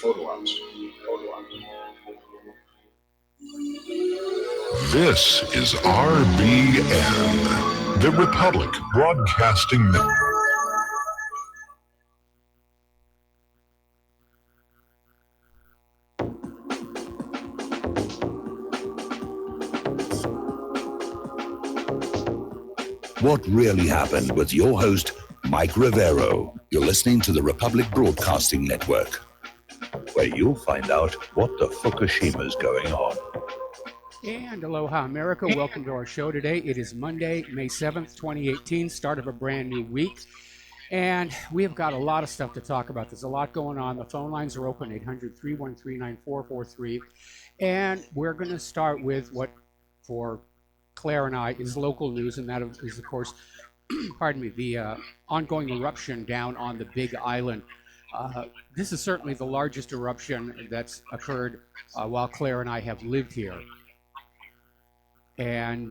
Photo ops. Photo ops. This is RBN, the Republic Broadcasting Network. What really happened with your host, Mike Rivero. You're listening to the Republic Broadcasting Network, where you'll find out what the Fukushima's going on. And aloha, America. Welcome to our show today. It is Monday, May 7th, 2018, start of a brand new week. And we have got a lot of stuff to talk about. There's a lot going on. The phone lines are open, 800-313-9443. And we're going to start with what, for Claire and I, is local news, and that is, of course, pardon me, the ongoing eruption down on the Big Island. This is certainly the largest eruption that's occurred while Claire and I have lived here. And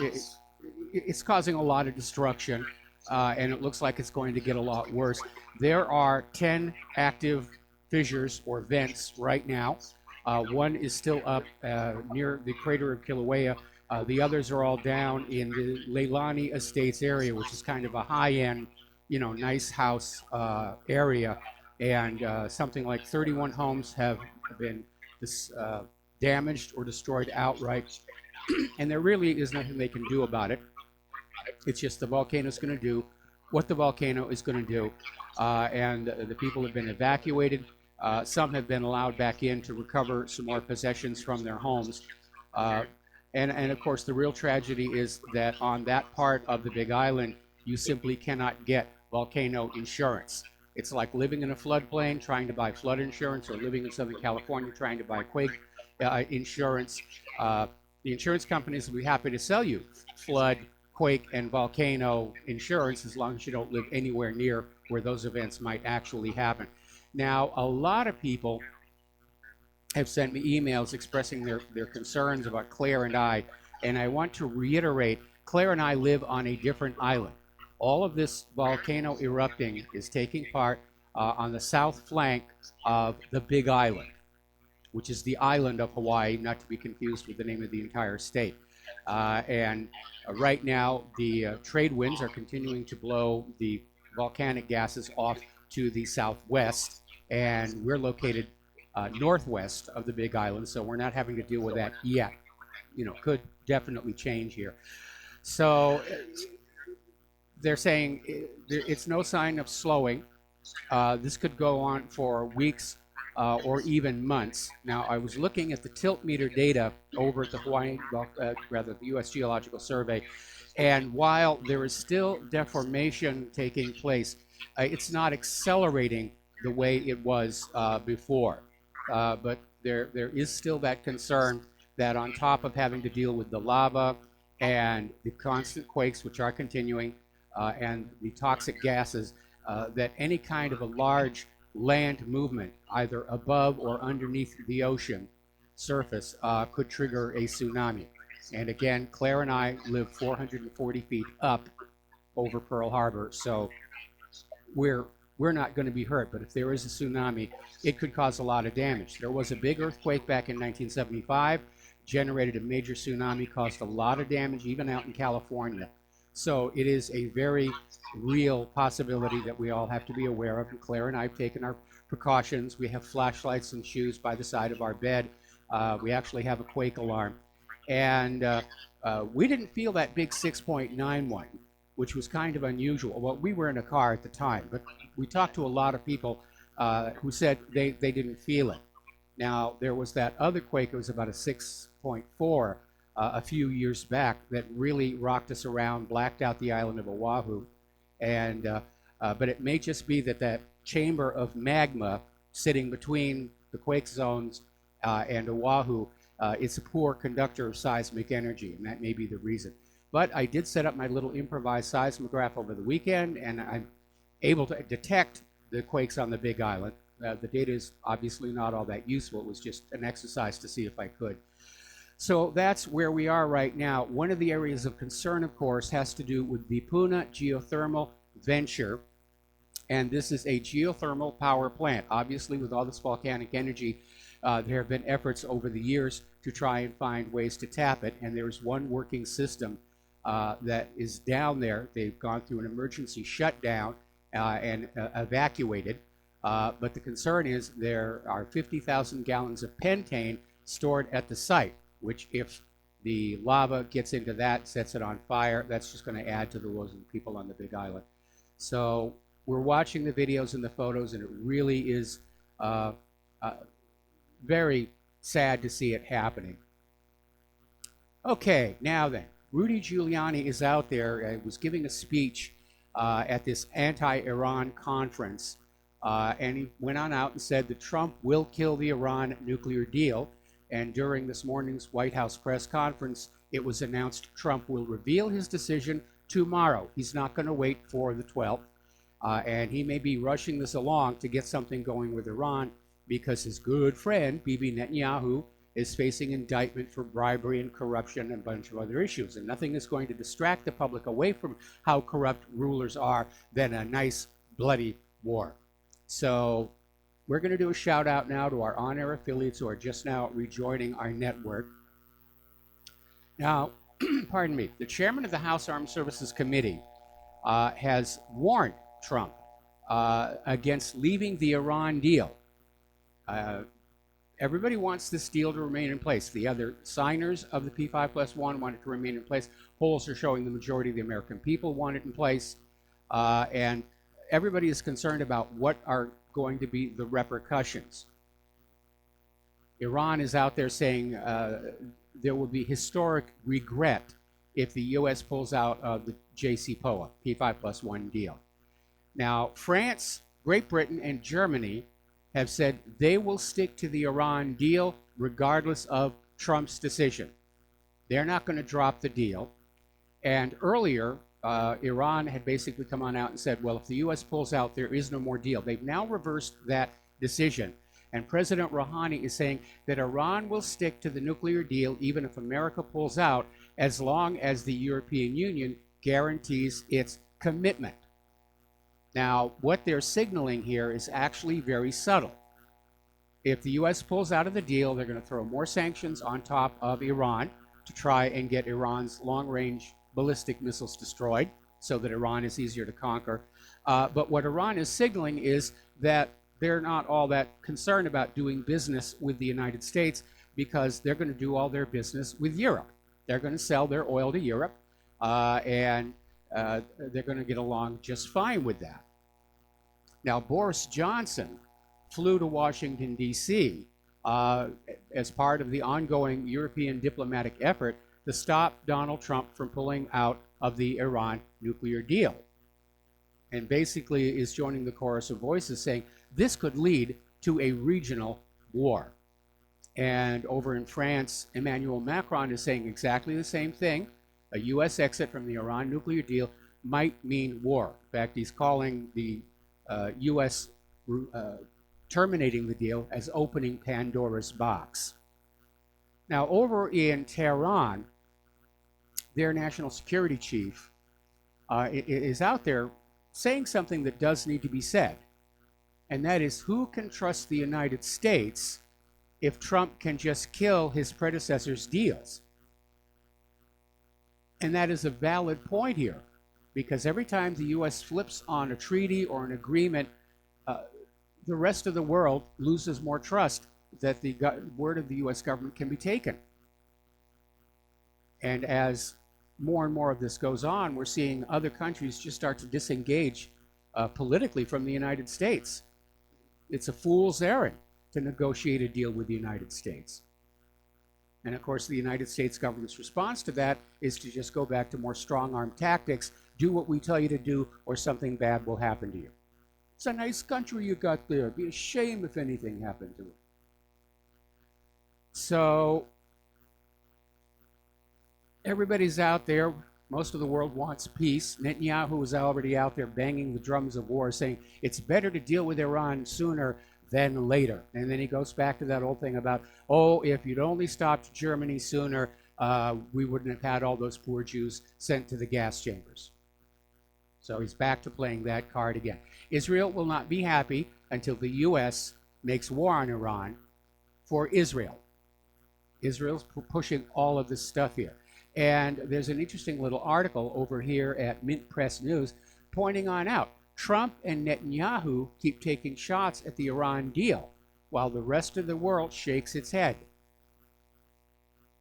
it's causing a lot of destruction, and it looks like it's going to get a lot worse. There are 10 active fissures or vents right now. One is still up near the crater of Kilauea. The others are all down in the Leilani Estates area, which is kind of a high-end, nice house area. And something like 31 homes have been damaged or destroyed outright. And there really is nothing they can do about it. It's just the volcano is going to do what the volcano is going to do. And the people have been evacuated. Some have been allowed back in to recover some more possessions from their homes. And of course, the real tragedy is that on that part of the Big Island, you simply cannot get volcano insurance. It's like living in a floodplain, trying to buy flood insurance, or living in Southern California, trying to buy quake insurance. The insurance companies will be happy to sell you flood, quake, and volcano insurance as long as you don't live anywhere near where those events might actually happen. Now, a lot of people have sent me emails expressing their concerns about Claire and I want to reiterate, Claire and I live on a different island. All of this volcano erupting is taking part on the south flank of the Big Island, which is the island of Hawaii, not to be confused with the name of the entire state. And right now, the trade winds are continuing to blow the volcanic gases off to the southwest, and we're located northwest of the Big Island, so we're not having to deal with that yet. Could definitely change here. So they're saying it's no sign of slowing. This could go on for weeks or even months. Now, I was looking at the tilt meter data over at the the U.S. Geological Survey, and while there is still deformation taking place, it's not accelerating the way it was before. But there is still that concern that on top of having to deal with the lava and the constant quakes, which are continuing, and the toxic gases, that any kind of a large land movement, either above or underneath the ocean surface, could trigger a tsunami. And again, Claire and I live 440 feet up over Pearl Harbor, so we're not going to be hurt. But if there is a tsunami, it could cause a lot of damage. There was a big earthquake back in 1975, generated a major tsunami, caused a lot of damage, even out in California. So it is a very real possibility that we all have to be aware of. And Claire and I have taken our precautions. We have flashlights and shoes by the side of our bed. We actually have a quake alarm. And we didn't feel that big 6.91, which was kind of unusual. Well, we were in a car at the time, but we talked to a lot of people who said they didn't feel it. Now, there was that other quake, it was about a 6.4 a few years back that really rocked us around, blacked out the island of Oahu. And but it may just be that chamber of magma sitting between the quake zones and Oahu, it's a poor conductor of seismic energy, and that may be the reason. But I did set up my little improvised seismograph over the weekend, and I'm able to detect the quakes on the Big Island. The data is obviously not all that useful. It was just an exercise to see if I could. So that's where we are right now. One of the areas of concern, of course, has to do with the Puna geothermal venture And this is a geothermal power plant. Obviously, with all this volcanic energy, there have been efforts over the years to try and find ways to tap it. And there's one working system that is down there. They've gone through an emergency shutdown and evacuated. But the concern is there are 50,000 gallons of pentane stored at the site, which if the lava gets into that, sets it on fire, that's just going to add to the woes of the people on the Big Island. So we're watching the videos and the photos, and it really is very sad to see it happening. Okay, now then, Rudy Giuliani is out there, was giving a speech at this anti-Iran conference, and he went on out and said that Trump will kill the Iran nuclear deal. And during this morning's White House press conference, it was announced Trump will reveal his decision tomorrow. He's not going to wait for the 12th. And he may be rushing this along to get something going with Iran because his good friend, Bibi Netanyahu, is facing indictment for bribery and corruption and a bunch of other issues. And nothing is going to distract the public away from how corrupt rulers are than a nice, bloody war. So we're going to do a shout out now to our on-air affiliates who are just now rejoining our network. Now, pardon me, the chairman of the House Armed Services Committee has warned Trump against leaving the Iran deal. Everybody wants this deal to remain in place. The other signers of the P5+1 want it to remain in place. Polls are showing the majority of the American people want it in place. And everybody is concerned about what are going to be the repercussions. Iran is out there saying there will be historic regret if the U.S. pulls out of the JCPOA, P5+1 deal. Now, France, Great Britain, and Germany have said they will stick to the Iran deal regardless of Trump's decision. They're not going to drop the deal. And earlier, Iran had basically come on out and said, well, if the U.S. pulls out, there is no more deal. They've now reversed that decision. And President Rouhani is saying that Iran will stick to the nuclear deal even if America pulls out, as long as the European Union guarantees its commitment. Now, what they're signaling here is actually very subtle. If the U.S. pulls out of the deal, they're going to throw more sanctions on top of Iran to try and get Iran's long-range ballistic missiles destroyed so that Iran is easier to conquer. But what Iran is signaling is that they're not all that concerned about doing business with the United States because they're going to do all their business with Europe. They're going to sell their oil to Europe, and they're going to get along just fine with that. Now, Boris Johnson flew to Washington, D.C. As part of the ongoing European diplomatic effort to stop Donald Trump from pulling out of the Iran nuclear deal. And basically is joining the chorus of voices saying this could lead to a regional war. And over in France, Emmanuel Macron is saying exactly the same thing. A U.S. exit from the Iran nuclear deal might mean war. In fact, he's calling the U.S. Terminating the deal as opening Pandora's box. Now, over in Tehran, their national security chief is out there saying something that does need to be said. And that is, who can trust the United States if Trump can just kill his predecessor's deals? And that is a valid point here, because every time the U.S. flips on a treaty or an agreement, the rest of the world loses more trust that the word of the U.S. government can be taken. And as more and more of this goes on, we're seeing other countries just start to disengage politically from the United States. It's a fool's errand to negotiate a deal with the United States. And of course, the United States government's response to that is to just go back to more strong-arm tactics, do what we tell you to do, or something bad will happen to you. It's a nice country you got there. It'd be a shame if anything happened to it. So everybody's out there. Most of the world wants peace. Netanyahu is already out there banging the drums of war, saying it's better to deal with Iran sooner than later. And then he goes back to that old thing about, oh, if you'd only stopped Germany sooner, we wouldn't have had all those poor Jews sent to the gas chambers. So he's back to playing that card again. Israel will not be happy until the U.S. makes war on Iran for Israel. Israel's pushing all of this stuff here. And there's an interesting little article over here at Mint Press News pointing on out Trump and Netanyahu keep taking shots at the Iran deal while the rest of the world shakes its head.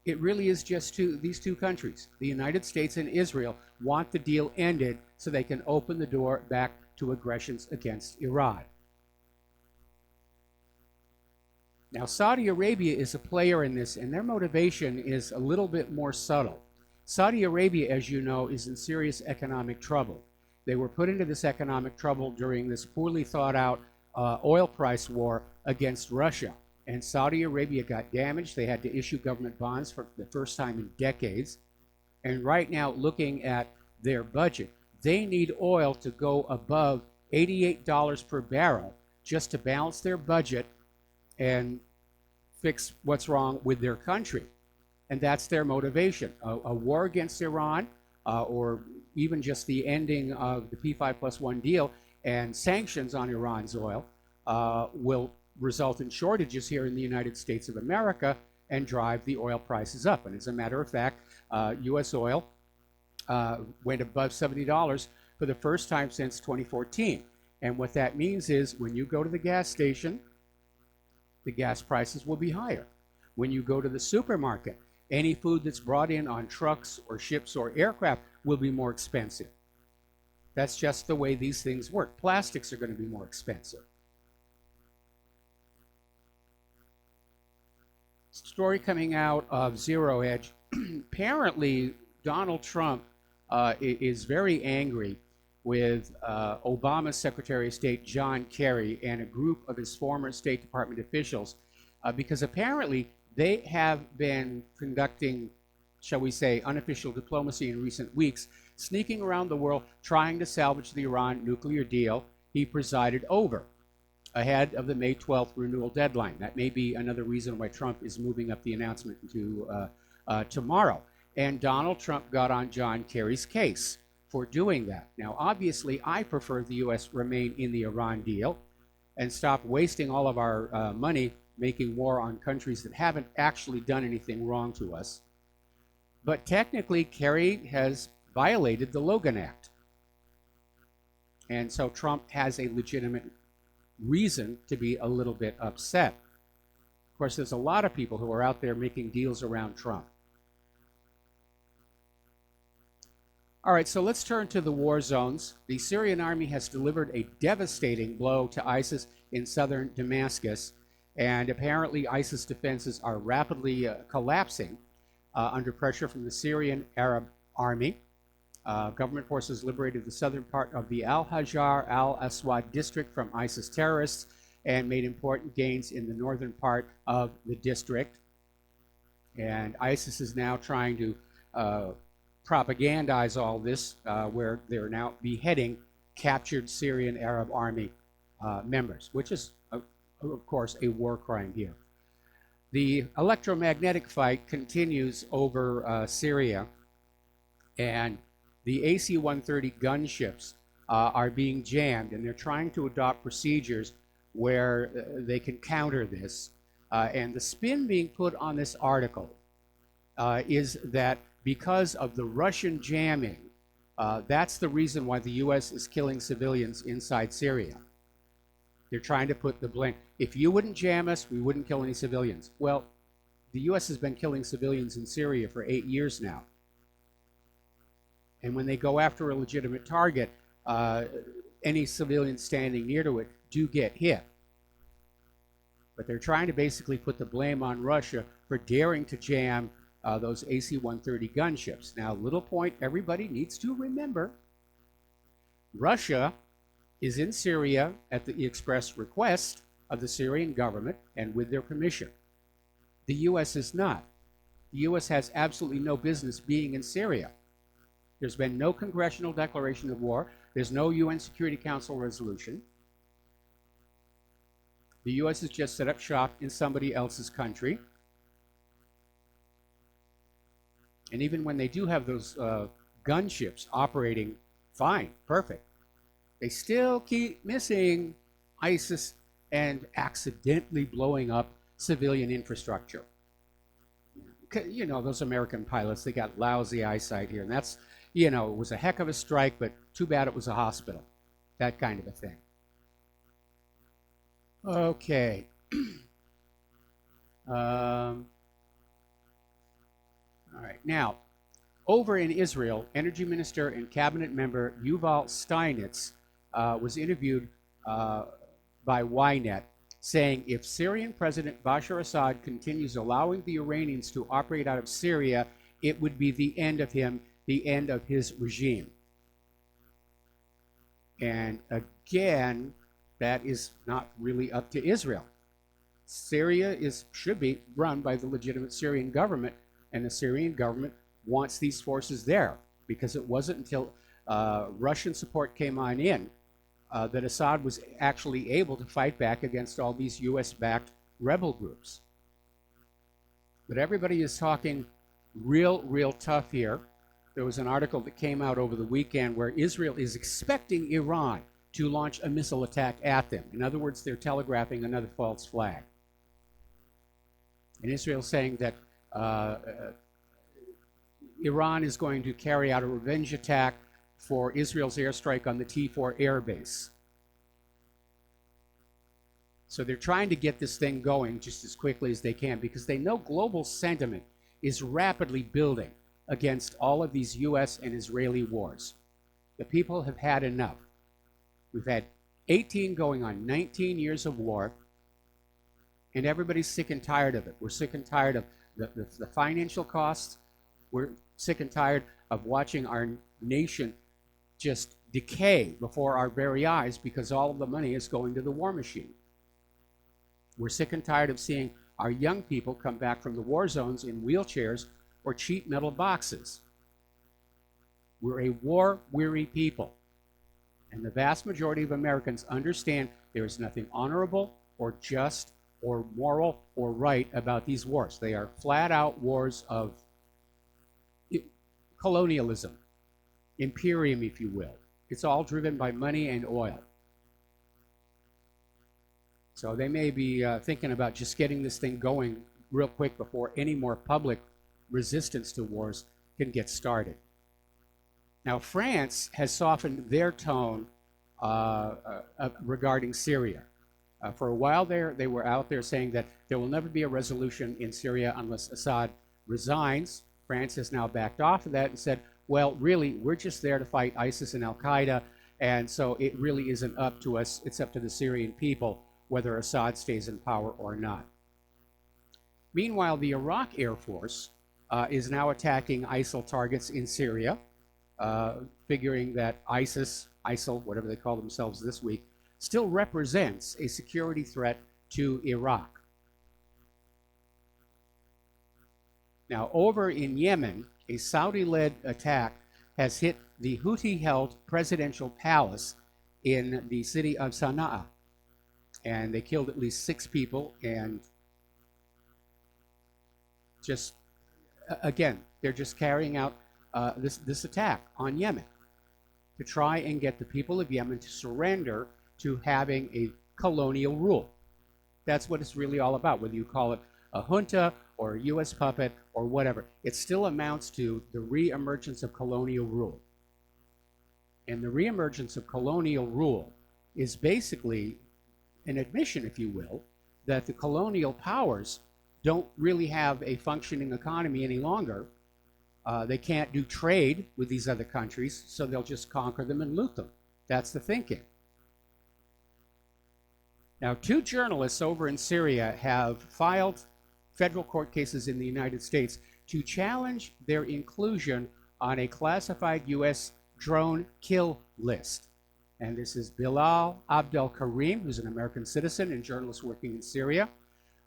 It really is just these two countries, the United States and Israel, want the deal ended so they can open the door back to aggressions against Iran. Now, Saudi Arabia is a player in this, and their motivation is a little bit more subtle. Saudi Arabia, as you know, is in serious economic trouble. They were put into this economic trouble during this poorly thought out oil price war against Russia. And Saudi Arabia got damaged. They had to issue government bonds for the first time in decades. And right now, looking at their budget, they need oil to go above $88 per barrel just to balance their budget and fix what's wrong with their country. And that's their motivation. A war against Iran, or even just the ending of the P5+1 deal and sanctions on Iran's oil will result in shortages here in the United States of America and drive the oil prices up. And as a matter of fact, U.S. oil went above $70 for the first time since 2014. And what that means is when you go to the gas station, the gas prices will be higher. When you go to the supermarket, any food that's brought in on trucks or ships or aircraft will be more expensive. That's just the way these things work. Plastics are going to be more expensive. Story coming out of Zero Hedge. Apparently, Donald Trump is very angry with Obama's Secretary of State John Kerry and a group of his former State Department officials because apparently they have been conducting, shall we say, unofficial diplomacy in recent weeks, sneaking around the world trying to salvage the Iran nuclear deal he presided over ahead of the May 12th renewal deadline. That may be another reason why Trump is moving up the announcement to tomorrow. And Donald Trump got on John Kerry's case for doing that. Now, obviously, I prefer the U.S. remain in the Iran deal and stop wasting all of our money making war on countries that haven't actually done anything wrong to us. But technically, Kerry has violated the Logan Act. And so Trump has a legitimate reason to be a little bit upset. Of course, there's a lot of people who are out there making deals around Trump. All right, so let's turn to the war zones. The Syrian army has delivered a devastating blow to ISIS in southern Damascus, and apparently ISIS defenses are rapidly collapsing under pressure from the Syrian Arab army. Government forces liberated the southern part of the Al-Hajar al-Aswad district from ISIS terrorists and made important gains in the northern part of the district. And ISIS is now trying to propagandize all this, where they're now beheading captured Syrian Arab army members, which is, of course, a war crime here. The electromagnetic fight continues over Syria, and the AC-130 gunships are being jammed, and they're trying to adopt procedures where they can counter this. And the spin being put on this article is that because of the Russian jamming, that's the reason why the U.S. is killing civilians inside Syria. They're trying to put the blame. If you wouldn't jam us, we wouldn't kill any civilians. Well, the U.S. has been killing civilians in Syria for 8 years now. And when they go after a legitimate target, any civilians standing near to it do get hit. But they're trying to basically put the blame on Russia for daring to jam those AC-130 gunships. Now, little point everybody needs to remember, Russia is in Syria at the express request of the Syrian government and with their permission. The U.S. is not. The U.S. has absolutely no business being in Syria. There's been no congressional declaration of war. There's no UN Security Council resolution. The U.S. has just set up shop in somebody else's country. And even when they do have those gunships operating Fine, perfect. They still keep missing ISIS and accidentally blowing up civilian infrastructure. You know, those American pilots, they got lousy eyesight here. And that's, you know, it was a heck of a strike, but too bad it was a hospital. That kind of a thing. Okay. All right. Now, over in Israel, Energy Minister and Cabinet Member Yuval Steinitz was interviewed by Ynet, saying if Syrian President Bashar Assad continues allowing the Iranians to operate out of Syria, it would be the end of him, the end of his regime. And again, that is not really up to Israel. Syria should be run by the legitimate Syrian government, and the Syrian government wants these forces there, because it wasn't until Russian support came on in that Assad was actually able to fight back against all these US-backed rebel groups. But everybody is talking real tough here. There was an article that came out over the weekend where Israel is expecting Iran to launch a missile attack at them. In other words, they're telegraphing another false flag. And Israel saying that Iran is going to carry out a revenge attack for Israel's airstrike on the T4 airbase. So they're trying to get this thing going just as quickly as they can, because they know global sentiment is rapidly building against all of these US and Israeli wars. The people have had enough. We've had 18 going on 19 years of war, and everybody's sick and tired of it. We're sick and tired of the financial costs. We're sick and tired of watching our nation just decay before our very eyes because all of the money is going to the war machine. We're sick and tired of seeing our young people come back from the war zones in wheelchairs or cheap metal boxes. We're a war-weary people. And the vast majority of Americans understand there is nothing honorable or just or moral or right about these wars. They are flat-out wars of colonialism, imperium, if you will. It's all driven by money and oil. So they may be thinking about just getting this thing going real quick before any more public resistance to wars can get started. Now, France has softened their tone regarding Syria. For a while there, they were out there saying that there will never be a resolution in Syria unless Assad resigns. France has now backed off of that and said, well, really, we're just there to fight ISIS and Al-Qaeda, and so it really isn't up to us. It's up to the Syrian people whether Assad stays in power or not. Meanwhile, the Iraq Air Force is now attacking ISIL targets in Syria, figuring that ISIL, whatever they call themselves this week, still represents a security threat to Iraq. Now, over in Yemen, a Saudi-led attack has hit the Houthi-held presidential palace in the city of Sana'a. And they killed at least 6 people, and just, again, they're just carrying out this attack on Yemen to try and get the people of Yemen to surrender to having a colonial rule. That's what it's really all about, whether you call it a junta or a U.S. puppet or whatever. It still amounts to the reemergence of colonial rule. And the reemergence of colonial rule is basically an admission, if you will, that the colonial powers don't really have a functioning economy any longer. They can't do trade with these other countries, so they'll just conquer them and loot them. That's the thinking. Now, 2 journalists over in Syria have filed federal court cases in the United States to challenge their inclusion on a classified U.S. drone kill list. And this is Bilal Abdel Karim, who's an American citizen and journalist working in Syria.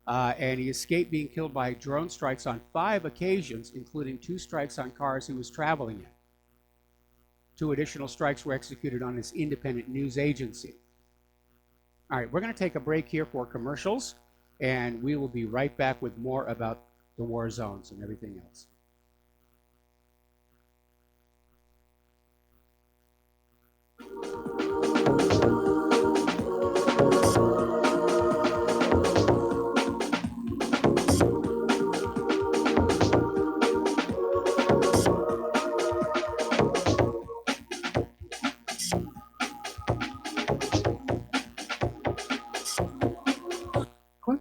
And he escaped being killed by drone strikes on 5 occasions, including 2 strikes on cars he was traveling in. 2 additional strikes were executed on his independent news agency. All right, we're going to take a break here for commercials, and we will be right back with more about the war zones and everything else.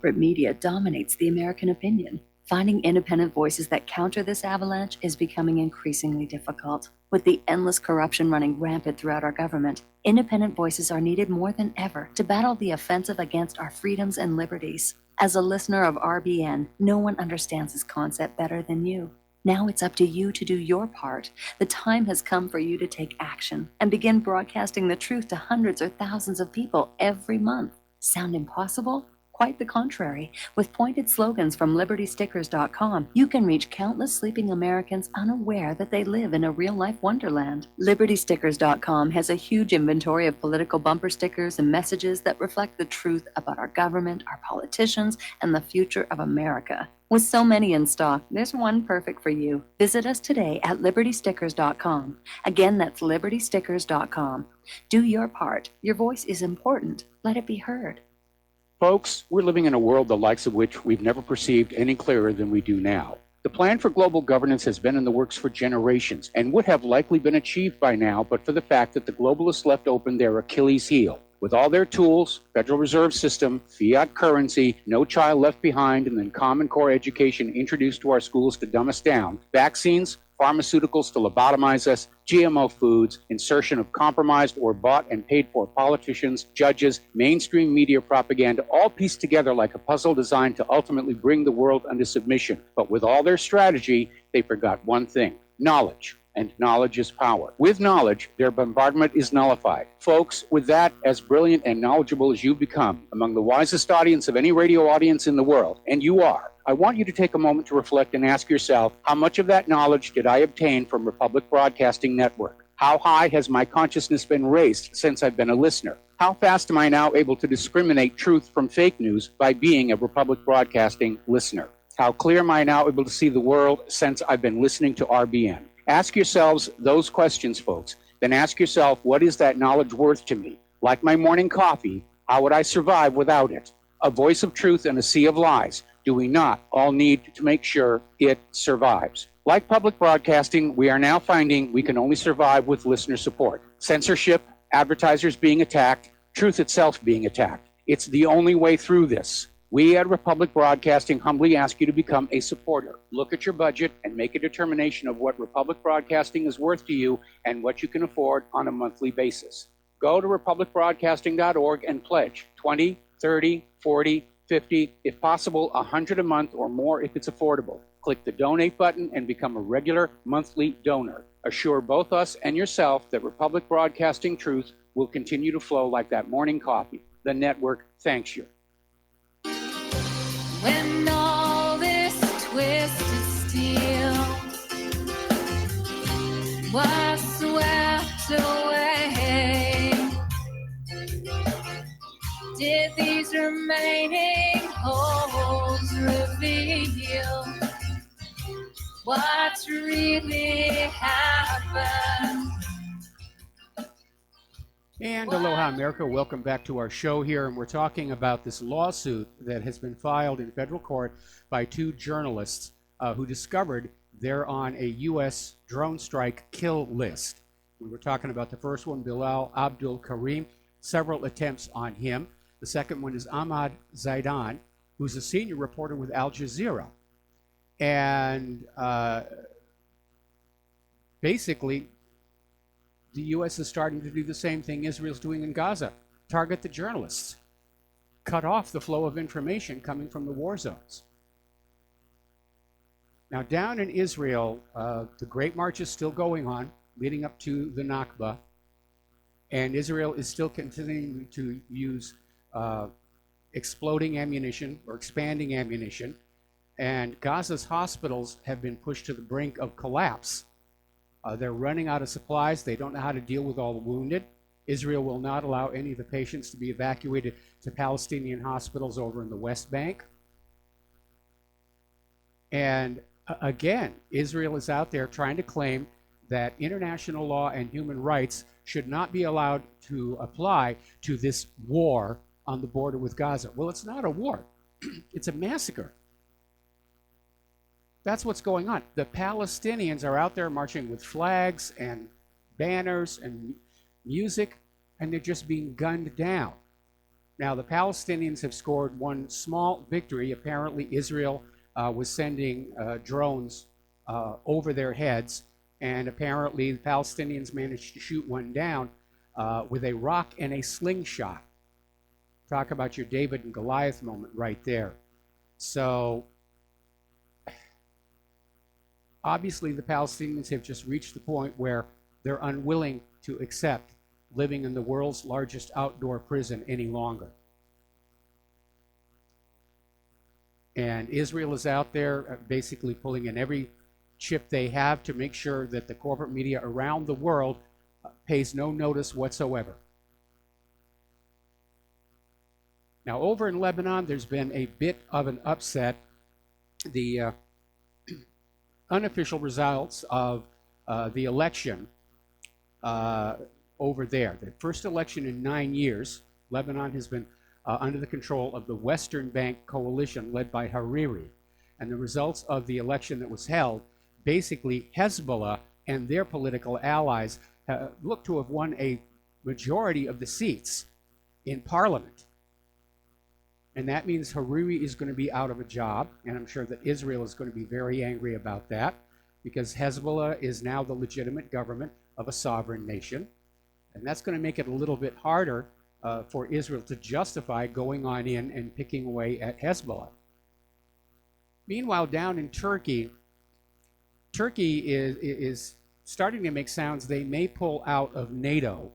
corporate media dominates the American opinion. Finding independent voices that counter this avalanche is becoming increasingly difficult. With the endless corruption running rampant throughout our government, independent voices are needed more than ever to battle the offensive against our freedoms and liberties. As a listener of RBN, no one understands this concept better than you. Now it's up to you to do your part. The time has come for you to take action and begin broadcasting the truth to hundreds or thousands of people every month. Sound impossible? Quite the contrary. With pointed slogans from LibertyStickers.com, you can reach countless sleeping Americans unaware that they live in a real-life wonderland. LibertyStickers.com has a huge inventory of political bumper stickers and messages that reflect the truth about our government, our politicians, and the future of America. With so many in stock, there's one perfect for you. Visit us today at LibertyStickers.com. Again, that's LibertyStickers.com. Do your part. Your voice is important. Let it be heard. Folks, we're living in a world the likes of which we've never perceived any clearer than we do now. The plan for global governance has been in the works for generations and would have likely been achieved by now, but for the fact that the globalists left open their Achilles heel. With all their tools, Federal Reserve System, fiat currency, no child left behind, and then Common Core education introduced to our schools to dumb us down, vaccines, pharmaceuticals to lobotomize us, GMO foods, insertion of compromised or bought and paid for politicians, judges, mainstream media propaganda, all pieced together like a puzzle designed to ultimately bring the world under submission. But with all their strategy, they forgot one thing: knowledge. And knowledge is power. With knowledge, their bombardment is nullified. Folks, with that, as brilliant and knowledgeable as you've become, among the wisest audience of any radio audience in the world, and you are, I want you to take a moment to reflect and ask yourself, how much of that knowledge did I obtain from Republic Broadcasting Network? How high has my consciousness been raised since I've been a listener? How fast am I now able to discriminate truth from fake news by being a Republic Broadcasting listener? How clear am I now able to see the world since I've been listening to RBN? Ask yourselves those questions, folks. Then ask yourself, what is that knowledge worth to me? Like my morning coffee, how would I survive without it? A voice of truth in a sea of lies. Do we not all need to make sure it survives? Like public broadcasting, we are now finding we can only survive with listener support. Censorship, advertisers being attacked, truth itself being attacked. It's the only way through this. We at Republic Broadcasting humbly ask you to become a supporter. Look at your budget and make a determination of what Republic Broadcasting is worth to you and what you can afford on a monthly basis. Go to republicbroadcasting.org and pledge 20, 30, 40, 50, if possible, 100 a month or more if it's affordable. Click the donate button and become a regular monthly donor. Assure both us and yourself that Republic Broadcasting truth will continue to flow like that morning coffee. The network thanks you. When all this twisted steel was swept away, did these remaining holes reveal what's really happened? And aloha, America. Welcome back to our show here. And we're talking about this lawsuit that has been filed in federal court by two journalists who discovered they're on a U.S. drone strike kill list. We were talking about the first one, Bilal Abdul Karim, several attempts on him. The second one is Ahmad Zaidan, who's a senior reporter with Al Jazeera. And basically, the U.S. is starting to do the same thing Israel's doing in Gaza. Target the journalists. Cut off the flow of information coming from the war zones. Now, down in Israel, the Great March is still going on, leading up to the Nakba. And Israel is still continuing to use exploding ammunition or expanding ammunition. And Gaza's hospitals have been pushed to the brink of collapse. They're running out of supplies. They don't know how to deal with all the wounded. Israel will not allow any of the patients to be evacuated to Palestinian hospitals over in the West Bank. And again, Israel is out there trying to claim that international law and human rights should not be allowed to apply to this war on the border with Gaza. Well, it's not a war. It's a massacre. That's what's going on. The Palestinians are out there marching with flags and banners and music, and they're just being gunned down. Now, the Palestinians have scored one small victory. Apparently, Israel was sending drones over their heads, and apparently the Palestinians managed to shoot one down with a rock and a slingshot. Talk about your David and Goliath moment right there. So, obviously, the Palestinians have just reached the point where they're unwilling to accept living in the world's largest outdoor prison any longer. And Israel is out there basically pulling in every chip they have to make sure that the corporate media around the world pays no notice whatsoever. Now, over in Lebanon, there's been a bit of an upset. The unofficial results of the election over there. The first election in 9 years, Lebanon has been under the control of the Western Bank coalition led by Hariri. And the results of the election that was held, basically Hezbollah and their political allies look to have won a majority of the seats in parliament. And that means Hariri is going to be out of a job, and I'm sure that Israel is going to be very angry about that, because Hezbollah is now the legitimate government of a sovereign nation. And that's going to make it a little bit harder for Israel to justify going on in and picking away at Hezbollah. Meanwhile, down in Turkey, Turkey is starting to make sounds they may pull out of NATO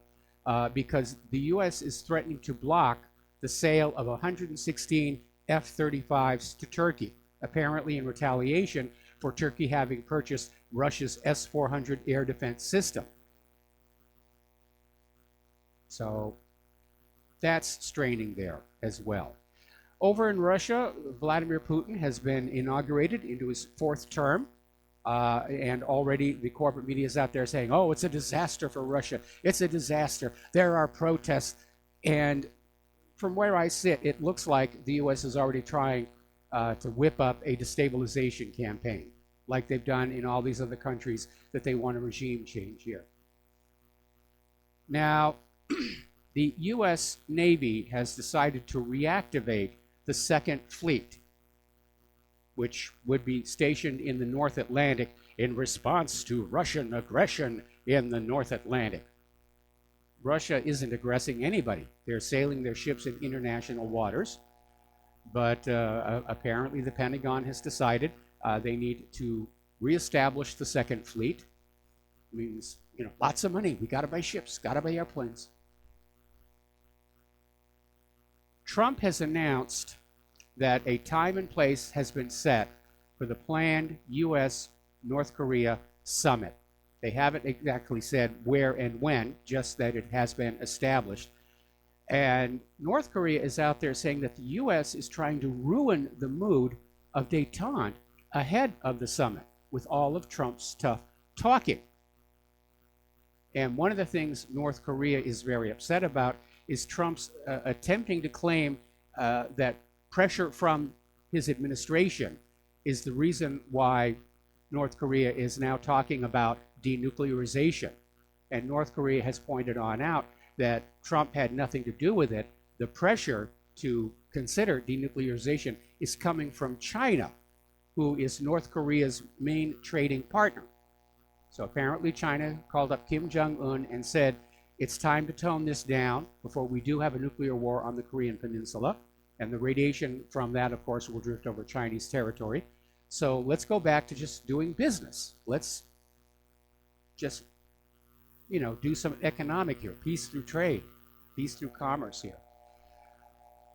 because the U.S. is threatening to block the sale of 116 F-35s to Turkey, apparently in retaliation for Turkey having purchased Russia's S-400 air defense system. So that's straining there as well. Over in Russia, Vladimir Putin has been inaugurated into his fourth term. And already the corporate media is out there saying, oh, it's a disaster for Russia. It's a disaster. There are protests. And from where I sit, it looks like the U.S. is already trying to whip up a destabilization campaign, like they've done in all these other countries that they want a regime change here. Now, the U.S. Navy has decided to reactivate the Second Fleet, which would be stationed in the North Atlantic in response to Russian aggression in the North Atlantic. Russia isn't aggressing anybody. They're sailing their ships in international waters, but apparently the Pentagon has decided they need to reestablish the Second Fleet. It means, lots of money. We got to buy ships, got to buy airplanes. Trump has announced that a time and place has been set for the planned U.S.-North Korea summit. They haven't exactly said where and when, just that it has been established. And North Korea is out there saying that the U.S. is trying to ruin the mood of détente ahead of the summit with all of Trump's tough talking. And one of the things North Korea is very upset about is Trump's attempting to claim that pressure from his administration is the reason why North Korea is now talking about denuclearization. And North Korea has pointed on out that Trump had nothing to do with it. The pressure to consider denuclearization is coming from China, who is North Korea's main trading partner. So apparently China called up Kim Jong-un and said, it's time to tone this down before we do have a nuclear war on the Korean Peninsula. And the radiation from that, of course, will drift over Chinese territory. So let's go back to just doing business. Let's just, do some economic here. Peace through trade, peace through commerce here.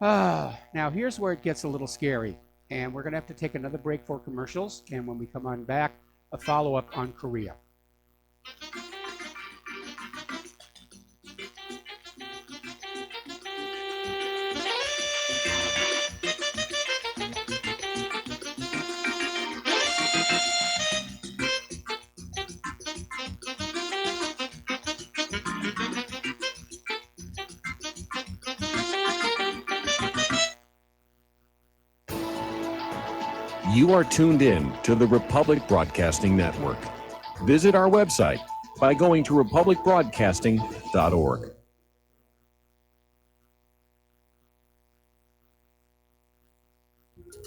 Now, here's where it gets a little scary. And we're going to have to take another break for commercials. And when we come on back, a follow-up on Korea. You are tuned in to the Republic Broadcasting Network. Visit our website by going to republicbroadcasting.org.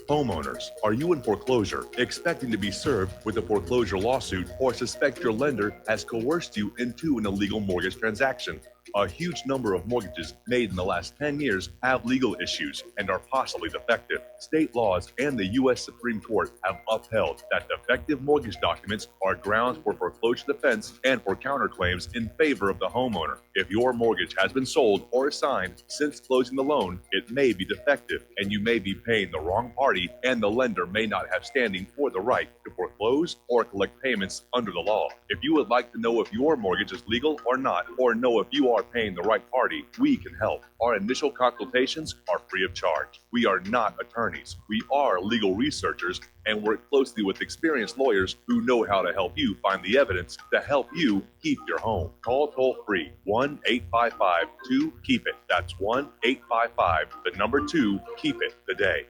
Homeowners, are you in foreclosure, expecting to be served with a foreclosure lawsuit, or suspect your lender has coerced you into an illegal mortgage transaction? A huge number of mortgages made in the last 10 years have legal issues and are possibly defective. State laws and the U.S. Supreme Court have upheld that defective mortgage documents are grounds for foreclosure defense and for counterclaims in favor of the homeowner. If your mortgage has been sold or assigned since closing the loan, it may be defective and you may be paying the wrong party, and the lender may not have standing for the right to foreclose or collect payments under the law. If you would like to know if your mortgage is legal or not, or know if you are paying the right party, we can help. Our initial consultations are free of charge. We are not attorneys. We are legal researchers and work closely with experienced lawyers who know how to help you find the evidence to help you keep your home. Call toll free 1-855-2-KEEP-IT. That's 1-855-2-KEEP-IT today.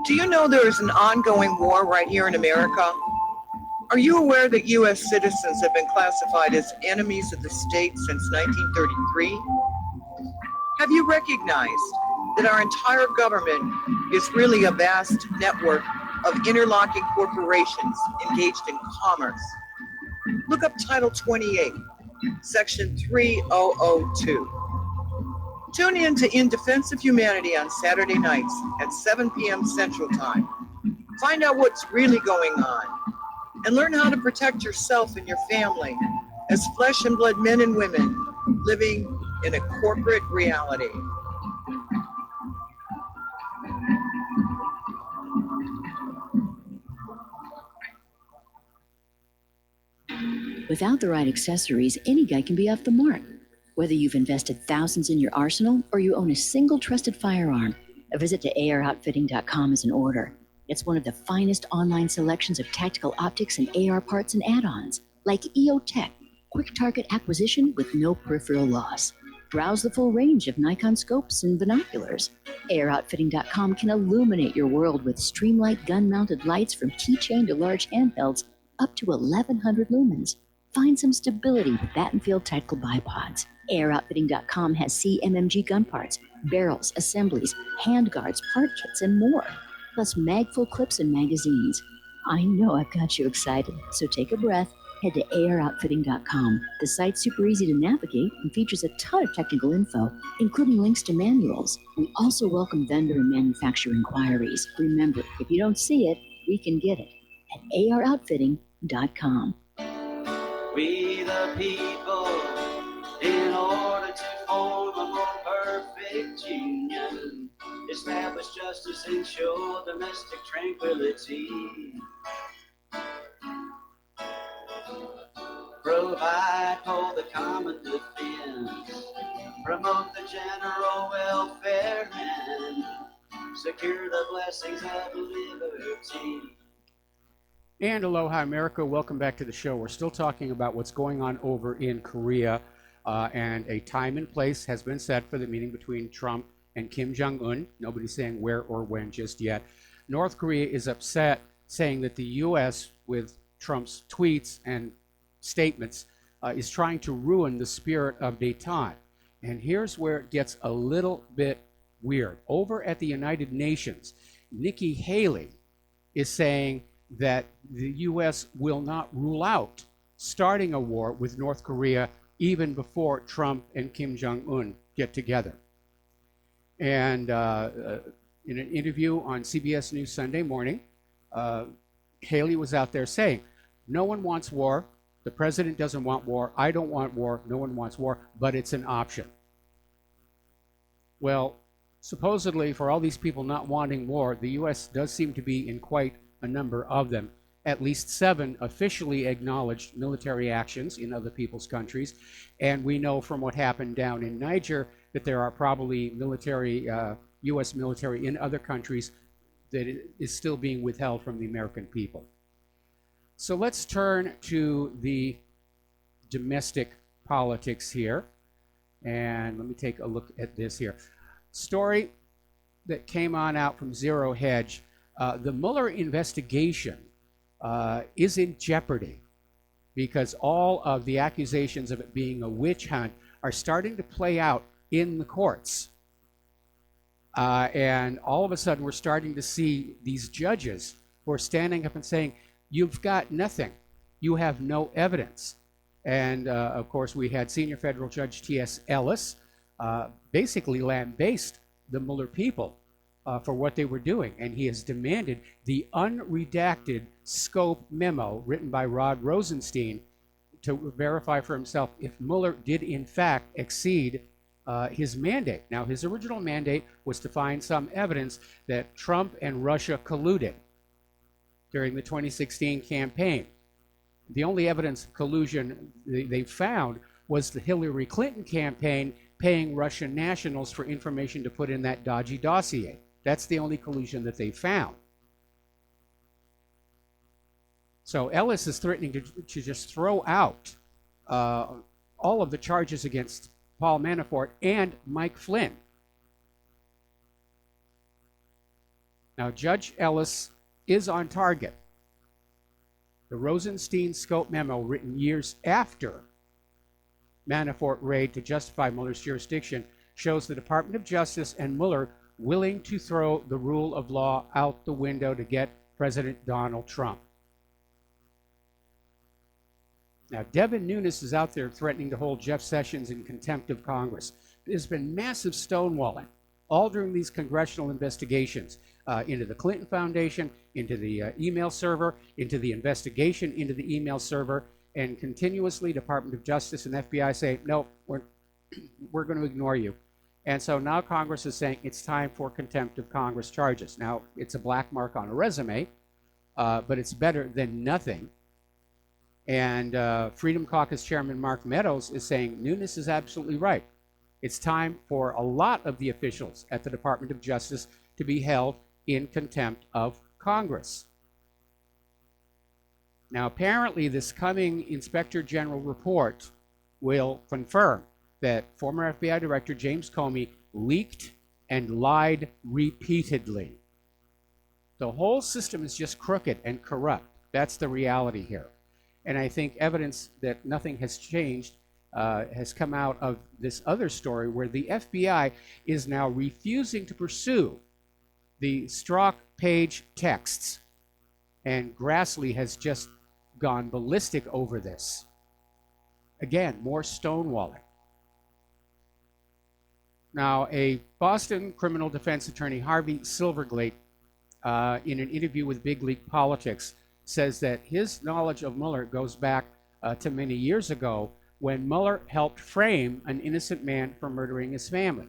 Do you know there is an ongoing war right here in America? Are you aware that U.S. citizens have been classified as enemies of the state since 1933? Have you recognized that our entire government is really a vast network of interlocking corporations engaged in commerce? Look up Title 28, Section 3002. Tune in to In Defense of Humanity on Saturday nights at 7 p.m. Central Time. Find out what's really going on and learn how to protect yourself and your family as flesh and blood men and women living in a corporate reality. Without the right accessories, any guy can be off the mark. Whether you've invested thousands in your arsenal or you own a single trusted firearm, a visit to AROutfitting.com is in order. It's one of the finest online selections of tactical optics and AR parts and add-ons, like EOTech, quick target acquisition with no peripheral loss. Browse the full range of Nikon scopes and binoculars. AROutfitting.com can illuminate your world with Streamlight gun-mounted lights from keychain to large handhelds up to 1,100 lumens. Find some stability with Battenfield tactical bipods. AirOutfitting.com has CMMG gun parts, barrels, assemblies, handguards, part kits, and more, plus magful clips and magazines. I know I've got you excited, so take a breath. Head to AirOutfitting.com. The site's super easy to navigate and features a ton of technical info, including links to manuals. We also welcome vendor and manufacturer inquiries. Remember, if you don't see it, we can get it at AirOutfitting.com. We the people, in order to form a more perfect union, establish justice, ensure domestic tranquility, provide for the common defense, promote the general welfare, and secure the blessings of liberty. And aloha, America. Welcome back to the show. We're still talking about what's going on over in Korea, and a time and place has been set for the meeting between Trump and Kim Jong-un. Nobody's saying where or when just yet. North Korea is upset, saying that the U.S., with Trump's tweets and statements, is trying to ruin the spirit of détente. And here's where it gets a little bit weird. Over at the United Nations, Nikki Haley is saying that the U.S. will not rule out starting a war with North Korea even before Trump and Kim Jong-un get together. And in an interview on CBS News Sunday morning, Haley was out there saying, no one wants war, the president doesn't want war, I don't want war, no one wants war, but it's an option. Well, supposedly for all these people not wanting war, the U.S. does seem to be in quite a number of them. At least 7 officially acknowledged military actions in other people's countries. And we know from what happened down in Niger that there are probably military, U.S. military in other countries that is still being withheld from the American people. So let's turn to the domestic politics here. And let me take a look at this here. Story that came on out from Zero Hedge. The Mueller investigation is in jeopardy. because all of the accusations of it being a witch hunt are starting to play out in the courts. And all of a sudden, we're starting to see these judges who are standing up and saying, you've got nothing. You have no evidence. And of course, we had Senior Federal Judge T.S. Ellis basically lambaste the Mueller people for what they were doing. And he has demanded the unredacted scope memo written by Rod Rosenstein to verify for himself if Mueller did in fact exceed his mandate. Now, his original mandate was to find some evidence that Trump and Russia colluded during the 2016 campaign. The only evidence of collusion they found was the Hillary Clinton campaign paying Russian nationals for information to put in that dodgy dossier. That's the only collusion that they found. So Ellis is threatening to just throw out all of the charges against Paul Manafort and Mike Flynn. Now, Judge Ellis is on target. The Rosenstein scope memo, written years after Manafort raid to justify Mueller's jurisdiction, shows the Department of Justice and Mueller willing to throw the rule of law out the window to get President Donald Trump. Now, Devin Nunes is out there threatening to hold Jeff Sessions in contempt of Congress. There's been massive stonewalling all during these congressional investigations into the Clinton Foundation, into the email server, into the investigation into the email server, and continuously Department of Justice and FBI say, no, we're going to ignore you. And so now Congress is saying it's time for contempt of Congress charges. Now, it's a black mark on a resume, but it's better than nothing. And Freedom Caucus Chairman Mark Meadows is saying Nunes is absolutely right. It's time for a lot of the officials at the Department of Justice to be held in contempt of Congress. Now, apparently, this coming Inspector General report will confirm that former FBI Director James Comey leaked and lied repeatedly. The whole system is just crooked and corrupt. That's the reality here. And I think evidence that nothing has changed has come out of this other story where the FBI is now refusing to pursue the Strzok page texts. And Grassley has just gone ballistic over this. Again, more stonewalling. Now, a Boston criminal defense attorney, Harvey Silverglate, in an interview with Big League Politics, says that his knowledge of Mueller goes back to many years ago when Mueller helped frame an innocent man for murdering his family.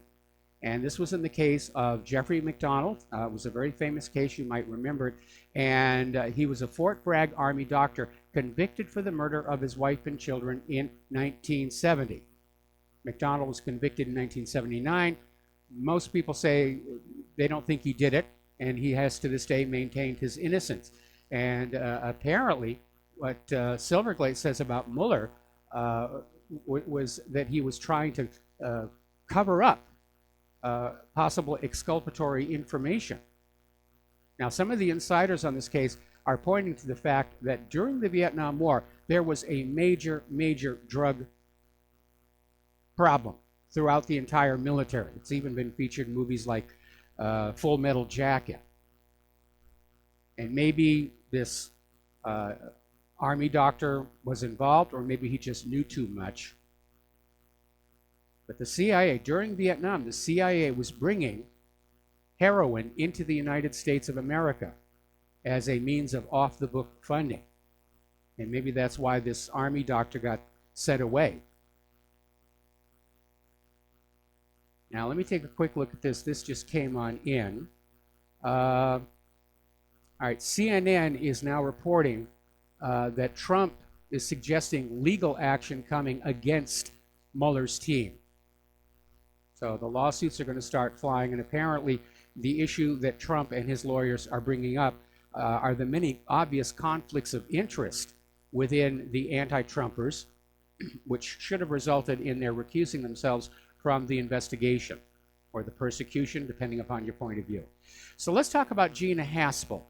And this was in the case of Jeffrey McDonald. It was a very famous case, you might remember it. And he was a Fort Bragg Army doctor convicted for the murder of his wife and children in 1970. McDonald was convicted in 1979. Most people say they don't think he did it, and he has to this day maintained his innocence. And apparently, what Silverglate says about Mueller was that he was trying to cover up possible exculpatory information. Now, some of the insiders on this case are pointing to the fact that during the Vietnam War, there was a major, major drug problem throughout the entire military. It's even been featured in movies like Full Metal Jacket. And maybe this army doctor was involved, or maybe he just knew too much. But the CIA, during Vietnam, the CIA was bringing heroin into the United States of America as a means of off-the-book funding. And maybe that's why this army doctor got sent away. Now, let me take a quick look at this. This just came on in. All right, CNN is now reporting that Trump is suggesting legal action coming against Mueller's team. So the lawsuits are going to start flying, and apparently the issue that Trump and his lawyers are bringing up are the many obvious conflicts of interest within the anti-Trumpers, which should have resulted in their recusing themselves from the investigation or the persecution, depending upon your point of view. So let's talk about Gina Haspel.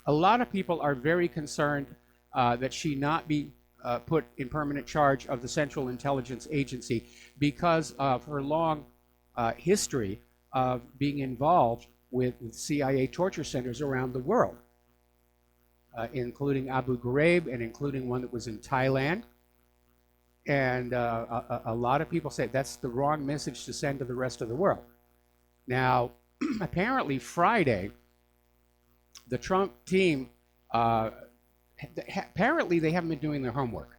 A lot of people are very concerned that she not be put in permanent charge of the Central Intelligence Agency because of her long history of being involved with CIA torture centers around the world, including Abu Ghraib and including one that was in Thailand. And a lot of people say that's the wrong message to send to the rest of the world. Now, apparently Friday, the Trump team, apparently they haven't been doing their homework.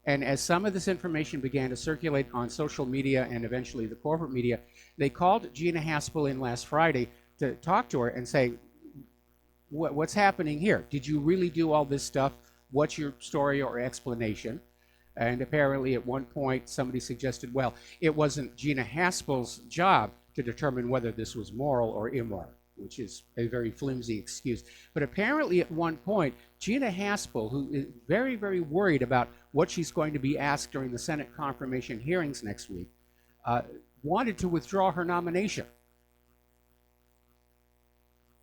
And as some of this information began to circulate on social media and eventually the corporate media, they called Gina Haspel in last Friday to talk to her and say, what's happening here? Did you really do all this stuff? What's your story or explanation? And apparently at one point somebody suggested, well, it wasn't Gina Haspel's job to determine whether this was moral or immoral, which is a very flimsy excuse. But apparently at one point, Gina Haspel, who is very, very worried about what she's going to be asked during the Senate confirmation hearings next week, wanted to withdraw her nomination.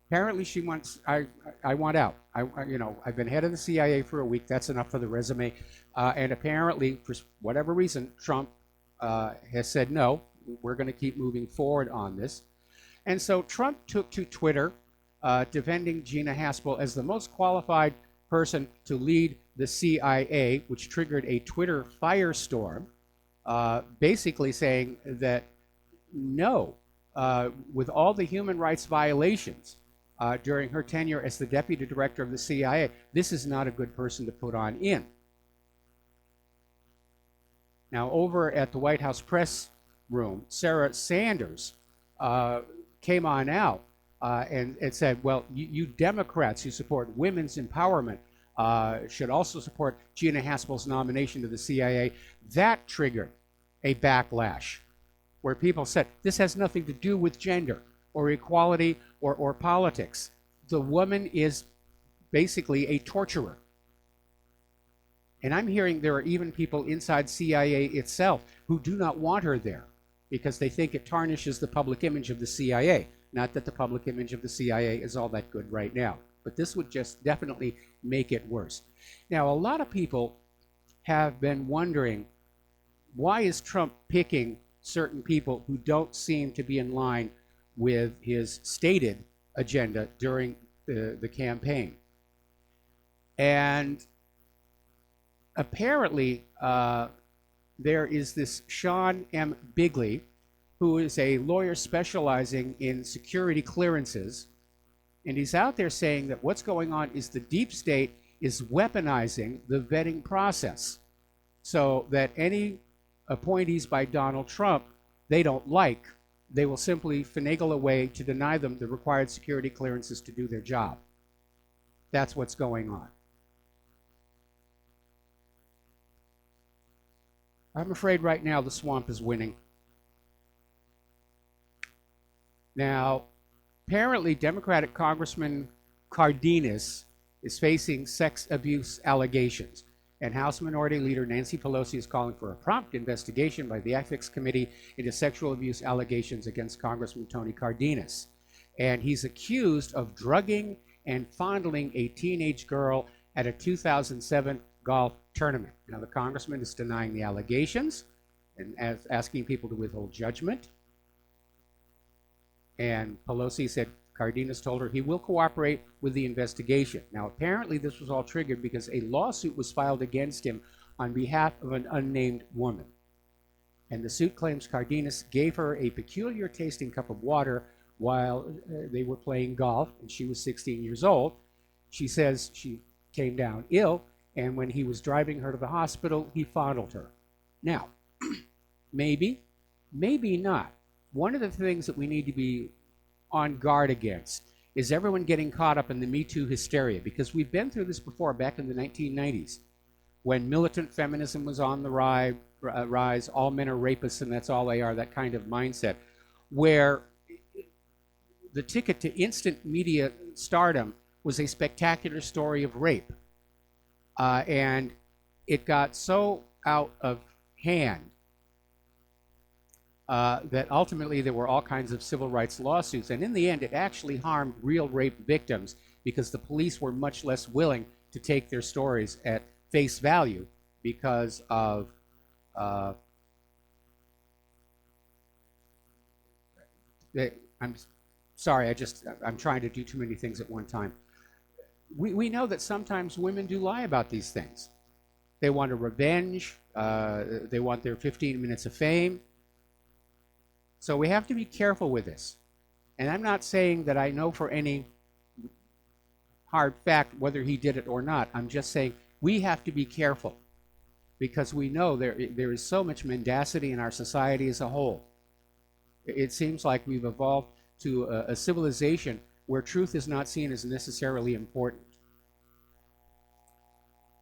Apparently she wants, I want out. I've been head of the CIA for a week. That's enough for the resume. And apparently, for whatever reason, Trump has said, no, we're going to keep moving forward on this. And so Trump took to Twitter, defending Gina Haspel as the most qualified person to lead the CIA, which triggered a Twitter firestorm, basically saying that no, with all the human rights violations during her tenure as the deputy director of the CIA, this is not a good person to put on in. Now, over at the White House press room, Sarah Sanders came on out and said, well, you Democrats who support women's empowerment should also support Gina Haspel's nomination to the CIA. That triggered a backlash where people said, this has nothing to do with gender or equality or politics. The woman is basically a torturer. And I'm hearing there are even people inside CIA itself who do not want her there because they think it tarnishes the public image of the CIA. Not that the public image of the CIA is all that good right now, but this would just definitely make it worse. Now, a lot of people have been wondering, why is Trump picking certain people who don't seem to be in line with his stated agenda during the campaign? And apparently, there is this Sean M. Bigley, who is a lawyer specializing in security clearances, and he's out there saying that what's going on is the deep state is weaponizing the vetting process so that any appointees by Donald Trump they don't like, they will simply finagle a way to deny them the required security clearances to do their job. That's what's going on. I'm afraid right now the swamp is winning. Now, apparently Democratic Congressman Cardenas is facing sex abuse allegations, and House Minority Leader Nancy Pelosi is calling for a prompt investigation by the Ethics Committee into sexual abuse allegations against Congressman Tony Cardenas. And he's accused of drugging and fondling a teenage girl at a 2007 golf tournament. Now, the congressman is denying the allegations and asking people to withhold judgment. And Pelosi said Cardenas told her he will cooperate with the investigation. Now, apparently this was all triggered because a lawsuit was filed against him on behalf of an unnamed woman. And the suit claims Cardenas gave her a peculiar tasting cup of water while they were playing golf, and she was 16 years old. She says she came down ill, and when he was driving her to the hospital, he fondled her. Now, maybe, maybe not. One of the things that we need to be on guard against is everyone getting caught up in the Me Too hysteria, because we've been through this before back in the 1990s when militant feminism was on the rise, all men are rapists and that's all they are, that kind of mindset, where the ticket to instant media stardom was a spectacular story of rape. And it got so out of hand that ultimately there were all kinds of civil rights lawsuits. And in the end, it actually harmed real rape victims because the police were much less willing to take their stories at face value because of I'm sorry, I'm trying to do too many things at one time. We know that sometimes women do lie about these things. They want a revenge. They want their 15 minutes of fame. So we have to be careful with this. And I'm not saying that I know for any hard fact whether he did it or not. I'm just saying we have to be careful because we know there is so much mendacity in our society as a whole. It seems like we've evolved to a civilization where truth is not seen as necessarily important.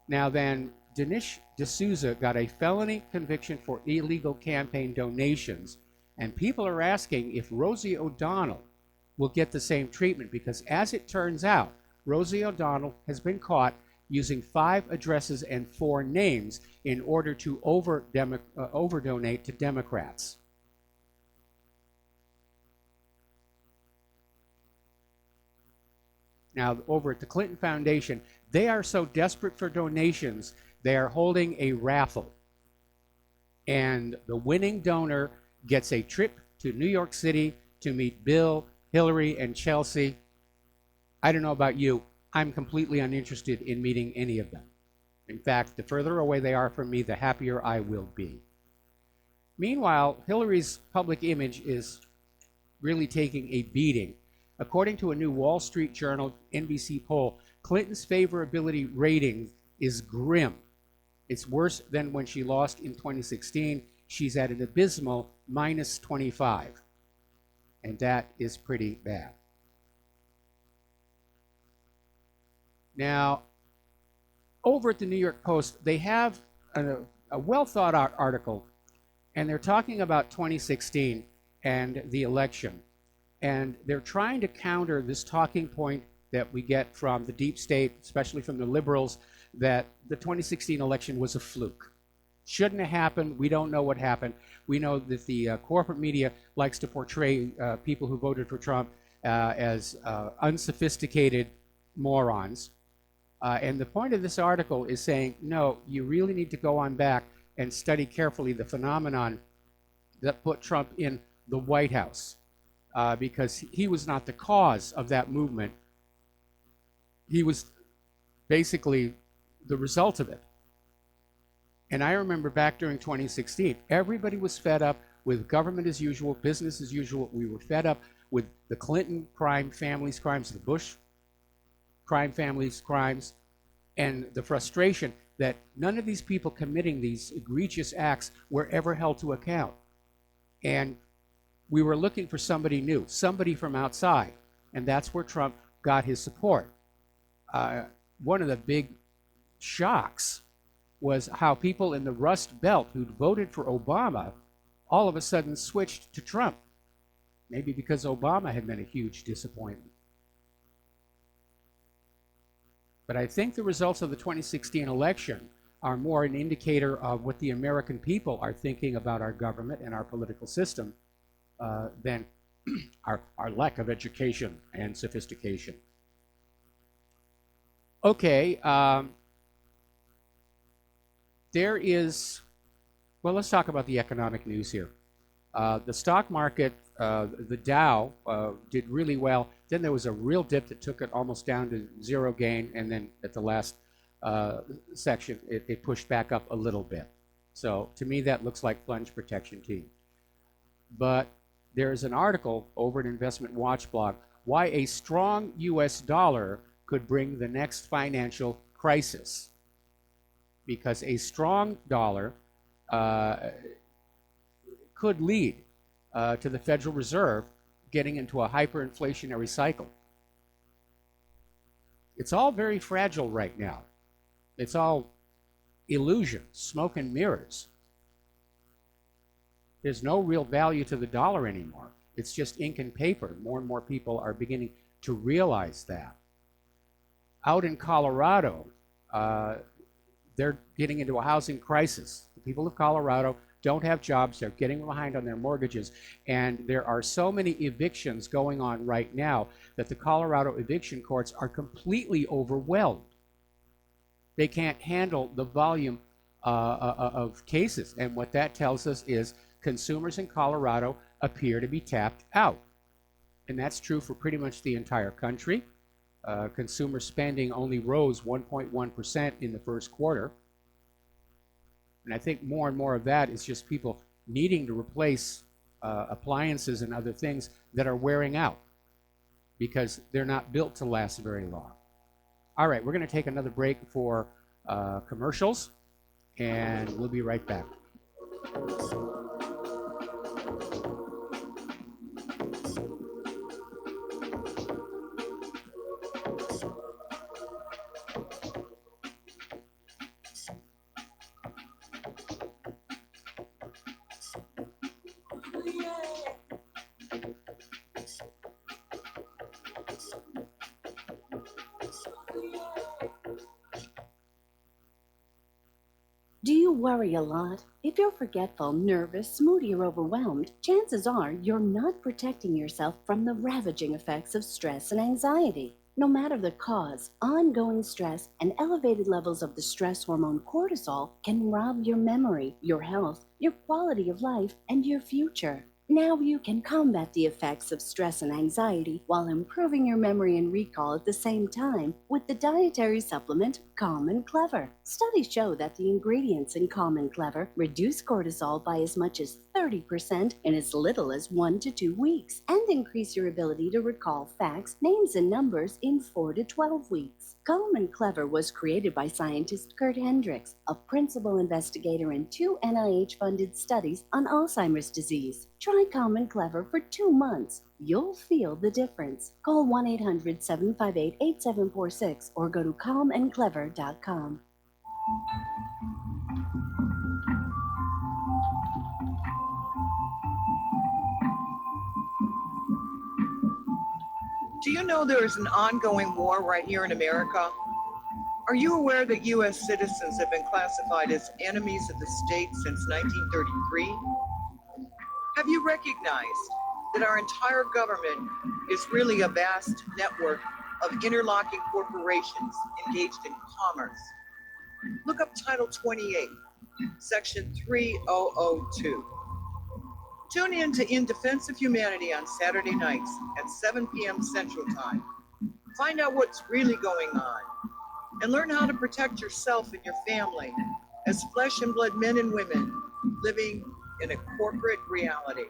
Now then, Dinesh D'Souza got a felony conviction for illegal campaign donations, and people are asking if Rosie O'Donnell will get the same treatment because, as it turns out, Rosie O'Donnell has been caught using 5 addresses and 4 names in order to over-donate to Democrats. Now, over at the Clinton Foundation, they are so desperate for donations, they are holding a raffle. And the winning donor gets a trip to New York City to meet Bill, Hillary, and Chelsea. I don't know about you, I'm completely uninterested in meeting any of them. In fact, the further away they are from me, the happier I will be. Meanwhile, Hillary's public image is really taking a beating. According to a new Wall Street Journal NBC poll, Clinton's favorability rating is grim. It's worse than when she lost in 2016. She's at an abysmal -25. And that is pretty bad. Now, over at the New York Post, they have a well-thought-out article, and they're talking about 2016 and the election. And they're trying to counter this talking point that we get from the deep state, especially from the liberals, that the 2016 election was a fluke. Shouldn't have happened. We don't know what happened. We know that the corporate media likes to portray people who voted for Trump as unsophisticated morons. And the point of this article is saying, no, you really need to go on back and study carefully the phenomenon that put Trump in the White House. Because he was not the cause of that movement. He was basically the result of it. And I remember back during 2016, everybody was fed up with government as usual, business as usual. We were fed up with the Clinton crime families' crimes, the Bush crime families' crimes, and the frustration that none of these people committing these egregious acts were ever held to account. And we were looking for somebody new, somebody from outside, and that's where Trump got his support. One of the big shocks was how people in the Rust Belt who'd voted for Obama all of a sudden switched to Trump, maybe because Obama had been a huge disappointment. But I think the results of the 2016 election are more an indicator of what the American people are thinking about our government and our political system than our lack of education and sophistication. Okay, there is, well, let's talk about the economic news here. The stock market, the Dow, did really well. Then there was a real dip that took it almost down to zero gain, and then at the last section, it pushed back up a little bit. So to me, that looks like plunge protection team. But there's an article over at Investment Watch blog, why a strong US dollar could bring the next financial crisis. Because a strong dollar could lead to the Federal Reserve getting into a hyperinflationary cycle. It's all very fragile right now. It's all illusion, smoke and mirrors. There's no real value to the dollar anymore. It's just ink and paper. More and more people are beginning to realize that. Out in Colorado, they're getting into a housing crisis. The people of Colorado don't have jobs. They're getting behind on their mortgages. And there are so many evictions going on right now that the Colorado eviction courts are completely overwhelmed. They can't handle the volume of cases. And what that tells us is consumers in Colorado appear to be tapped out. And that's true for pretty much the entire country. Consumer spending only rose 1.1% in the first quarter. And I think more and more of that is just people needing to replace appliances and other things that are wearing out because they're not built to last very long. All right, we're going to take another break for commercials, and we'll be right back. Do you worry a lot? If you're forgetful, nervous, moody, or overwhelmed, chances are you're not protecting yourself from the ravaging effects of stress and anxiety. No matter the cause, ongoing stress and elevated levels of the stress hormone cortisol can rob your memory, your health, your quality of life, and your future. Now you can combat the effects of stress and anxiety while improving your memory and recall at the same time with the dietary supplement Calm and Clever. Studies show that the ingredients in Calm and Clever reduce cortisol by as much as 30% in as little as 1 to 2 weeks and increase your ability to recall facts, names, and numbers in 4 to 12 weeks. Calm and Clever was created by scientist Kurt Hendricks, a principal investigator in 2 NIH-funded studies on Alzheimer's disease. Try Calm and Clever for 2 months. You'll feel the difference. Call 1-800-758-8746 or go to calmandclever.com. Do you know there is an ongoing war right here in America? Are you aware that U.S. citizens have been classified as enemies of the state since 1933? Have you recognized that our entire government is really a vast network of interlocking corporations engaged in commerce? Look up Title 28, Section 3002. Tune in to In Defense of Humanity on Saturday nights at 7 p.m. Central Time. Find out what's really going on and learn how to protect yourself and your family as flesh and blood men and women living in a corporate reality.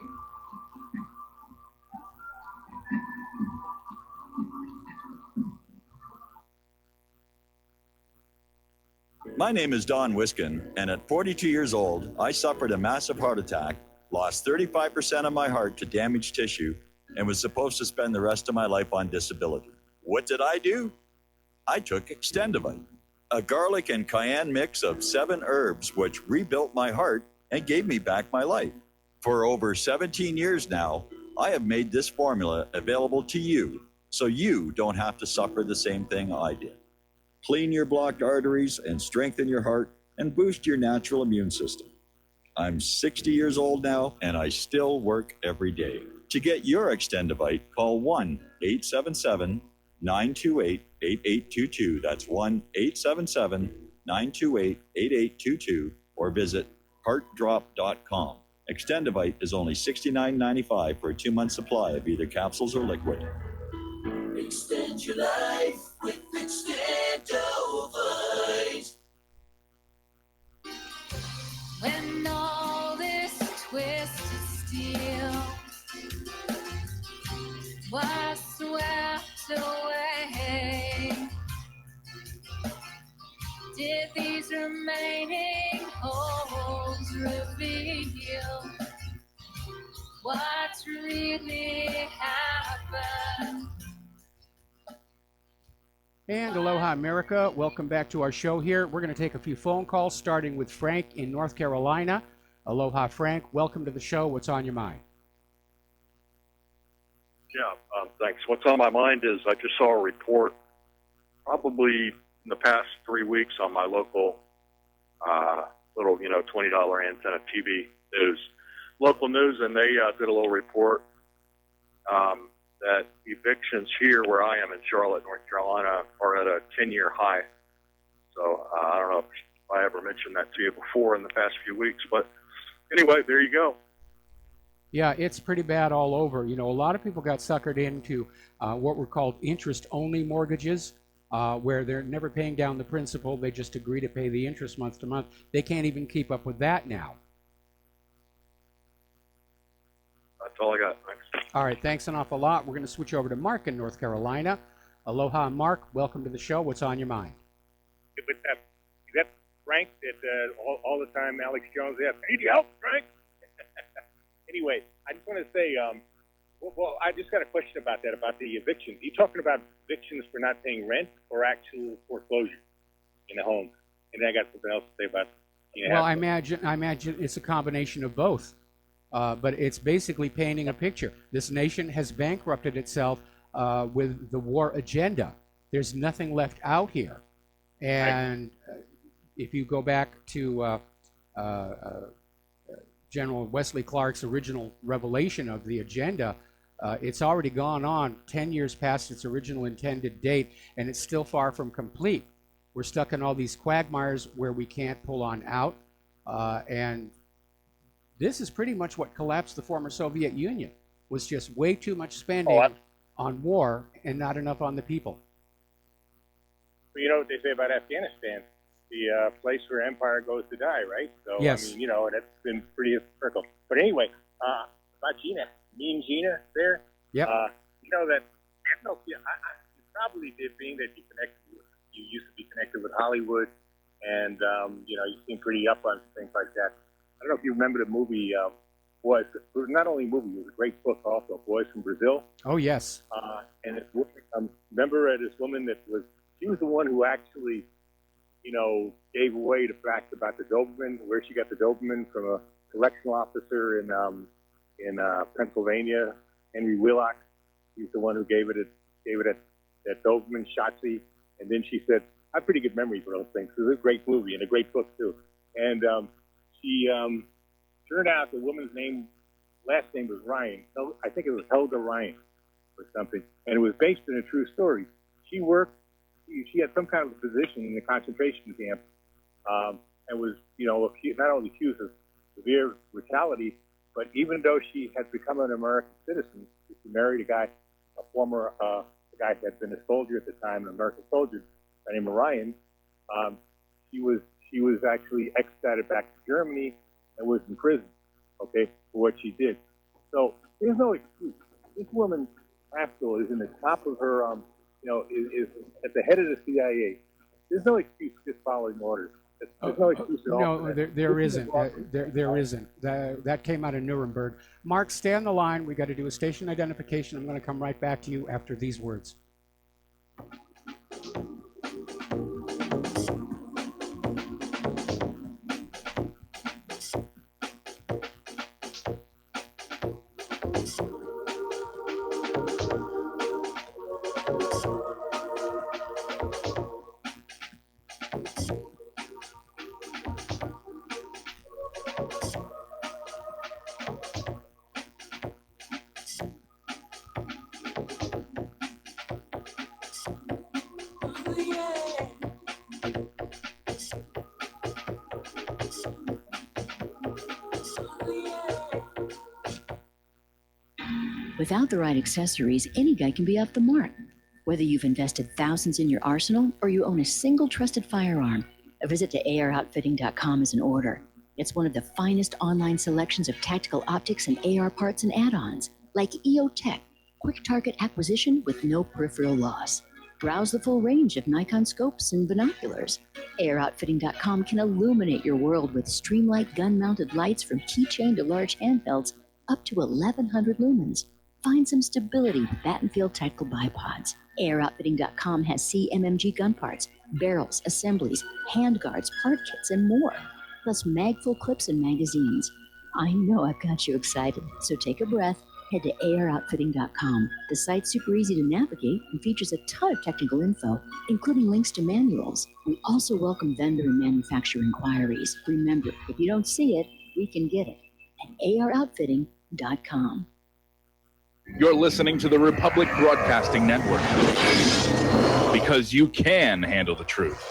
My name is Don Wiskin, and at 42 years old, I suffered a massive heart attack, lost 35% of my heart to damaged tissue, and was supposed to spend the rest of my life on disability. What did I do? I took Extendivite, a garlic and cayenne mix of 7 herbs which rebuilt my heart and gave me back my life. For over 17 years now, I have made this formula available to you so you don't have to suffer the same thing I did. Clean your blocked arteries and strengthen your heart and boost your natural immune system. I'm 60 years old now and I still work every day. To get your Extendivite, call 1-877-928-8822. That's 1-877-928-8822 or visit heartdrop.com. Extendivite is only $69.95 for a 2-month supply of either capsules or liquid. Extend your life with Extendovite. When all this twisted steel was swept away, did these remaining holes reveal what's really happened? And aloha, America. Welcome back to our show here. We're going to take a few phone calls, starting with Frank in North Carolina. Aloha, Frank. Welcome to the show. What's on your mind? Yeah, thanks. What's on my mind is I just saw a report probably in the past 3 weeks on my local little, $20 antenna TV news, local news, and they did a little report that evictions here where I am in Charlotte, North Carolina, are at a 10-year high. So I don't know if I ever mentioned that to you before in the past few weeks, but anyway, there you go. Yeah, it's pretty bad all over. You know, a lot of people got suckered into what were called interest-only mortgages, where they're never paying down the principal. They just agree to pay the interest month to month. They can't even keep up with that now. That's all I got. Thanks. All right, thanks an awful lot. We're going to switch over to Mark in North Carolina. Aloha, Mark. Welcome to the show. What's on your mind? But is that Frank that all the time Alex Jones asks, "Need you help, Frank?" Anyway, I just want to say, well, I just got a question about that, about the evictions. Are you talking about evictions for not paying rent or actual foreclosure in the home? And then I got something else to say about. Well, I imagine it's a combination of both, but it's basically painting a picture. This nation has bankrupted itself with the war agenda. There's nothing left out here, and if you go back to General Wesley Clark's original revelation of the agenda, it's already gone on 10 years past its original intended date, and it's still far from complete. We're stuck in all these quagmires where we can't pull on out, and this is pretty much what collapsed the former Soviet Union, was just way too much spending on war and not enough on the people. Well, you know what they say about Afghanistan? The place where empire goes to die, right? So, yes. I mean, you know, that's been pretty historical. But anyway, about Gina, me and Gina there. Yep. You know that, I don't know, you probably did, being that you used to be connected with Hollywood, and, you know, you seem pretty up on things like that. I don't know if you remember the movie, Boys. It was not only a movie, it was a great book also, Boys from Brazil. Oh, yes. And this woman, remember this woman that she was the one who actually, you know, gave away the facts about the Doberman, where she got the Doberman from a correctional officer in Pennsylvania, Henry Willock. He's the one who gave it that Doberman, Shotzi. And then she said, I have pretty good memory for those things. It was a great movie and a great book too. And she turned out the woman's last name was Ryan. I think it was Helga Ryan or something. And it was based on a true story. She had some kind of position in the concentration camp, and was, you know, not only accused of severe brutality, but even though she had become an American citizen, she married a guy that had been a soldier at the time, an American soldier, by the name of Ryan. She was actually extradited back to Germany and was in prison, okay, for what she did. So there's no excuse. This woman, Haskell, is in the top of her, you know, is at the head of the CIA. There's no excuse for just following orders. There's no excuse at all. No, there isn't. There isn't. That came out of Nuremberg. Mark, stay on the line. We got to do a station identification. I'm going to come right back to you after these words. Without the right accessories, any guy can be off the mark. Whether you've invested thousands in your arsenal or you own a single trusted firearm, a visit to AROutfitting.com is in order. It's one of the finest online selections of tactical optics and AR parts and add-ons, like EOTech, quick target acquisition with no peripheral loss. Browse the full range of Nikon scopes and binoculars. AROutfitting.com can illuminate your world with Streamlight gun-mounted lights from keychain to large handhelds up to 1,100 lumens. Find some stability with Battenfield Tactical Bipods. AROutfitting.com has CMMG gun parts, barrels, assemblies, handguards, part kits, and more, plus mag-full clips and magazines. I know I've got you excited, so take a breath. Head to AROutfitting.com. The site's super easy to navigate and features a ton of technical info, including links to manuals. We also welcome vendor and manufacturer inquiries. Remember, if you don't see it, we can get it at AROutfitting.com. You're listening to the Republic Broadcasting Network, because you can handle the truth.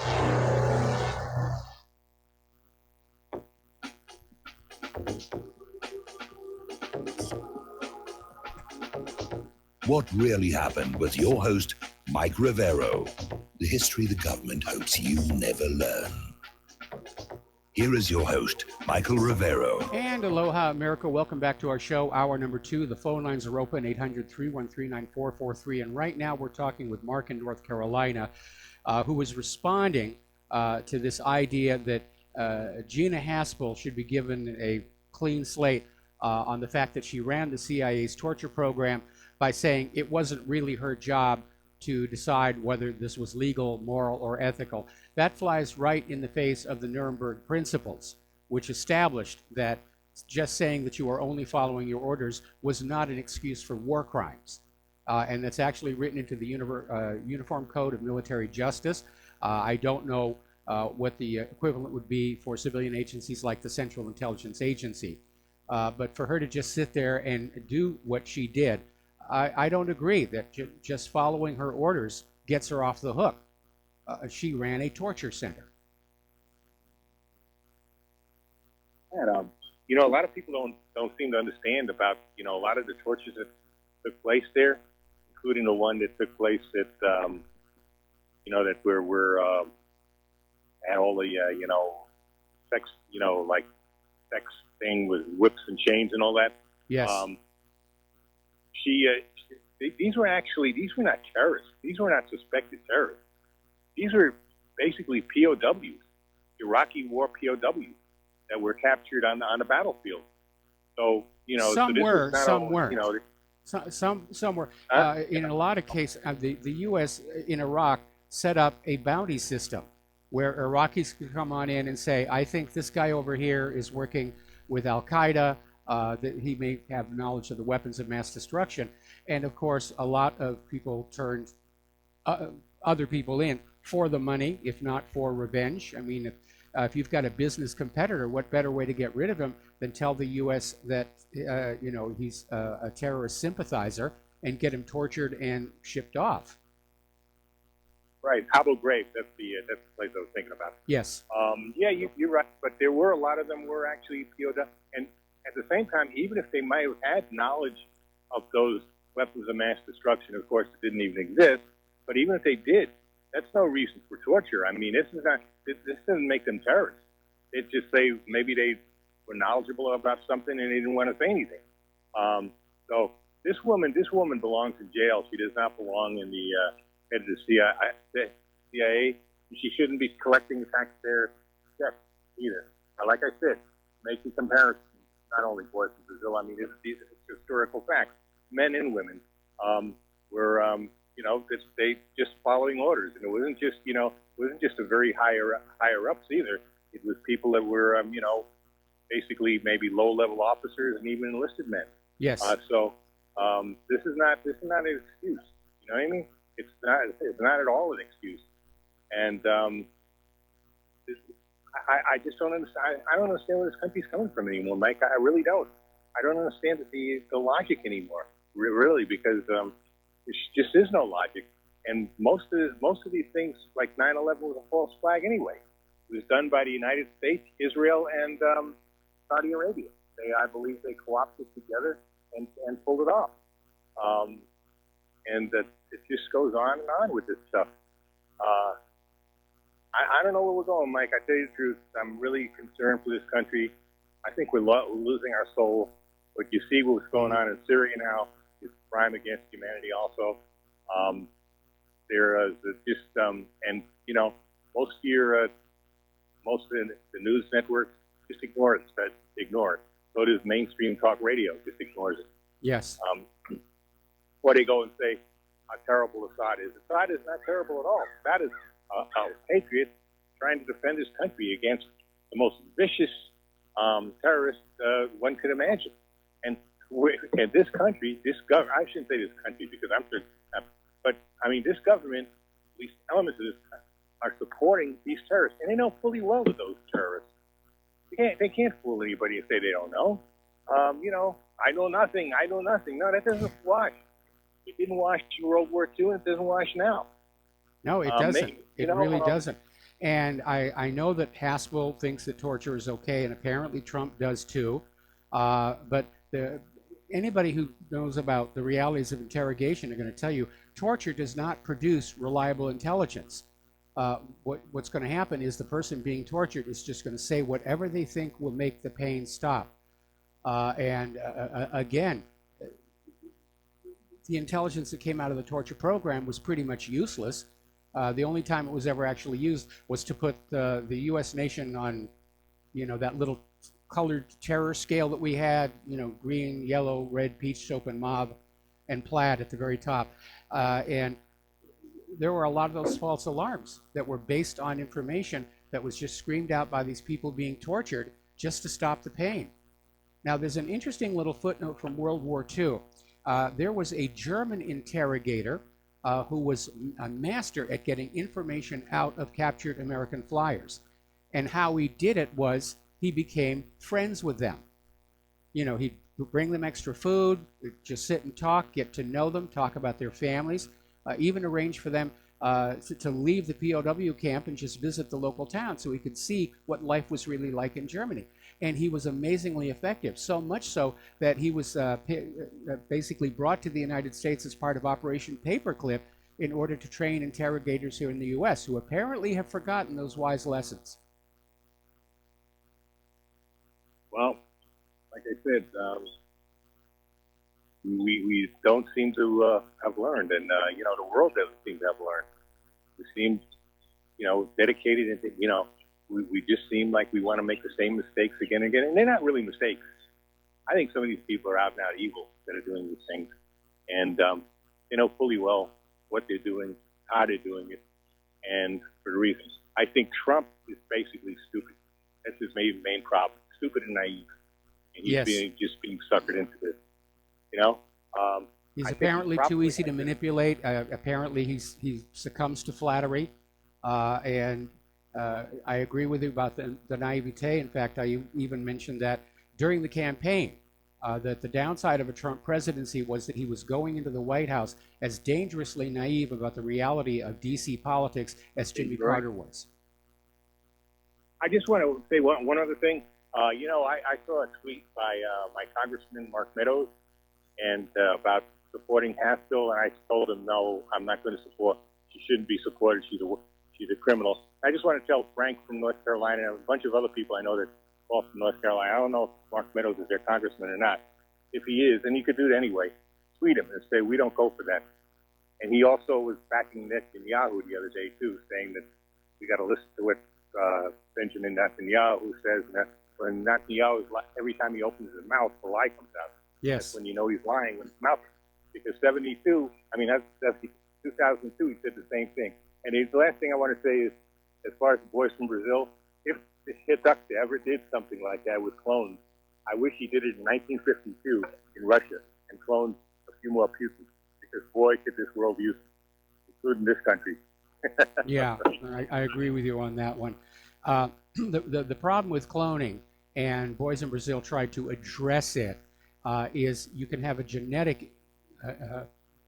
What really happened with your host, Mike Rivero, the history the government hopes you never learn. Here is your host, Michael Rivero. And aloha, America. Welcome back to our show, hour number 2. The phone lines are open, 800-313-9443. And right now we're talking with Mark in North Carolina, who was responding to this idea that Gina Haspel should be given a clean slate on the fact that she ran the CIA's torture program by saying it wasn't really her job to decide whether this was legal, moral, or ethical. That flies right in the face of the Nuremberg Principles, which established that just saying that you are only following your orders was not an excuse for war crimes. And that's actually written into the Uniform Code of Military Justice. I don't know what the equivalent would be for civilian agencies like the Central Intelligence Agency. But for her to just sit there and do what she did, I don't agree that just following her orders gets her off the hook. She ran a torture center. And, you know, a lot of people don't seem to understand about, you know, a lot of the tortures that took place there, including the one that took place at, you know, that we're had all the, you know, sex, you know, like sex thing with whips and chains and all that. Yes. These were not terrorists. These were not suspected terrorists. These were basically POWs, Iraqi war POWs that were captured on the battlefield. So, you know, some were, some all, weren't. You know, some were. In a lot of cases, the U.S. in Iraq set up a bounty system where Iraqis could come on in and say, I think this guy over here is working with Al-Qaeda, that he may have knowledge of the weapons of mass destruction. And of course, a lot of people turned other people in for the money, if not for revenge. I mean, if you've got a business competitor, what better way to get rid of him than tell the U.S. that you know, he's a terrorist sympathizer and get him tortured and shipped off? Right, Abu Ghraib. That's the place I was thinking about. Yes. Yeah, you're right. But there were a lot of them were actually POW, and at the same time, even if they might have had knowledge of those weapons of mass destruction, of course, it didn't even exist. But even if they did, that's no reason for torture. I mean, this doesn't make them terrorists. It just say maybe they were knowledgeable about something and they didn't want to say anything. So this woman belongs in jail. She does not belong in the head of the CIA. She shouldn't be collecting taxpayer checks either. Like I said, making comparisons, not only boys in Brazil. I mean, these are historical facts. Men and women were, you know, they just following orders, and it wasn't just, you know, it wasn't just a very higher ups either. It was people that were, you know, basically maybe low-level officers and even enlisted men. Yes. So this is not an excuse. You know what I mean? It's not at all an excuse. And I just don't understand. I don't understand where this country's coming from anymore, Mike. I really don't. I don't understand the logic anymore, really, because there just is no logic. And most of these things, like 9/11, was a false flag anyway. It was done by the United States, Israel, and Saudi Arabia. I believe they co-opted together and pulled it off. And that it just goes on and on with this stuff. I don't know where we're going, Mike. I tell you the truth, I'm really concerned for this country. I think we're losing our soul. What you see what's going on in Syria now is a crime against humanity also. There is just, and, you know, most of the news networks just ignore it. So does mainstream talk radio, just ignores it. Yes. Or they go and say how terrible Assad is. Assad is not terrible at all. Assad is a patriot trying to defend his country against the most vicious terrorist one could imagine. And this country, I shouldn't say this country because but I mean, this government, at least elements of this, are supporting these terrorists. And they know fully well that those terrorists. They can't fool anybody and say they don't know. You know, I know nothing. No, that doesn't wash. It didn't wash in World War II, and it doesn't wash now. No, it doesn't. It really doesn't. And I know that Haspel thinks that torture is okay, and apparently Trump does too. But anybody who knows about the realities of interrogation are going to tell you torture does not produce reliable intelligence. What's going to happen is the person being tortured is just going to say whatever they think will make the pain stop. Again, the intelligence that came out of the torture program was pretty much useless. The only time it was ever actually used was to put the U.S. nation on, that little colored terror scale that we had, green, yellow, red, peach, soap, and mauve, and plaid at the very top. And there were a lot of those false alarms that were based on information that was just screamed out by these people being tortured just to stop the pain. Now, there's an interesting little footnote from World War II. There was a German interrogator who was a master at getting information out of captured American flyers. And how he did it was he became friends with them. He'd bring them extra food, just sit and talk, get to know them, talk about their families, even arrange for them to leave the POW camp and just visit the local town so he could see what life was really like in Germany. And he was amazingly effective, so much so that he was basically brought to the United States as part of Operation Paperclip in order to train interrogators here in the U.S. who apparently have forgotten those wise lessons. Well, like I said, we don't seem to have learned, and the world doesn't seem to have learned. We seem, dedicated, and we just seem like we want to make the same mistakes again and again, and they're not really mistakes. I think some of these people are out and out evil that are doing these things, and they know fully well what they're doing, how they're doing it, and for the reasons. I think Trump is basically stupid. That's his main problem. Stupid and naive, and he's just being suckered into this. He's apparently too easy to manipulate. Apparently, he succumbs to flattery, and I agree with you about the naivete. In fact, I even mentioned that during the campaign, that the downside of a Trump presidency was that he was going into the White House as dangerously naive about the reality of D.C. politics as Jimmy Carter was. I just want to say one other thing. I saw a tweet by my Congressman Mark Meadows and about supporting Haspel, and I told him, no, I'm not going to support. She shouldn't be supported. She's a criminal. I just want to tell Frank from North Carolina and a bunch of other people I know that call from North Carolina. I don't know if Mark Meadows is their congressman or not. If he is, and he could do it anyway, tweet him and say, we don't go for that. And he also was backing Netanyahu the other day, too, saying that we got to listen to what Benjamin Netanyahu says, and that when Netanyahu, every time he opens his mouth, the lie comes out. Yes. That's when you know he's lying when his mouth. Because that's 2002, he said the same thing. And the last thing I want to say is, as far as the boys from Brazil, if Hitler ever did something like that with clones, I wish he did it in 1952 in Russia and cloned a few more Putins, because boy, could this world use them, including this country. Yeah, I agree with you on that one. The problem with cloning, and Boys in Brazil tried to address it, is you can have a genetic,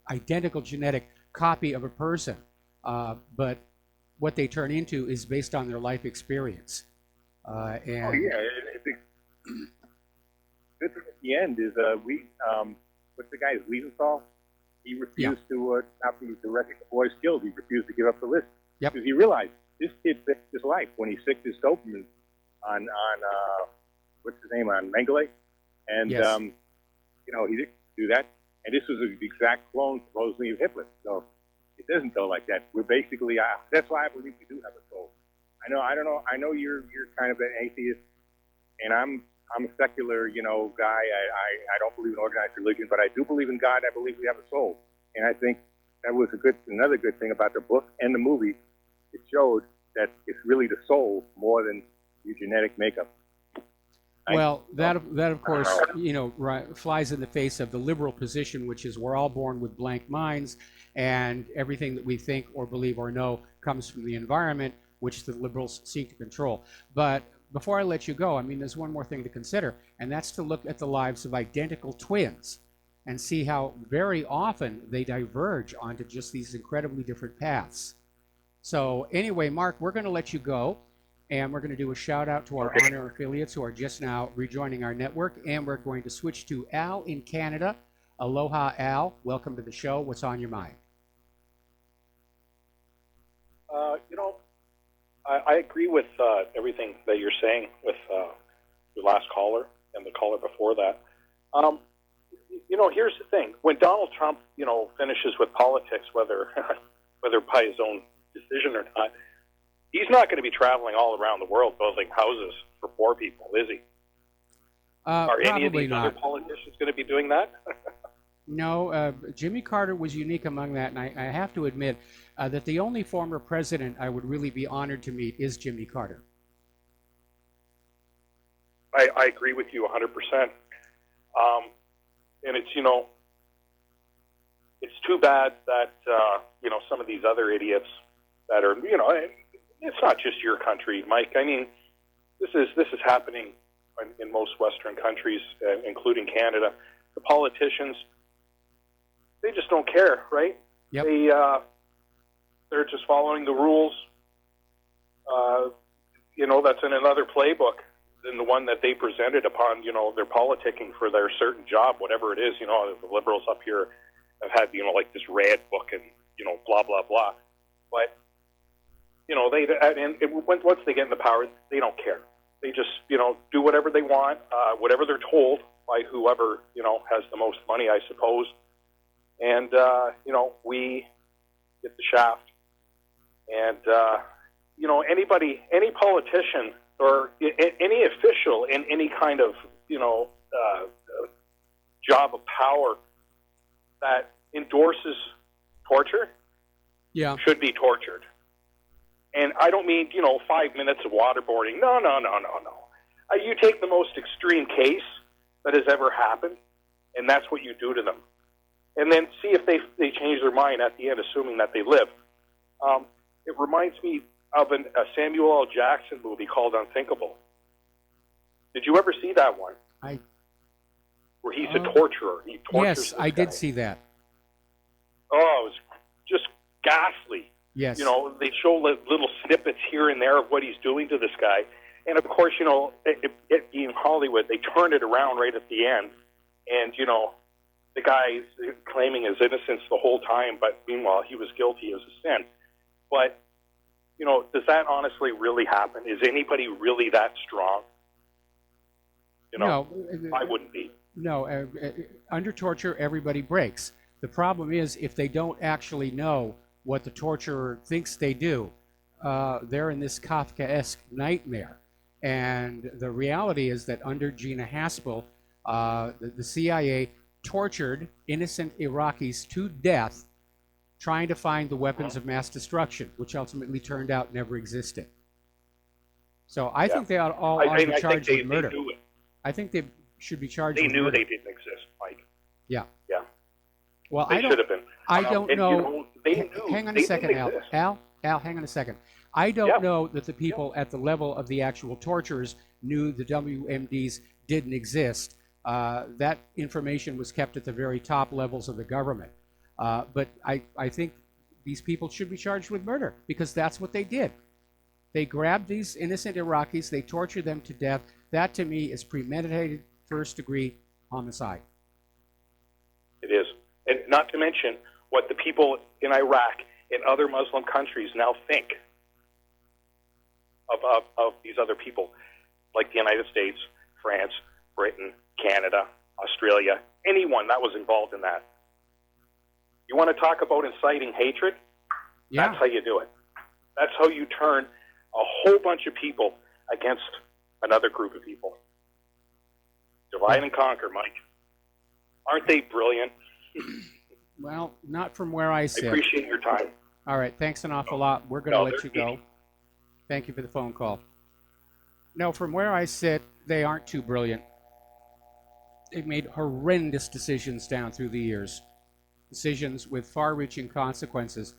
identical genetic copy of a person, but what they turn into is based on their life experience. At the end is what's the guy's Wiesenthal? He refused to not be directed the boys killed. He refused to give up the list because he realized this kid fixed his life when he sicked his dopamine on what's his name, on Mengele, and he didn't do that. And this was an exact clone supposedly of Hitler. So it doesn't go like that. We're basically that's why I believe we do have a soul. I know you're kind of an atheist, and I'm a secular, guy. I don't believe in organized religion, but I do believe in God. I believe we have a soul, and I think that was another good thing about the book and the movie. It showed that it's really the soul more than your genetic makeup. Well, that of course, flies in the face of the liberal position, which is we're all born with blank minds, and everything that we think or believe or know comes from the environment, which the liberals seek to control. But before I let you go, there's one more thing to consider, and that's to look at the lives of identical twins and see how very often they diverge onto just these incredibly different paths. So anyway, Mark, we're going to let you go, and we're going to do a shout out to our honor affiliates who are just now rejoining our network, and we're going to switch to Al in Canada. Aloha, Al. Welcome to the show. What's on your mind? I agree with everything that you're saying with your last caller and the caller before that. Here's the thing: when Donald Trump, finishes with politics, whether by his own decision or not, he's not going to be traveling all around the world building houses for poor people, is he? Are any of these other politicians going to be doing that? No, Jimmy Carter was unique among that, and I have to admit that the only former president I would really be honored to meet is Jimmy Carter. I agree with you 100%. And it's, it's too bad that, some of these other idiots that are, it's not just your country, Mike. I mean, this is happening in most Western countries, including Canada. The politicians, they just don't care, right? Yep. They're just following the rules. That's in another playbook than the one that they presented upon, their politicking for their certain job, whatever it is. The liberals up here have had, like this red book and, blah, blah, blah. But, once they get in the power, they don't care. They just, do whatever they want, whatever they're told by whoever, has the most money, I suppose. And, we get the shaft. And, any politician or any official in any kind of, job of power that endorses torture should be tortured. And I don't mean, 5 minutes of waterboarding. No. You take the most extreme case that has ever happened, and that's what you do to them. And then see if they change their mind at the end, assuming that they live. It reminds me of a Samuel L. Jackson movie called Unthinkable. Did you ever see that one? Where he's a torturer. He tortures Yes, I did see that. Oh, it was just ghastly. Yes. They show little snippets here and there of what he's doing to this guy. And, of course, it being Hollywood, they turn it around right at the end. And, the guy's claiming his innocence the whole time, but meanwhile, he was guilty as a sin. But, does that honestly really happen? Is anybody really that strong? No. I wouldn't be. No, under torture, everybody breaks. The problem is if they don't actually know what the torturer thinks they do, they're in this Kafkaesque nightmare. And the reality is that under Gina Haspel, the CIA tortured innocent Iraqis to death trying to find the weapons of mass destruction, which ultimately turned out never existed. So I think they all ought to be charged with murder. They knew it. I think they should be charged They with knew murder. they didn't exist, Mike. Yeah. Yeah. Well, They should have been. I don't and, know. they knew. Hang on They a second, didn't Al. exist. Al, hang on a second. I don't know that the people at the level of the actual torturers knew the WMDs didn't exist. That information was kept at the very top levels of the government. But I think these people should be charged with murder because that's what they did. They grabbed these innocent Iraqis, they tortured them to death. That to me is premeditated first-degree homicide. It is. And not to mention what the people in Iraq and other Muslim countries now think of these other people, like the United States, France, Britain, Canada, Australia, anyone that was involved in that. You want to talk about inciting hatred? Yeah. That's how you do it. That's how you turn a whole bunch of people against another group of people. Divide and conquer, Mike. Aren't they brilliant? Well, not from where I sit. I appreciate your time. All right, thanks an awful lot. We're going to let you go. easy. Thank you for the phone call. No, from where I sit, they aren't too brilliant. They've made horrendous decisions down through the years, decisions with far-reaching consequences.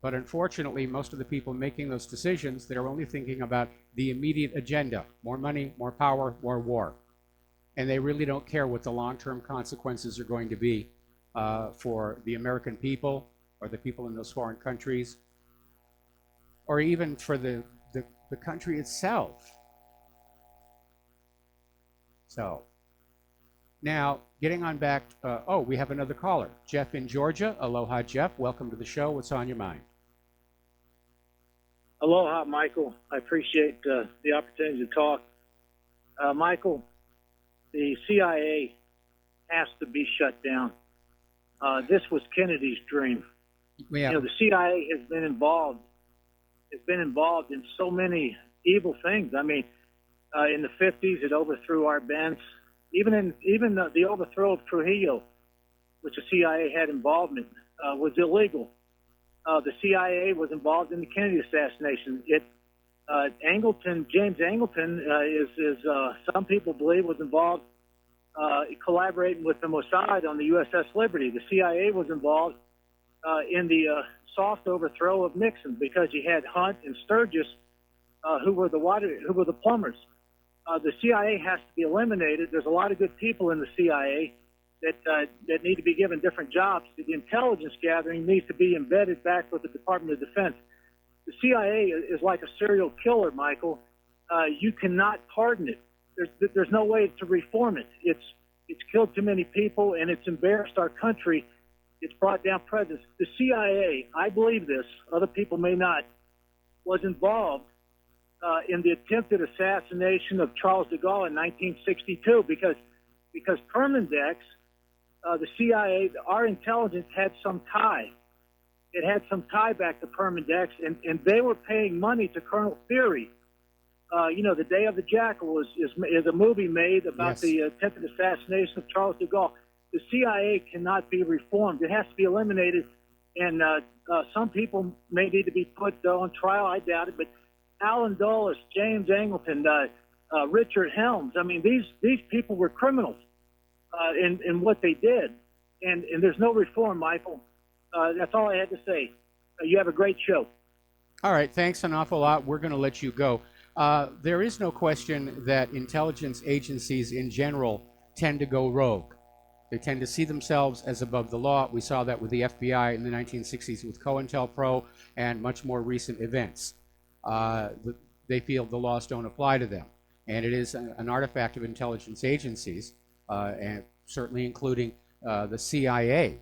But unfortunately, most of the people making those decisions, they're only thinking about the immediate agenda: more money, more power, more war. And they really don't care what the long-term consequences are going to be for the American people or the people in those foreign countries. or even for the country itself. So now getting on back, we have another caller. Jeff in Georgia. Aloha, Jeff. Welcome to the show. What's on your mind? Aloha, Michael. I appreciate the opportunity to talk. Michael, the CIA has to be shut down. This was Kennedy's dream. Yeah. You know, the CIA has been involved. It's been involved in so many evil things. I mean, in the 50s, it overthrew Arbenz. Even the overthrow of Trujillo, which the CIA had involvement, was illegal. The CIA was involved in the Kennedy assassination. James Angleton, is some people believe was involved collaborating with the Mossad on the USS Liberty. The CIA was involved in the soft overthrow of Nixon because you had Hunt and Sturgis, who were the plumbers. The CIA has to be eliminated. There's a lot of good people in the CIA that need to be given different jobs. The intelligence gathering needs to be embedded back with the Department of Defense. The CIA is like a serial killer, Michael. You cannot pardon it. There's no way to reform it. It's killed too many people, and it's embarrassed our country. It's brought down presidents. The CIA, I believe this, other people may not, was involved in the attempted assassination of Charles de Gaulle in 1962 because Permindex, the CIA, our intelligence had some tie. It had some tie back to Permindex, and they were paying money to Colonel Theory. The Day of the Jackal is a movie made about the attempted assassination of Charles de Gaulle. The CIA cannot be reformed. It has to be eliminated, and some people may need to be put on trial. I doubt it, but Alan Dulles, James Angleton, Richard Helms. I mean, these people were criminals in what they did, and there's no reform, Michael. That's all I had to say. You have a great show. All right, thanks an awful lot. We're going to let you go. There is no question that intelligence agencies in general tend to go rogue. They tend to see themselves as above the law. We saw that with the FBI in the 1960s with COINTELPRO and much more recent events. They feel the laws don't apply to them. And it is an artifact of intelligence agencies, and certainly including the CIA.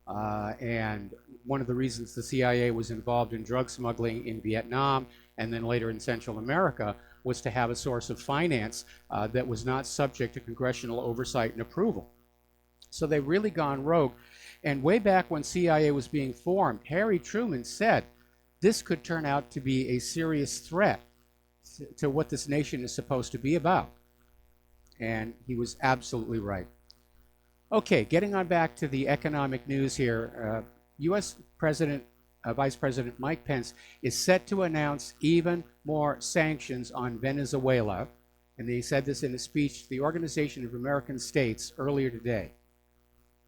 And one of the reasons the CIA was involved in drug smuggling in Vietnam and then later in Central America was to have a source of finance that was not subject to congressional oversight and approval. So they've really gone rogue. And way back when CIA was being formed, Harry Truman said this could turn out to be a serious threat to what this nation is supposed to be about. And he was absolutely right. Okay, getting on back to the economic news here. U.S. Vice President Mike Pence is set to announce even more sanctions on Venezuela. And he said this in a speech to the Organization of American States earlier today.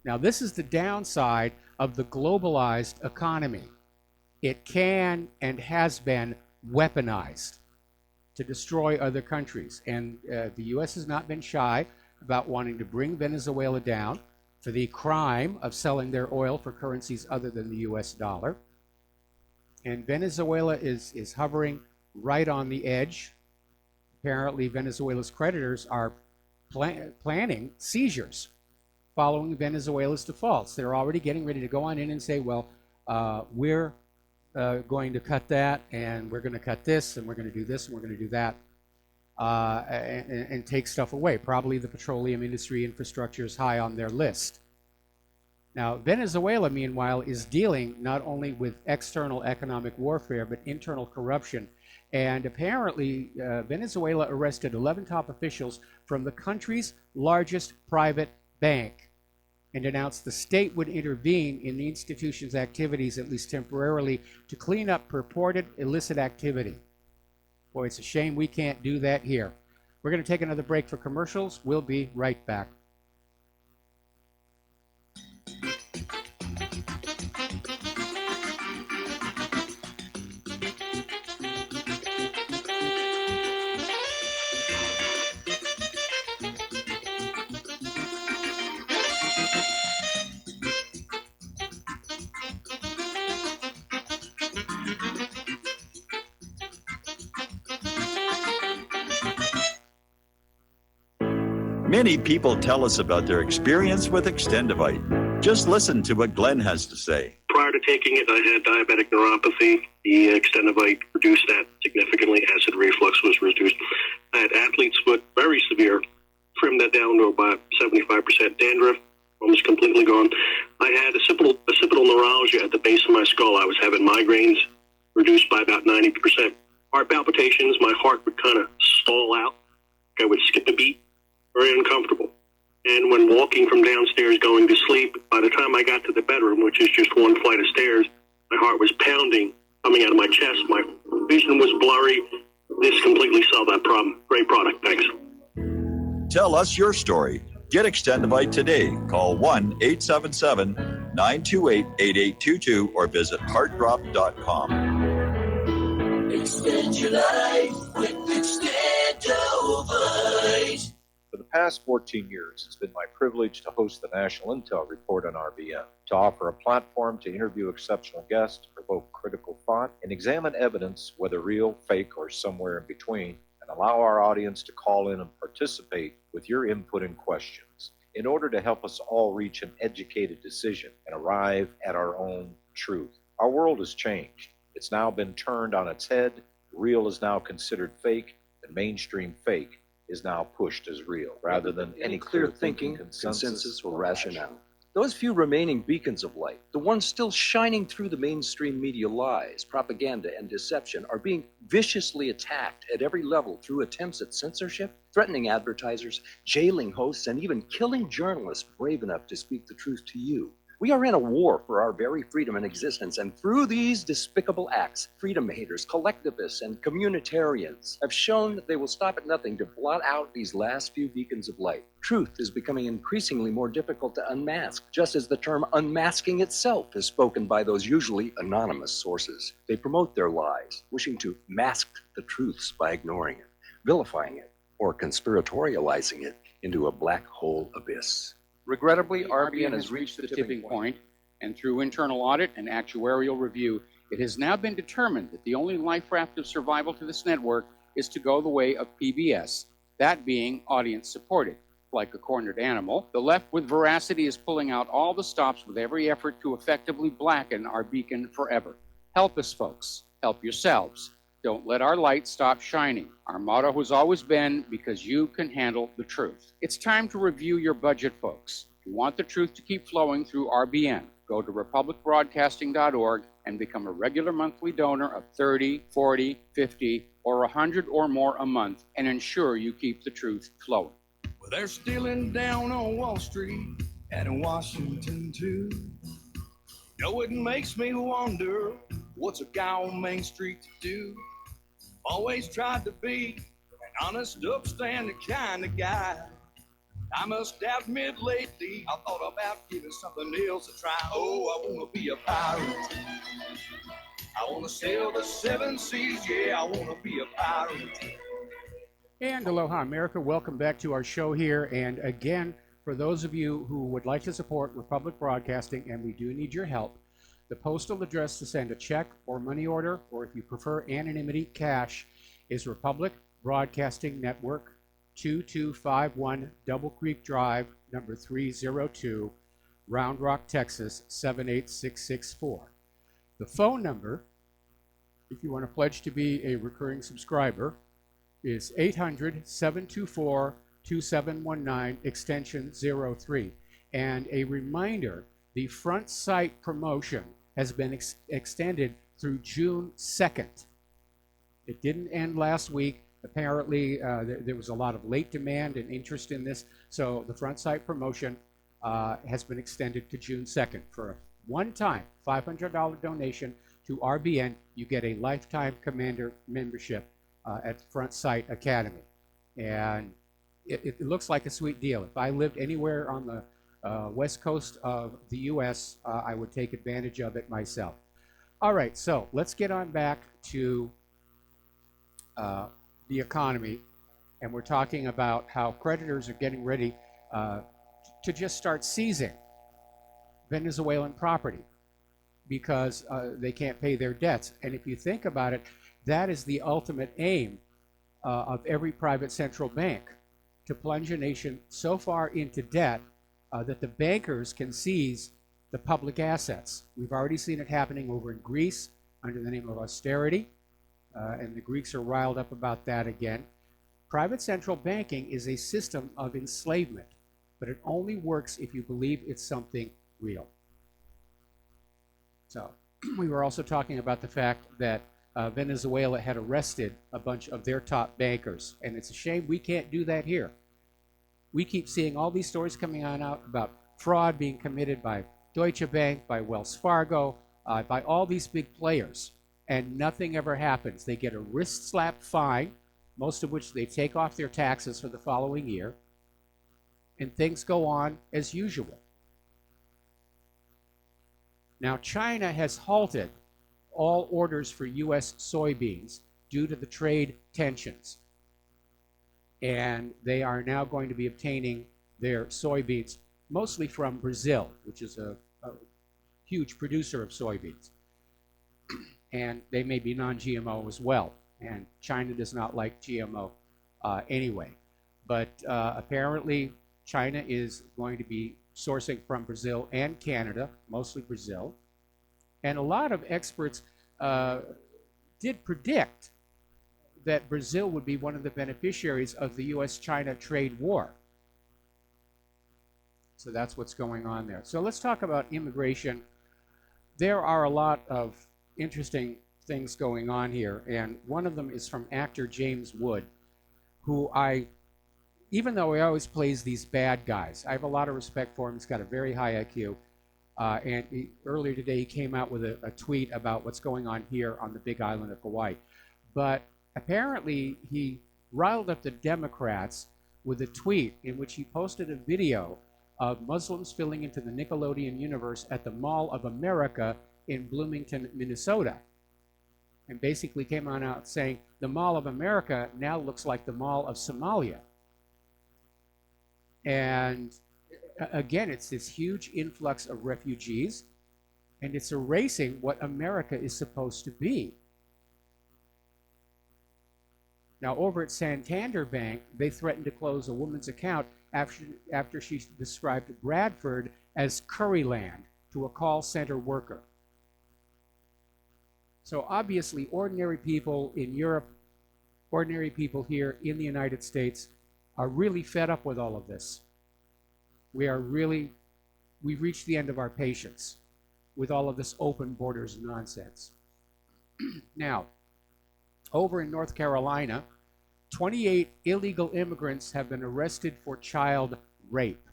Now, this is the downside of the globalized economy. It can and has been weaponized to destroy other countries. And the U.S. has not been shy about wanting to bring Venezuela down for the crime of selling their oil for currencies other than the U.S. dollar. And Venezuela is hovering right on the edge. Apparently, Venezuela's creditors are planning seizures following Venezuela's defaults. They're already getting ready to go on in and say, well, we're going to cut that, and we're going to cut this, and we're going to do this, and we're going to do that, and take stuff away. Probably the petroleum industry infrastructure is high on their list. Now, Venezuela, meanwhile, is dealing not only with external economic warfare, but internal corruption. And apparently, Venezuela arrested 11 top officials from the country's largest private bank and announced the state would intervene in the institution's activities, at least temporarily, to clean up purported illicit activity. Boy, it's a shame we can't do that here. We're going to take another break for commercials. We'll be right back. Many people tell us about their experience with Extendivite. Just listen to what Glenn has to say. Prior to taking it, I had diabetic neuropathy. The Extendivite reduced that significantly. Acid reflux was reduced. I had athlete's foot, very severe. Trimmed that down to about 75%. Dandruff, almost completely gone. I had occipital neuralgia at the base of my skull. I was having migraines, reduced by about 90%. Heart palpitations, my heart would kind of stall out. I would skip a beat. Very uncomfortable. And when walking from downstairs going to sleep, by the time I got to the bedroom, which is just one flight of stairs, my heart was pounding, coming out of my chest. My vision was blurry. This completely solved that problem. Great product. Thanks. Tell us your story. Get Extendivite today. Call 1-877-928-8822 or visit heartdrop.com. Extend your life with Extendovite. For the past 14 years, it's been my privilege to host the National Intel Report on RBN, to offer a platform to interview exceptional guests, provoke critical thought, and examine evidence, whether real, fake, or somewhere in between, and allow our audience to call in and participate with your input and questions in order to help us all reach an educated decision and arrive at our own truth. Our world has changed. It's now been turned on its head. Real is now considered fake, and mainstream fake is now pushed as real, rather than any clear thinking, consensus, or rationale. Those few remaining beacons of light, the ones still shining through the mainstream media lies, propaganda, and deception, are being viciously attacked at every level through attempts at censorship, threatening advertisers, jailing hosts, and even killing journalists brave enough to speak the truth to you. We are in a war for our very freedom and existence, and through these despicable acts, freedom haters, collectivists, and communitarians have shown that they will stop at nothing to blot out these last few beacons of light. Truth is becoming increasingly more difficult to unmask, just as the term unmasking itself is spoken by those usually anonymous sources. They promote their lies, wishing to mask the truths by ignoring it, vilifying it, or conspiratorializing it into a black hole abyss. Regrettably, RBN has reached the tipping point, and through internal audit and actuarial review, it has now been determined that the only life raft of survival to this network is to go the way of PBS, that being audience-supported. Like a cornered animal, the left with veracity is pulling out all the stops with every effort to effectively blacken our beacon forever. Help us, folks. Help yourselves. Don't let our light stop shining. Our motto has always been, because you can handle the truth. It's time to review your budget, folks. If you want the truth to keep flowing through RBN, go to republicbroadcasting.org and become a regular monthly donor of $30, $40, $50, or $100 or more a month and ensure you keep the truth flowing. Well, they're stealing down on Wall Street and in Washington too. It makes me wonder, what's a guy on Main Street to do? Always tried to be an honest, upstanding kind of guy. I must admit lately, I thought about giving something else a try. Oh, I want to be a pirate. I want to sail the seven seas, yeah, I want to be a pirate. And aloha, America. Welcome back to our show here. And again, for those of you who would like to support Republic Broadcasting, and we do need your help, the postal address to send a check or money order, or if you prefer anonymity, cash, is Republic Broadcasting Network, 2251 Double Creek Drive, number 302, Round Rock, Texas, 78664. The phone number, if you want to pledge to be a recurring subscriber, is 800-724-2719, extension 03. And a reminder, the front site promotion has been extended through June 2nd. It didn't end last week. Apparently, there was a lot of late demand and interest in this, so the front site promotion has been extended to June 2nd. For a one-time $500 donation to RBN, you get a lifetime Commander membership at Front Sight Academy. And it looks like a sweet deal. If I lived anywhere on the west coast of the U.S., I would take advantage of it myself. All right, so let's get on back to the economy, and we're talking about how creditors are getting ready to just start seizing Venezuelan property because they can't pay their debts. And if you think about it, that is the ultimate aim of every private central bank, to plunge a nation so far into debt that the bankers can seize the public assets. We've already seen it happening over in Greece under the name of austerity, and the Greeks are riled up about that again. Private central banking is a system of enslavement, but it only works if you believe it's something real. So we were also talking about the fact that Venezuela had arrested a bunch of their top bankers, and it's a shame we can't do that here. We keep seeing all these stories coming on out about fraud being committed by Deutsche Bank, by Wells Fargo, by all these big players, and nothing ever happens. They get a wrist slap fine, most of which they take off their taxes for the following year, and things go on as usual. Now, China has halted all orders for U.S. soybeans due to the trade tensions. And they are now going to be obtaining their soybeans mostly from Brazil, which is a huge producer of soybeans. And they may be non-GMO as well. And China does not like GMO anyway. But apparently, China is going to be sourcing from Brazil and Canada, mostly Brazil. And a lot of experts did predict that Brazil would be one of the beneficiaries of the U.S.-China trade war. So that's what's going on there. So let's talk about immigration. There are a lot of interesting things going on here, and one of them is from actor James Wood, who even though he always plays these bad guys, I have a lot of respect for him. He's got a very high IQ. And earlier today, he came out with a tweet about what's going on here on the big island of Hawaii. But apparently, he riled up the Democrats with a tweet in which he posted a video of Muslims filling into the Nickelodeon universe at the Mall of America in Bloomington, Minnesota. And basically came on out saying, the Mall of America now looks like the Mall of Somalia. And again, it's this huge influx of refugees, and it's erasing what America is supposed to be. Now, over at Santander Bank, they threatened to close a woman's account after she described Bradford as Curryland to a call center worker. So obviously, ordinary people in Europe, ordinary people here in the United States are really fed up with all of this. We've reached the end of our patience with all of this open borders nonsense. Now, over in North Carolina, 28 illegal immigrants have been arrested for child rape.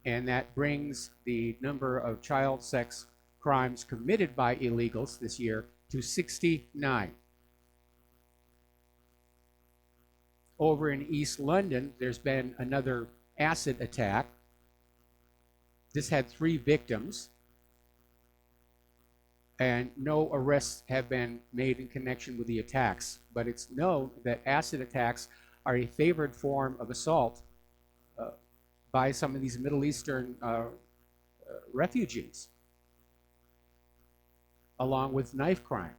And that brings the number of child sex crimes committed by illegals this year to 69. Over in East London, there's been another acid attack. This had 3 victims, and no arrests have been made in connection with the attacks. But it's known that acid attacks are a favored form of assault by some of these Middle Eastern refugees, along with knife crime.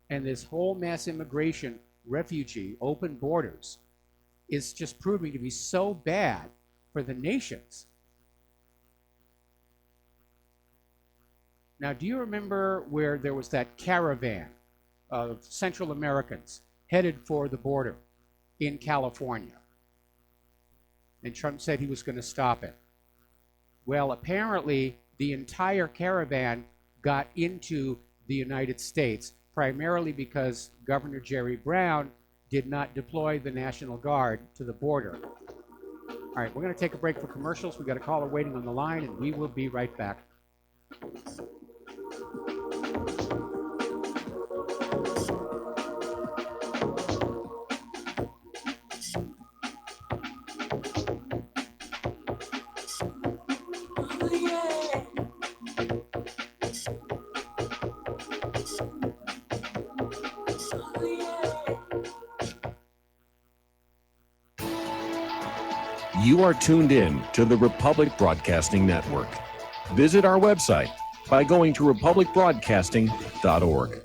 And this whole mass immigration, refugee, open borders, is just proving to be so bad for the nations. Now, do you remember where there was that caravan of Central Americans headed for the border in California? And Trump said he was going to stop it. Well, apparently, the entire caravan got into the United States, primarily because Governor Jerry Brown did not deploy the National Guard to the border. All right, we're going to take a break for commercials. We've got a caller waiting on the line, and we will be right back. You are tuned in to the Republic Broadcasting Network. Visit our website by going to republicbroadcasting.org.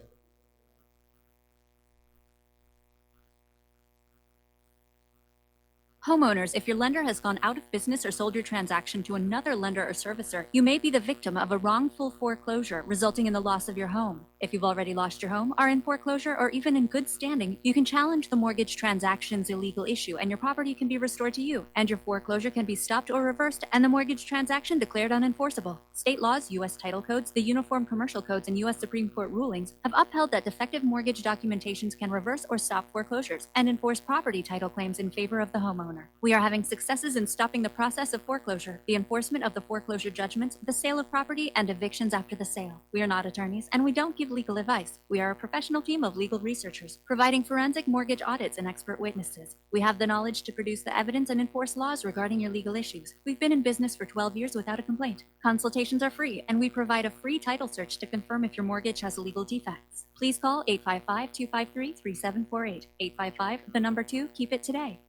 Homeowners, if your lender has gone out of business or sold your transaction to another lender or servicer, you may be the victim of a wrongful foreclosure, resulting in the loss of your home. If you've already lost your home, are in foreclosure, or even in good standing, you can challenge the mortgage transaction's illegal issue, and your property can be restored to you, and your foreclosure can be stopped or reversed, and the mortgage transaction declared unenforceable. State laws, U.S. title codes, the Uniform Commercial Codes, and U.S. Supreme Court rulings have upheld that defective mortgage documentations can reverse or stop foreclosures and enforce property title claims in favor of the homeowner. We are having successes in stopping the process of foreclosure, the enforcement of the foreclosure judgments, the sale of property, and evictions after the sale. We are not attorneys, and we don't give legal advice. We are a professional team of legal researchers, providing forensic mortgage audits and expert witnesses. We have the knowledge to produce the evidence and enforce laws regarding your legal issues. We've been in business for 12 years without a complaint. Consultations are free, and we provide a free title search to confirm if your mortgage has legal defects. Please call 855-253-3748. 855, the number 2, keep it today.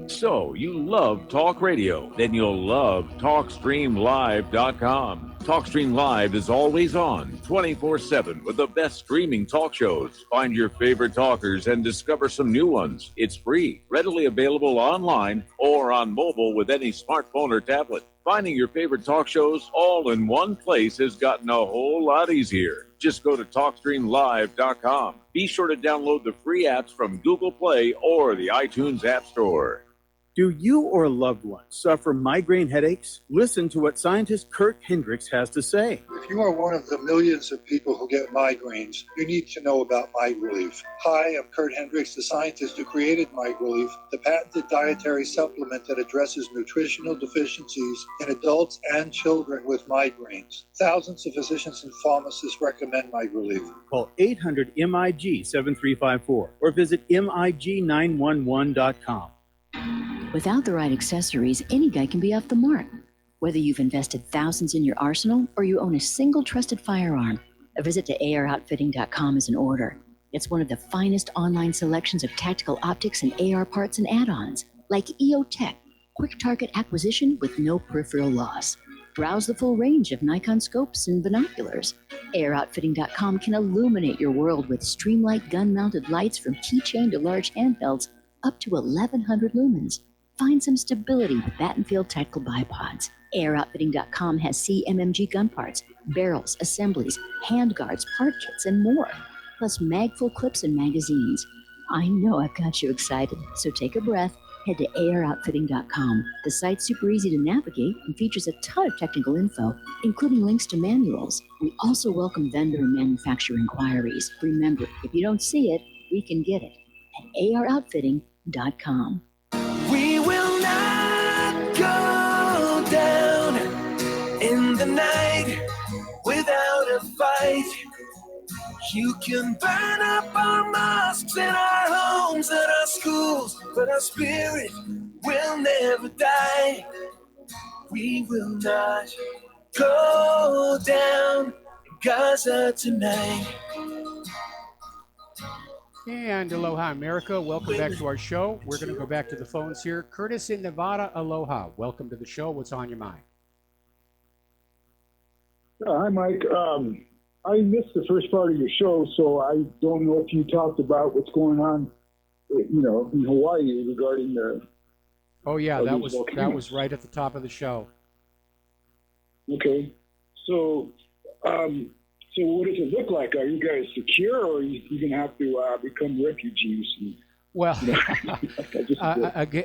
So, you love talk radio? Then you'll love TalkStreamLive.com. TalkStream Live is always on, 24/7, with the best streaming talk shows. Find your favorite talkers and discover some new ones. It's free, readily available online or on mobile with any smartphone or tablet. Finding your favorite talk shows all in one place has gotten a whole lot easier. Just go to TalkStreamLive.com. Be sure to download the free apps from Google Play or the iTunes App Store. Do you or a loved one suffer migraine headaches? Listen to what scientist Kurt Hendricks has to say. If you are one of the millions of people who get migraines, you need to know about MigRelief. Hi, I'm Kurt Hendricks, the scientist who created MigRelief, the patented dietary supplement that addresses nutritional deficiencies in adults and children with migraines. Thousands of physicians and pharmacists recommend MigRelief. Call 800-MIG-7354 or visit MIG911.com. Without the right accessories, any guy can be off the mark. Whether you've invested thousands in your arsenal or you own a single trusted firearm, a visit to AROutfitting.com is in order. It's one of the finest online selections of tactical optics and AR parts and add-ons, like EOTech, quick target acquisition with no peripheral loss. Browse the full range of Nikon scopes and binoculars. AROutfitting.com can illuminate your world with Streamlight gun-mounted lights from keychain to large handhelds up to 1,100 lumens. Find some stability with Battenfield tactical bipods. AirOutfitting.com has CMMG gun parts, barrels, assemblies, handguards, part kits, and more. Plus mag-full clips and magazines. I know I've got you excited, so take a breath. Head to AirOutfitting.com. The site's super easy to navigate and features a ton of technical info, including links to manuals. We also welcome vendor and manufacturer inquiries. Remember, if you don't see it, we can get it at AROutfitting.com. We will not go down in the night without a fight. You can burn up our mosques and our homes and our schools, but our spirit will never die. We will not go down in Gaza tonight. And aloha, America. Welcome back to our show. We're going to go back to the phones here. Curtis in Nevada, aloha. Welcome to the show. What's on your mind? Hi, Mike. I missed the first part of your show, so I don't know if you talked about what's going on, in Hawaii regarding the. Oh yeah, that was right at the top of the show. Okay, so what does it look like? Are you guys secure, or are you going to have to become refugees? Well,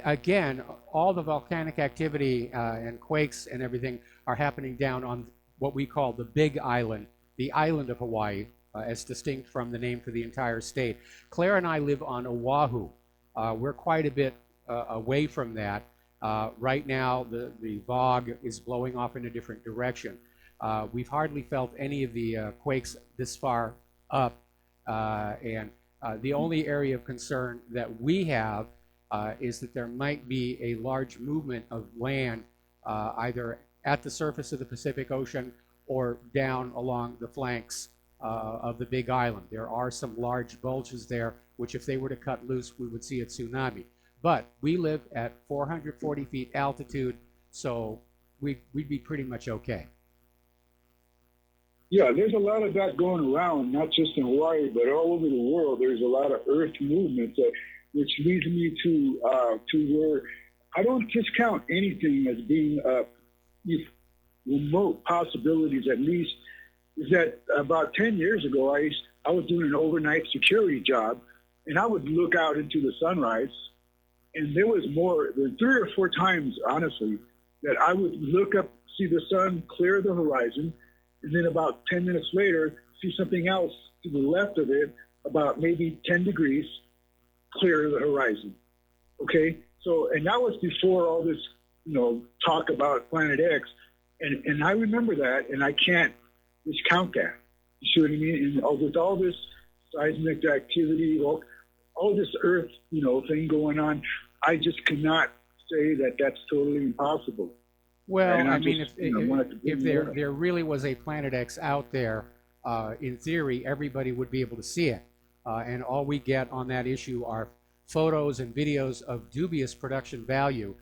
again, all the volcanic activity and quakes and everything are happening down on what we call the Big Island, the island of Hawaii, as distinct from the name for the entire state. Claire and I live on Oahu. We're quite a bit away from that. Right now, the VOG is blowing off in a different direction. We've hardly felt any of the quakes this far up, and the only area of concern that we have is that there might be a large movement of land either at the surface of the Pacific Ocean or down along the flanks of the Big Island. There are some large bulges there, which if they were to cut loose, we would see a tsunami. But we live at 440 feet altitude, so we'd be pretty much okay. Yeah, there's a lot of that going around, not just in Hawaii, but all over the world. There's a lot of earth movement that which leads me to where I don't discount anything as being if remote possibilities. At least is that about 10 years ago, I was doing an overnight security job, and I would look out into the sunrise, and there was more than 3 or 4 times, honestly, that I would look up, see the sun clear the horizon, and then about 10 minutes later, see something else to the left of it, about maybe 10 degrees, clear the horizon. Okay? So, and that was before all this, talk about Planet X. And I remember that, and I can't discount that. You see what I mean? And with all this seismic activity, all this Earth, thing going on, I just cannot say that that's totally impossible. Well, and I mean, if there really was a Planet X out there, in theory, everybody would be able to see it. And all we get on that issue are photos and videos of dubious production value,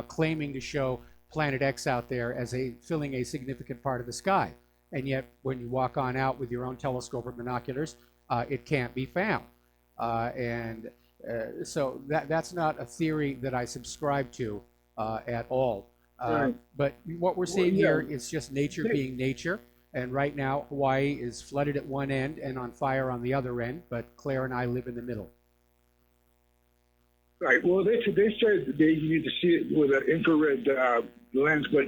claiming to show Planet X out there as filling a significant part of the sky. And yet, when you walk on out with your own telescope or binoculars, it can't be found. So that's not a theory that I subscribe to at all. Right. But what we're seeing here is just nature being nature. And right now, Hawaii is flooded at one end and on fire on the other end, but Claire and I live in the middle. Right. Well, they said that you need to see it with an infrared lens, but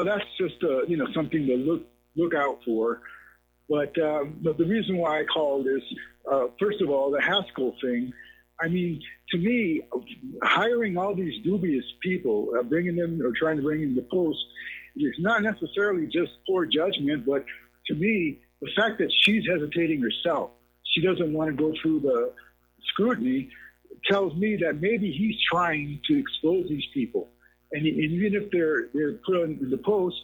that's just something to look out for. But the reason why I called is, first of all, the Haskell thing. I mean, to me, hiring all these dubious people, bringing them or trying to bring them to the post, is not necessarily just poor judgment, but to me, the fact that she's hesitating herself, she doesn't want to go through the scrutiny, tells me that maybe he's trying to expose these people. And even if they're put in the post,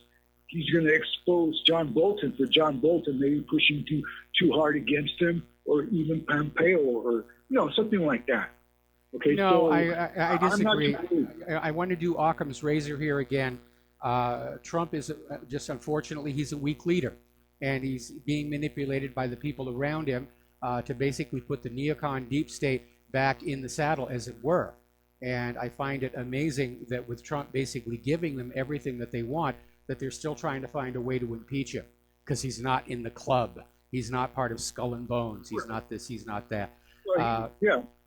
he's going to expose John Bolton for John Bolton maybe pushing too hard against him, or even Pompeo, or something like that. Okay. No, so I disagree. I want to do Occam's razor here again. Trump is just, unfortunately, he's a weak leader, and he's being manipulated by the people around him to basically put the neocon deep state back in the saddle, as it were. And I find it amazing that with Trump basically giving them everything that they want, that they're still trying to find a way to impeach him, because he's not in the club. He's not part of Skull and Bones. He's not this, he's not that.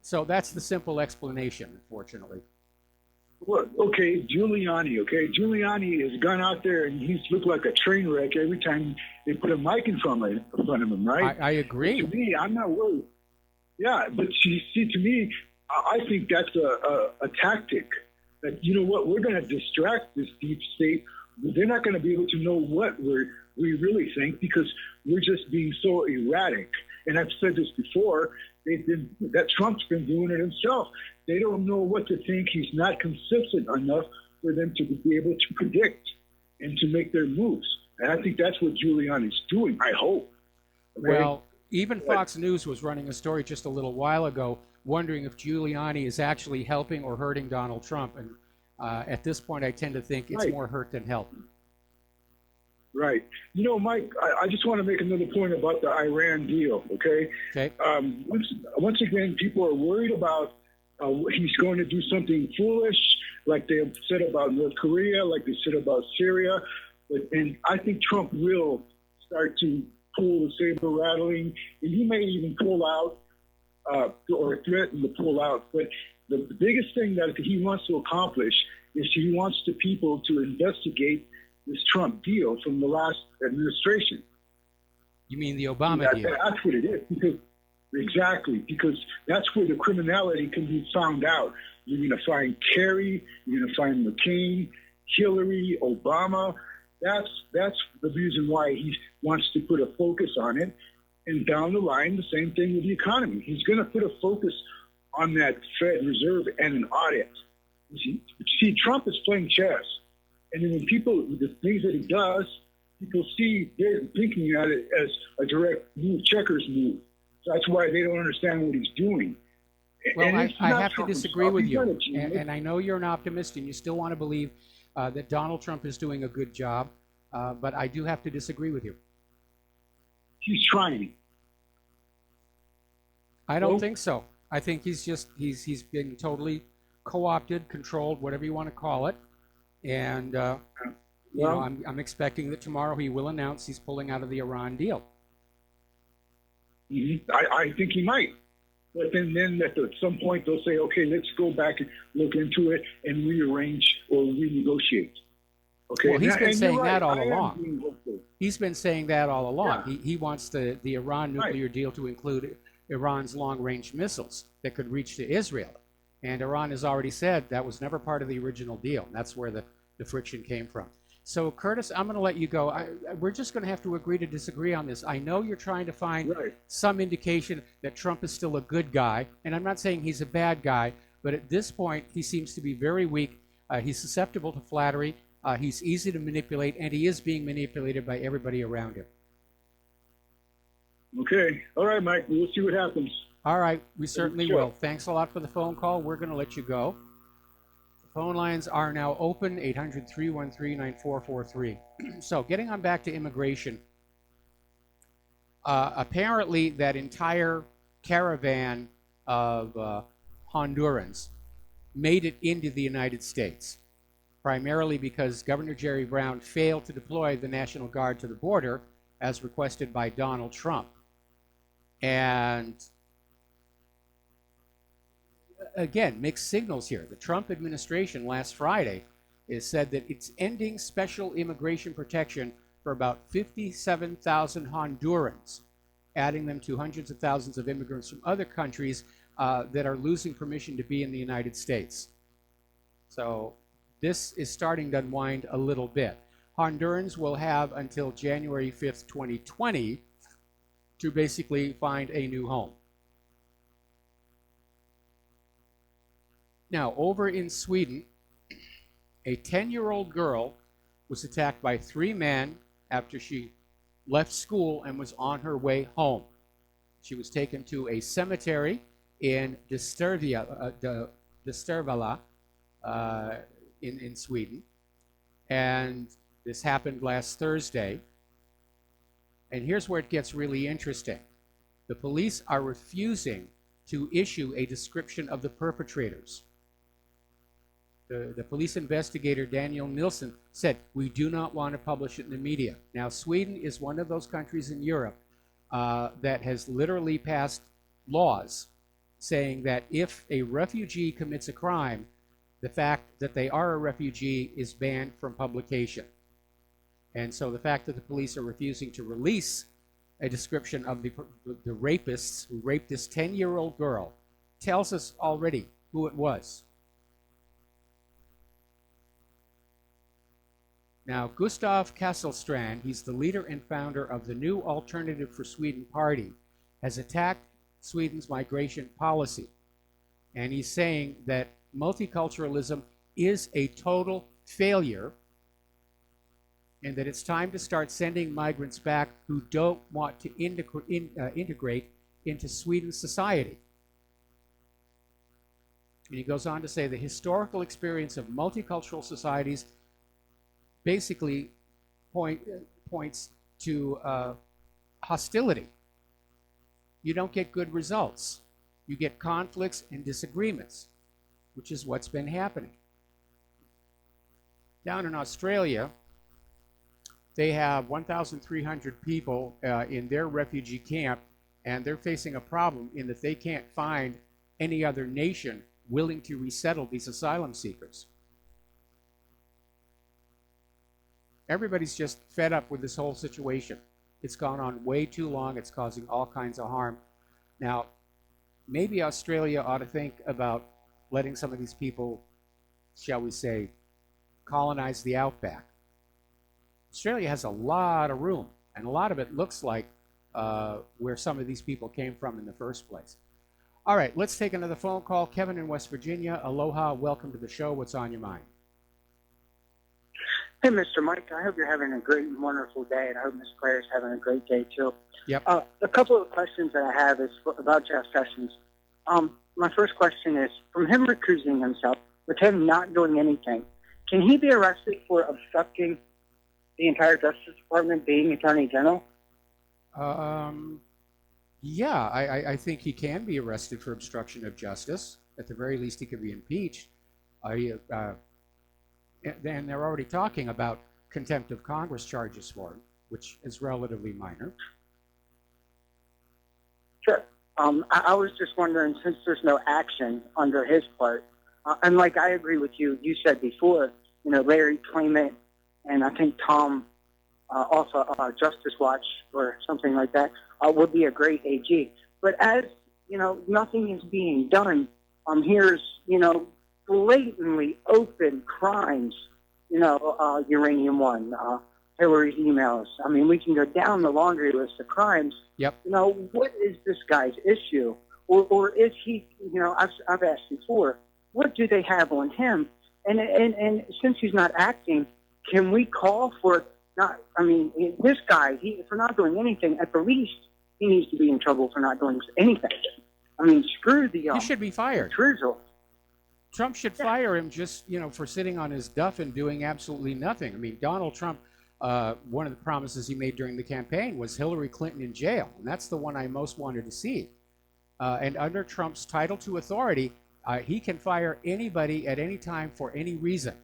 So that's the simple explanation, unfortunately. Well, okay, Giuliani. Okay, Giuliani has gone out there and he's looked like a train wreck every time they put a mic in front of him, right? I agree. To me, I'm not worried. Yeah, but to me, I think that's a tactic. That, we're going to distract this deep state. They're not going to be able to know what we really think, because we're just being so erratic. And I've said this before. That Trump's been doing it himself. They don't know what to think. He's not consistent enough for them to be able to predict and to make their moves. And I think that's what Giuliani's doing, I hope. Okay? Well, even Fox News was running a story just a little while ago wondering if Giuliani is actually helping or hurting Donald Trump. And at this point, I tend to think it's more hurt than help. Right. Mike, I just want to make another point about the Iran deal, okay? Okay. Once again, people are worried about he's going to do something foolish, like they said about North Korea, like they said about Syria. And I think Trump will start to pull the saber rattling, and he may even pull out or threaten to pull out. But the biggest thing that he wants to accomplish is he wants the people to investigate this Trump deal from the last administration. You mean the Obama deal? That's what it is. Because that's where the criminality can be found out. You're going to find Kerry, you're going to find McCain, Hillary, Obama. That's the reason why he wants to put a focus on it. And down the line, the same thing with the economy. He's going to put a focus on that Fed Reserve and an audit. See, Trump is playing chess. And then when the things that he does, people they're thinking at it as a direct checkers move. So that's why they don't understand what he's doing. Well, I have to disagree with you. And I know you're an optimist and you still want to believe that Donald Trump is doing a good job. But I do have to disagree with you. He's trying. I don't think so. I think he's been totally co-opted, controlled, whatever you want to call it. And you know, I'm expecting that tomorrow he will announce he's pulling out of the Iran deal. I think he might. But then at some point they'll say, okay, let's go back and look into it and rearrange or renegotiate. Okay. Well, he's been saying that all I am along. being hopeful. He's been saying that all along. Yeah. He wants the Iran nuclear deal to include Iran's long-range missiles that could reach to Israel. And Iran has already said that was never part of the original deal. And that's where the friction came from. So, Curtis, I'm going to let you go. We're just going to have to agree to disagree on this. I know you're trying to find some indication that Trump is still a good guy, and I'm not saying he's a bad guy, but at this point, he seems to be very weak. He's susceptible to flattery. He's easy to manipulate, and he is being manipulated by everybody around him. Okay. All right, Mike. We'll see what happens. All right. We certainly will. Thanks a lot for the phone call. We're going to let you go. Phone lines are now open, 800-313-9443. So getting on back to immigration, apparently that entire caravan of Hondurans made it into the United States, primarily because Governor Jerry Brown failed to deploy the National Guard to the border as requested by Donald Trump. And again, mixed signals here. The Trump administration last Friday has said that it's ending special immigration protection for about 57,000 Hondurans, adding them to hundreds of thousands of immigrants from other countries that are losing permission to be in the United States. So this is starting to unwind a little bit. Hondurans will have until January 5th, 2020 to basically find a new home. Now, over in Sweden, a 10-year-old girl was attacked by 3 men after she left school and was on her way home. She was taken to a cemetery in Distervala in Sweden. And this happened last Thursday. And here's where it gets really interesting. The police are refusing to issue a description of the perpetrators. The police investigator, Daniel Nilsson, said, we do not want to publish it in the media. Now, Sweden is one of those countries in Europe that has literally passed laws saying that if a refugee commits a crime, the fact that they are a refugee is banned from publication. And so the fact that the police are refusing to release a description of the rapists who raped this 10-year-old girl tells us already who it was. Now, Gustav Kasselstrand, he's the leader and founder of the New Alternative for Sweden party, has attacked Sweden's migration policy. And he's saying that multiculturalism is a total failure and that it's time to start sending migrants back who don't want to integrate into Swedish society. And he goes on to say the historical experience of multicultural societies basically points to hostility. You don't get good results. You get conflicts and disagreements, which is what's been happening. Down in Australia, they have 1,300 people in their refugee camp, and they're facing a problem in that they can't find any other nation willing to resettle these asylum seekers. Everybody's just fed up with this whole situation. It's gone on way too long. It's causing all kinds of harm. Now, maybe Australia ought to think about letting some of these people, shall we say, colonize the outback. Australia has a lot of room, and a lot of it looks like where some of these people came from in the first place. All right, let's take another phone call. Kevin in West Virginia. Aloha, welcome to the show. What's on your mind? Hey, Mr. Mike, I hope you're having a great and wonderful day, and I hope Ms. Claire's having a great day, too. Yep. A couple of questions that I have is about Jeff Sessions. My first question is, from him recusing himself, with him not doing anything, can he be arrested for obstructing the entire Justice Department being Attorney General? Yeah, I think he can be arrested for obstruction of justice. At the very least, he could be impeached. And they're already talking about contempt of Congress charges for him, which is relatively minor. Sure. I was just wondering, since there's no action under his part, and like I agree with you, you said before, Larry Clement and I think Tom, also Justice Watch or something like that, would be a great AG. But as, nothing is being done, here's, blatantly open crimes, Uranium One, Hillary's emails. I mean, we can go down the laundry list of crimes. Yep. What is this guy's issue? Or is he, I've asked before, what do they have on him? And since he's not acting, can we call for this guy, for not doing anything, at the least, he needs to be in trouble for not doing anything. I mean, screw the... he should be fired. Trudeau. Trump should fire him just, for sitting on his duff and doing absolutely nothing. I mean, Donald Trump, one of the promises he made during the campaign was Hillary Clinton in jail, and that's the one I most wanted to see. And under Trump's Title II authority, he can fire anybody at any time for any reason.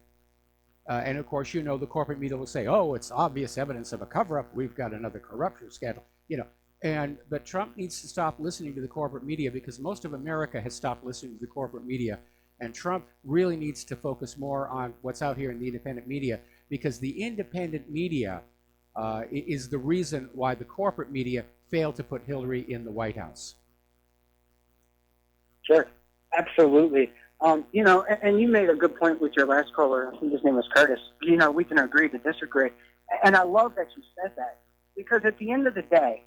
And of course, the corporate media will say, "Oh, it's obvious evidence of a cover-up. We've got another corruption scandal." But Trump needs to stop listening to the corporate media, because most of America has stopped listening to the corporate media. And Trump really needs to focus more on what's out here in the independent media, because the independent media is the reason why the corporate media failed to put Hillary in the White House. Sure, absolutely. And you made a good point with your last caller. I think his name was Curtis. We can agree to disagree. And I love that you said that, because at the end of the day,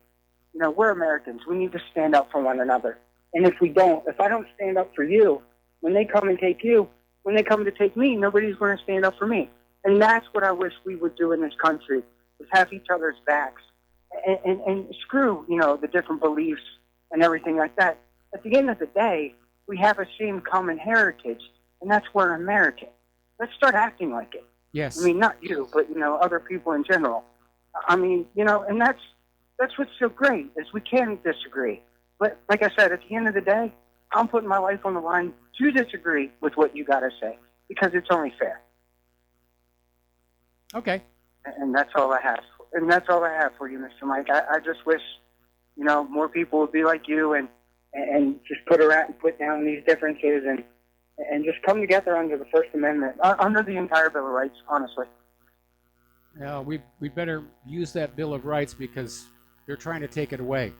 we're Americans. We need to stand up for one another. And if I don't stand up for you, when they come and take you, when they come to take me, nobody's going to stand up for me. And that's what I wish we would do in this country, is have each other's backs and screw, the different beliefs and everything like that. At the end of the day, we have a same common heritage, and that's we're American. Let's start acting like it. Yes. I mean, not you, but, other people in general. I mean, and that's what's so great, is we can disagree. But like I said, at the end of the day, I'm putting my life on the line to disagree with what you got to say, because it's only fair. Okay. And that's all I have. And that's all I have for you, Mr. Mike. I just wish, more people would be like you and just put down these differences and just come together under the First Amendment, under the entire Bill of Rights, honestly. Yeah, we better use that Bill of Rights, because they're trying to take it away.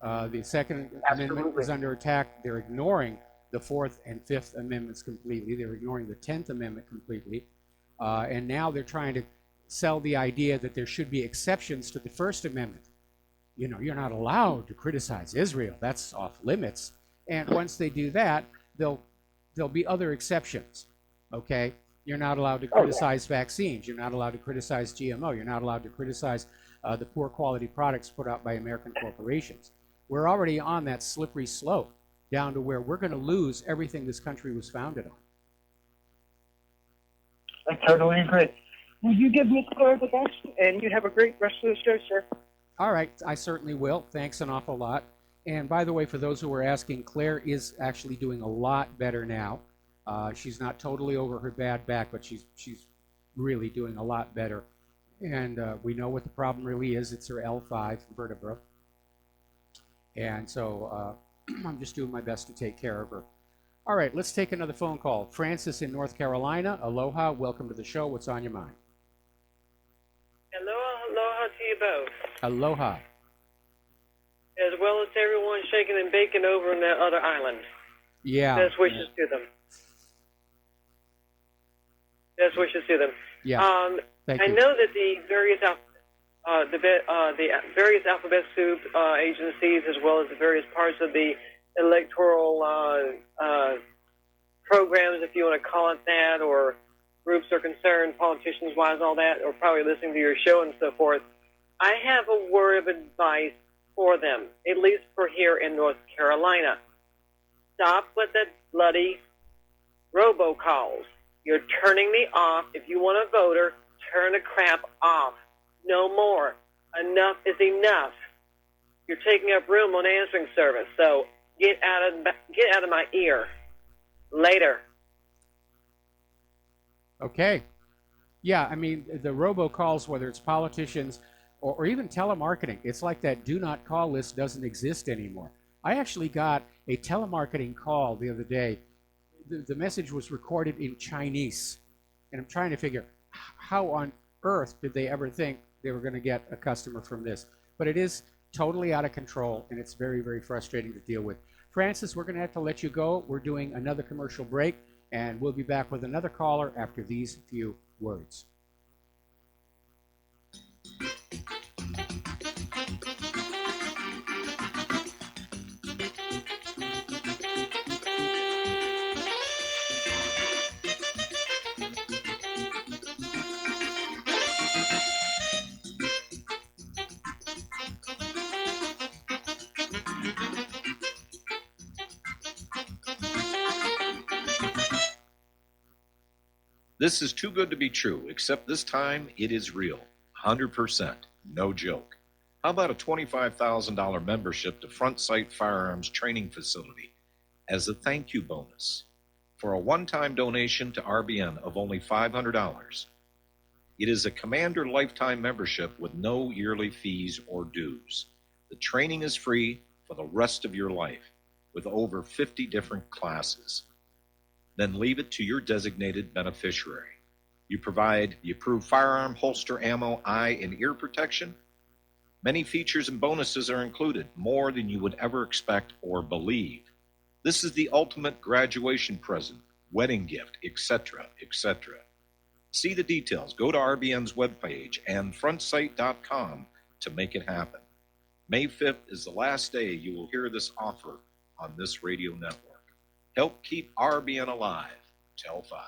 The Second Amendment is under attack. They're ignoring the Fourth and Fifth Amendments completely. They're ignoring the 10th Amendment completely. And now they're trying to sell the idea that there should be exceptions to the First Amendment. You're not allowed to criticize Israel. That's off limits. And once they do that, there'll be other exceptions. Okay? You're not allowed to criticize vaccines. You're not allowed to criticize GMO. You're not allowed to criticize the poor quality products put out by American corporations. We're already on that slippery slope down to where we're going to lose everything this country was founded on. I totally agree. Will you give me clarification? And you have a great rest of the show, sir. All right, I certainly will. Thanks an awful lot. And by the way, for those who were asking, Claire is actually doing a lot better now. She's not totally over her bad back, but she's really doing a lot better. And we know what the problem really is. It's her L5 vertebra. And so I'm just doing my best to take care of her. All right, let's take another phone call. Francis in North Carolina. Aloha. Welcome to the show. What's on your mind? Aloha to you both. Aloha. As well as everyone shaking and baking over in that other island. Yeah. Best wishes to them. Best wishes to them. Yeah. Thank I you. know that the various various alphabet soup agencies, as well as the various parts of the electoral programs, if you want to call it that, or groups are concerned, politicians-wise, all that, or probably listening to your show and so forth. I have a word of advice for them, at least for here in North Carolina. Stop with the bloody robocalls. You're turning me off. If you want a voter, turn the crap off. No more. Enough is enough. you're taking up room on answering service. So get out of my ear. Later. Okay. Yeah, I mean, the robocalls, whether it's politicians or even telemarketing, it's like that do not call list doesn't exist anymore. I actually got a telemarketing call the other day. The message was recorded in Chinese, and I'm trying to figure how on earth did they ever think they were going to get a customer from this. But it is totally out of control, and it's very, very frustrating to deal with. Francis, we're going to have to let you go. We're doing another commercial break, and we'll be back with another caller after these few words. This is too good to be true, except this time it is real. 100%. No joke. How about a $25,000 membership to Front Sight Firearms Training Facility as a thank you bonus for a one-time donation to RBN of only $500? It is a Commander lifetime membership with no yearly fees or dues. The training is free for the rest of your life with over 50 different classes. Then leave it to your designated beneficiary. You provide the approved firearm, holster, ammo, eye, and ear protection. Many features and bonuses are included, more than you would ever expect or believe. This is the ultimate graduation present, wedding gift, etc., etc. See the details. Go to RBN's webpage and frontsight.com to make it happen. May 5th is the last day you will hear this offer on this radio network. Help keep RBN alive. Tell 5.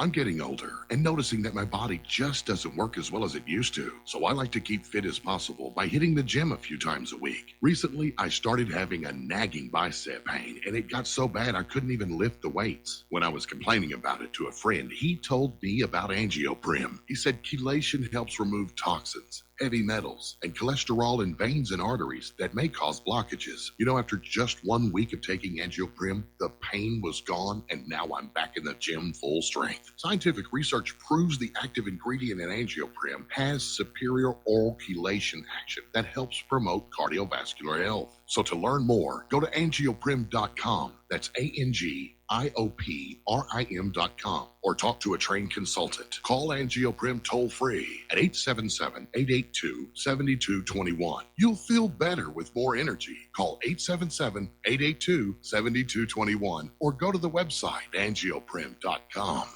I'm getting older and noticing that my body just doesn't work as well as it used to. So I like to keep fit as possible by hitting the gym a few times a week. Recently, I started having a nagging bicep pain, and it got so bad I couldn't even lift the weights. When I was complaining about it to a friend, he told me about Angioprim. He said chelation helps remove toxins, heavy metals, and cholesterol in veins and arteries that may cause blockages. You know, after just 1 week of taking Angioprim, the pain was gone, and now I'm back in the gym full strength. Scientific research proves the active ingredient in Angioprim has superior oral chelation action that helps promote cardiovascular health. So to learn more, go to angioprim.com. That's ANGIOPRIM.com, or talk to a trained consultant. Call Angioprim toll-free at 877-882-7221. You'll feel better with more energy. Call 877-882-7221 or go to the website angioprim.com.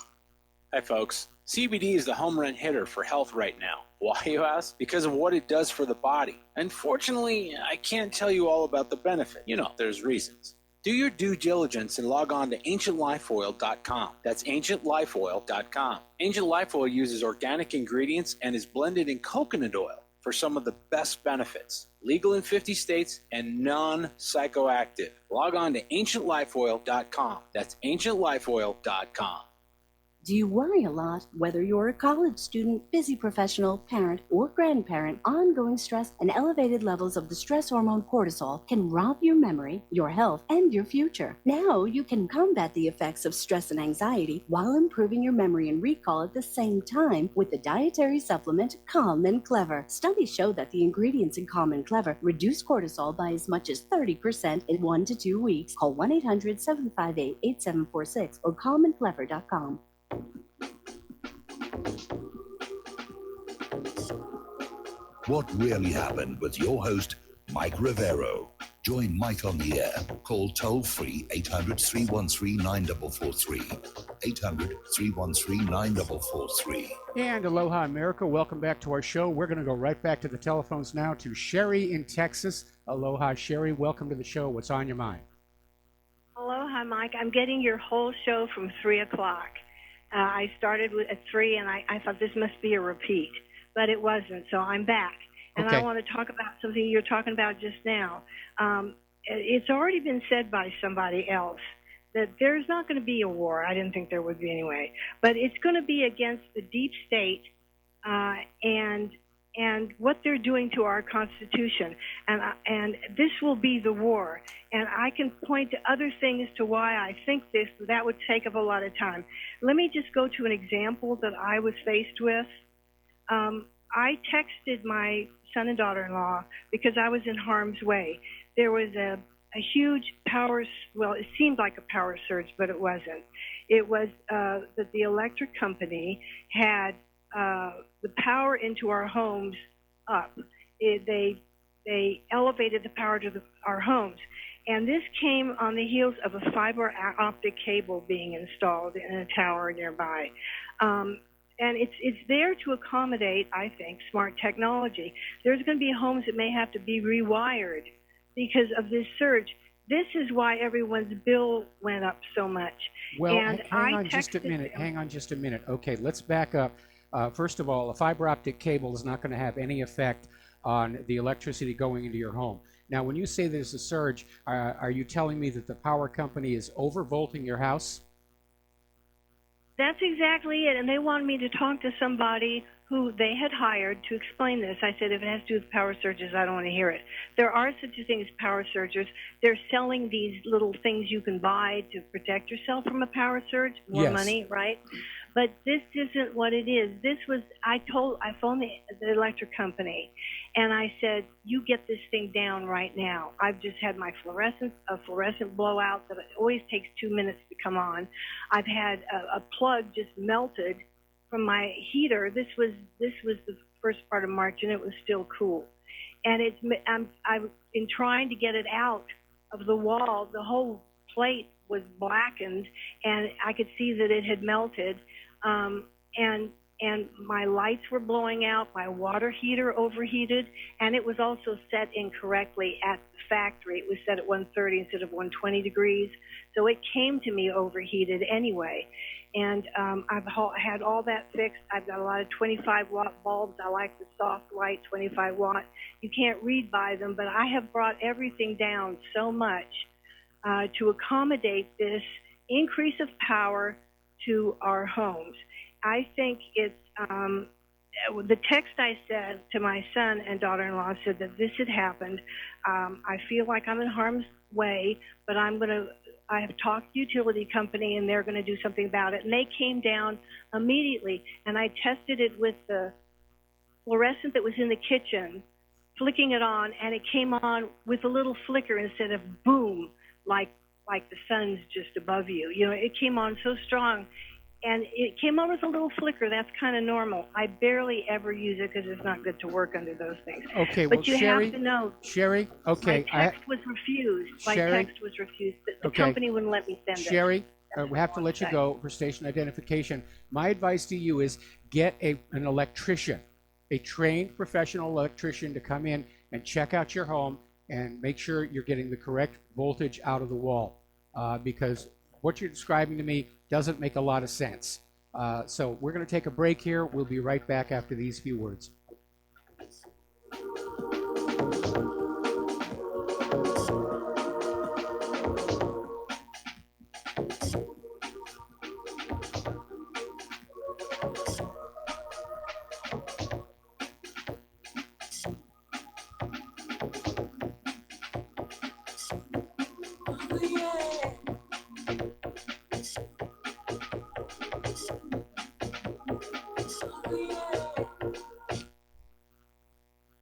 Hi, folks. CBD is the home run hitter for health right now. Why, you ask? Because of what it does for the body. Unfortunately, I can't tell you all about the benefit. You know, there's reasons. Do your due diligence and log on to ancientlifeoil.com. That's ancientlifeoil.com. Ancient Life Oil uses organic ingredients and is blended in coconut oil for some of the best benefits. Legal in 50 states and non-psychoactive. Log on to ancientlifeoil.com. That's ancientlifeoil.com. Do you worry a lot? Whether you're a college student, busy professional, parent, or grandparent, ongoing stress and elevated levels of the stress hormone cortisol can rob your memory, your health, and your future. Now you can combat the effects of stress and anxiety while improving your memory and recall at the same time with the dietary supplement Calm and Clever. Studies show that the ingredients in Calm and Clever reduce cortisol by as much as 30% in 1 to 2 weeks. Call 1-800-758-8746 or calmandclever.com. What really happened with your host, Mike Rivero. Join Mike on the air. Call toll-free 800-313-9443. 800-313-9443. And aloha, America. Welcome back to our show. We're going to go right back to the telephones now to Sherry in Texas. Aloha, Sherry. Welcome to the show. What's on your mind? Aloha, Mike. I'm getting your whole show from 3 o'clock. I started at 3, and I thought this must be a repeat, but it wasn't, so I'm back. And Okay. I want to talk about something you're talking about just now. It's already been said by somebody else that there's not going to be a war. I didn't think there would be anyway. But it's going to be against the deep state and and what they're doing to our Constitution. And this will be the war. And I can point to other things to why I think this, that would take up a lot of time. Let me just go to an example that I was faced with. I texted my son and daughter-in-law because I was in harm's way. There was a huge power, well, it seemed like a power surge, but it wasn't. It was that the electric company had the power into our homes up. They elevated the power to our homes. And this came on the heels of a fiber optic cable being installed in a tower nearby. And it's there to accommodate, I think, smart technology. There's going to be homes that may have to be rewired because of this surge. This is why everyone's bill went up so much. Well, and hang on just a minute. Hang on just a minute. Okay, let's back up. First of all, a fiber optic cable is not going to have any effect on the electricity going into your home. Now, when you say there's a surge, are you telling me that the power company is overvolting your house? That's exactly it. And they wanted me to talk to somebody who they had hired to explain this. I said, if it has to do with power surges, I don't want to hear it. There are such a thing as power surges. They're selling these little things you can buy to protect yourself from a power surge, more money, right? But this isn't what it is. This was, I phoned the electric company, and I said, you get this thing down right now. I've just had my fluorescent blowout that always takes 2 minutes to come on. I've had a plug just melted from my heater. This was the first part of March, and it was still cool. And I've been trying to get it out of the wall. The whole plate was blackened, and I could see that it had melted. And my lights were blowing out, my water heater overheated, and it was also set incorrectly at the factory. It was set at 130 instead of 120 degrees, so it came to me overheated anyway. And I've had all that fixed. I've got a lot of 25-watt bulbs. I like the soft white 25-watt. You can't read by them, but I have brought everything down so much to accommodate this increase of power to our homes. I think it's the text I sent to my son and daughter-in-law said that this had happened. I feel like I'm in harm's way, but I have talked to the utility company, and they're going to do something about it. And they came down immediately, and I tested it with the fluorescent that was in the kitchen, flicking it on, and it came on with a little flicker instead of boom, like the sun's just above you. You know, it came on so strong, and it came on with a little flicker. That's kind of normal. I barely ever use it because it's not good to work under those things. Okay, but well, you Sherry, have to know. Sherry, okay. My text was refused. My Sherry? text was refused. The Okay. company wouldn't let me send it. Sherry, we have to let you go for station identification. My advice to you is get an electrician, a trained professional electrician to come in and check out your home and make sure you're getting the correct voltage out of the wall, because what you're describing to me doesn't make a lot of sense. So we're going to take a break here. We'll be right back after these few words.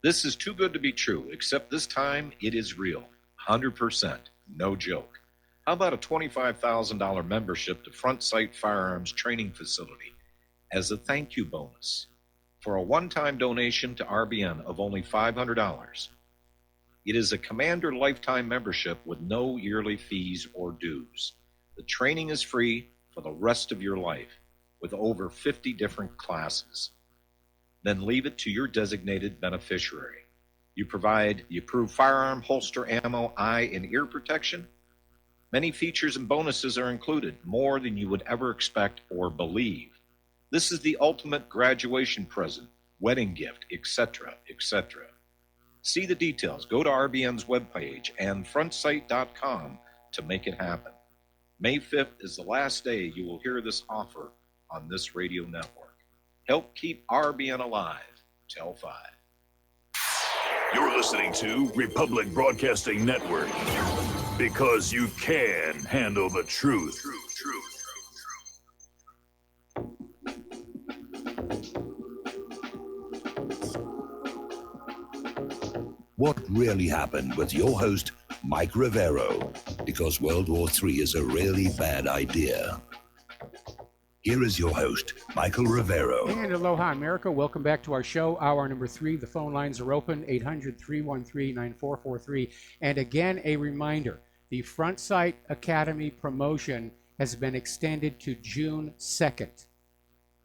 This is too good to be true, except this time it is real. 100%. No joke. How about a $25,000 membership to Front Sight Firearms Training Facility as a thank you bonus for a one-time donation to RBN of only $500? It is a Commander lifetime membership with no yearly fees or dues. The training is free for the rest of your life with over 50 different classes. Then leave it to your designated beneficiary. You provide the approved firearm, holster, ammo, eye, and ear protection. Many features and bonuses are included, more than you would ever expect or believe. This is the ultimate graduation present, wedding gift, etc., etc. See the details. Go to RBN's webpage and frontsight.com to make it happen. May 5th is the last day you will hear this offer on this radio network. Help keep RBN alive. Tell 5. You're listening to Republic Broadcasting Network. Because you can handle the truth. What really happened with your host, Mike Rivero? Because World War III is a really bad idea. Here is your host, Michael Rivero. And aloha, America. Welcome back to our show, hour number 3. The phone lines are open, 800-313-9443. And again, a reminder, the Front Sight Academy promotion has been extended to June 2nd.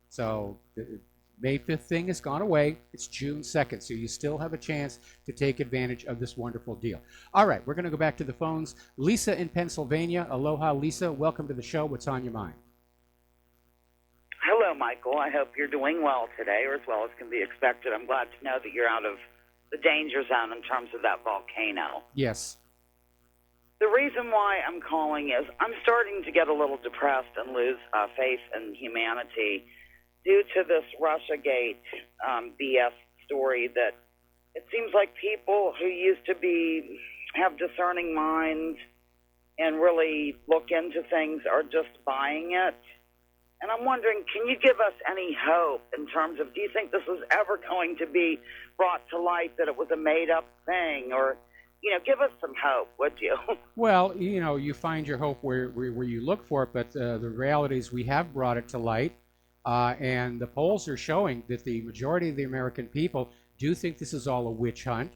So the May 5th thing has gone away. It's June 2nd, so you still have a chance to take advantage of this wonderful deal. All right, we're going to go back to the phones. Lisa in Pennsylvania. Aloha, Lisa. Welcome to the show. What's on your mind? Hello, Michael. I hope you're doing well today, or as well as can be expected. I'm glad to know that you're out of the danger zone in terms of that volcano. Yes. The reason why I'm calling is I'm starting to get a little depressed and lose faith in humanity due to this Russiagate BS story that it seems like people who used to have discerning minds and really look into things are just buying it. And I'm wondering, can you give us any hope in terms of, do you think this is ever going to be brought to light that it was a made-up thing? Or, give us some hope, would you? Well, you find your hope where you look for it, but the reality is we have brought it to light, and the polls are showing that the majority of the American people do think this is all a witch hunt.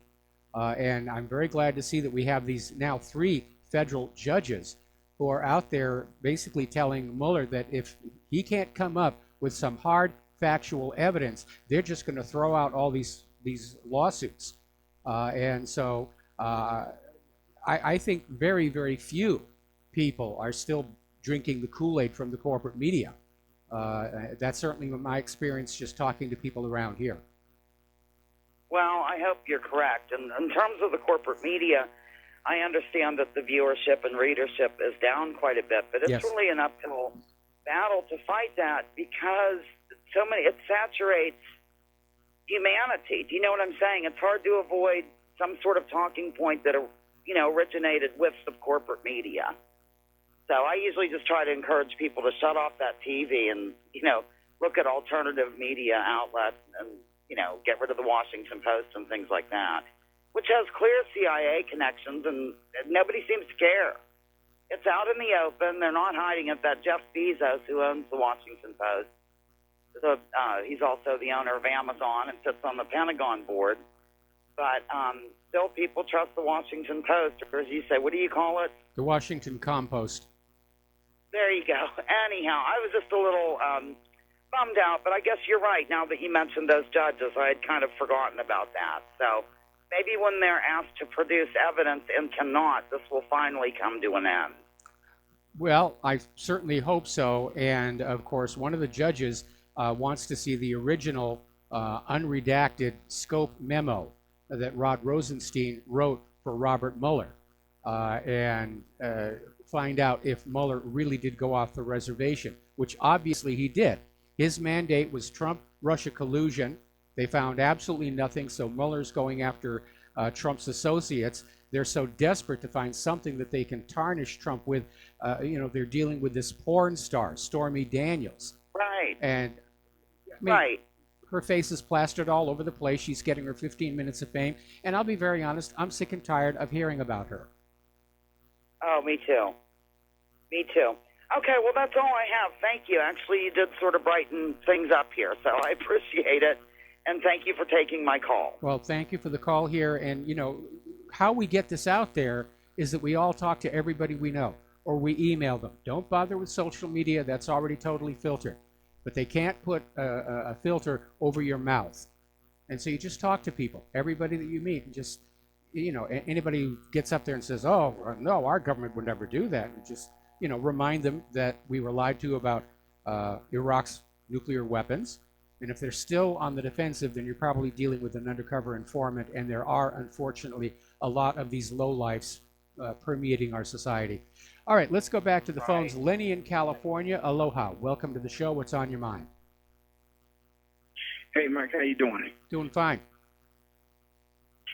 And I'm very glad to see that we have these now 3 federal judges who are out there basically telling Mueller that if he can't come up with some hard factual evidence, they're just going to throw out all these lawsuits. And so I think very, very few people are still drinking the Kool-Aid from the corporate media. That's certainly my experience just talking to people around here. Well, I hope you're correct. And in terms of the corporate media, I understand that the viewership and readership is down quite a bit, but it's really an uphill battle to fight that because it saturates humanity. Do you know what I'm saying? It's hard to avoid some sort of talking point that originated with the corporate media. So I usually just try to encourage people to shut off that TV and look at alternative media outlets and get rid of the Washington Post and things like that, which has clear CIA connections, and nobody seems to care. It's out in the open. They're not hiding it. That Jeff Bezos, who owns the Washington Post, he's also the owner of Amazon and sits on the Pentagon board. But still people trust the Washington Post, or as you say, what do you call it? The Washington Compost. There you go. Anyhow, I was just a little bummed out, but I guess you're right. Now that you mentioned those judges, I had kind of forgotten about that. So maybe when they're asked to produce evidence and cannot, this will finally come to an end. Well, I certainly hope so. And, of course, one of the judges wants to see the original unredacted scope memo that Rod Rosenstein wrote for Robert Mueller and find out if Mueller really did go off the reservation, which obviously he did. His mandate was Trump-Russia collusion. They found absolutely nothing, so Mueller's going after Trump's associates. They're so desperate to find something that they can tarnish Trump with. They're dealing with this porn star, Stormy Daniels. Right. And her face is plastered all over the place. She's getting her 15 minutes of fame. And I'll be very honest, I'm sick and tired of hearing about her. Oh, me too. Me too. Okay, well, that's all I have. Thank you. Actually, you did sort of brighten things up here, so I appreciate it. And thank you for taking my call. Well, thank you for the call here. And, how we get this out there is that we all talk to everybody we know, or we email them. Don't bother with social media. That's already totally filtered. But they can't put a filter over your mouth. And so you just talk to people, everybody that you meet, and just, anybody who gets up there and says, oh, no, our government would never do that, and just, remind them that we were lied to about Iraq's nuclear weapons. And if they're still on the defensive, then you're probably dealing with an undercover informant, and there are, unfortunately, a lot of these lowlifes permeating our society. All right, let's go back to the phones. Lenny in California, aloha. Welcome to the show. What's on your mind? Hey, Mike, how you doing? Doing fine.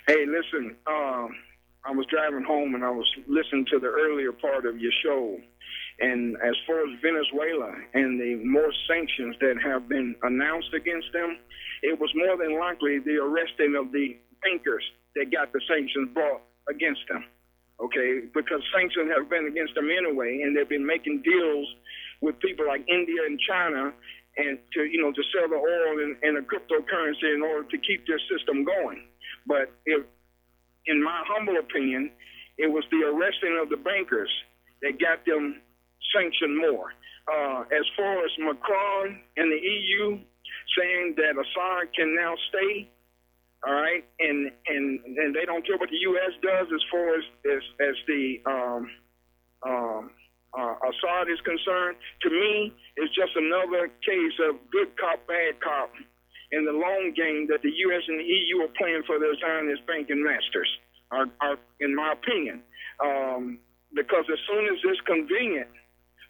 Hey, listen, I was driving home and I was listening to the earlier part of your show. And as far as Venezuela and the more sanctions that have been announced against them, it was more than likely the arresting of the bankers that got the sanctions brought against them. Okay, because sanctions have been against them anyway, and they've been making deals with people like India and China, and to sell the oil and the cryptocurrency in order to keep their system going. But in my humble opinion, it was the arresting of the bankers that got them sanctioned more. As far as Macron and the EU saying that Assad can now stay, all right, and they don't care what the U.S. does as far as the Assad is concerned. To me, it's just another case of good cop, bad cop in the long game that the U.S. and the EU are playing for their Zionist banking masters, are in my opinion. Because as soon as it's convenient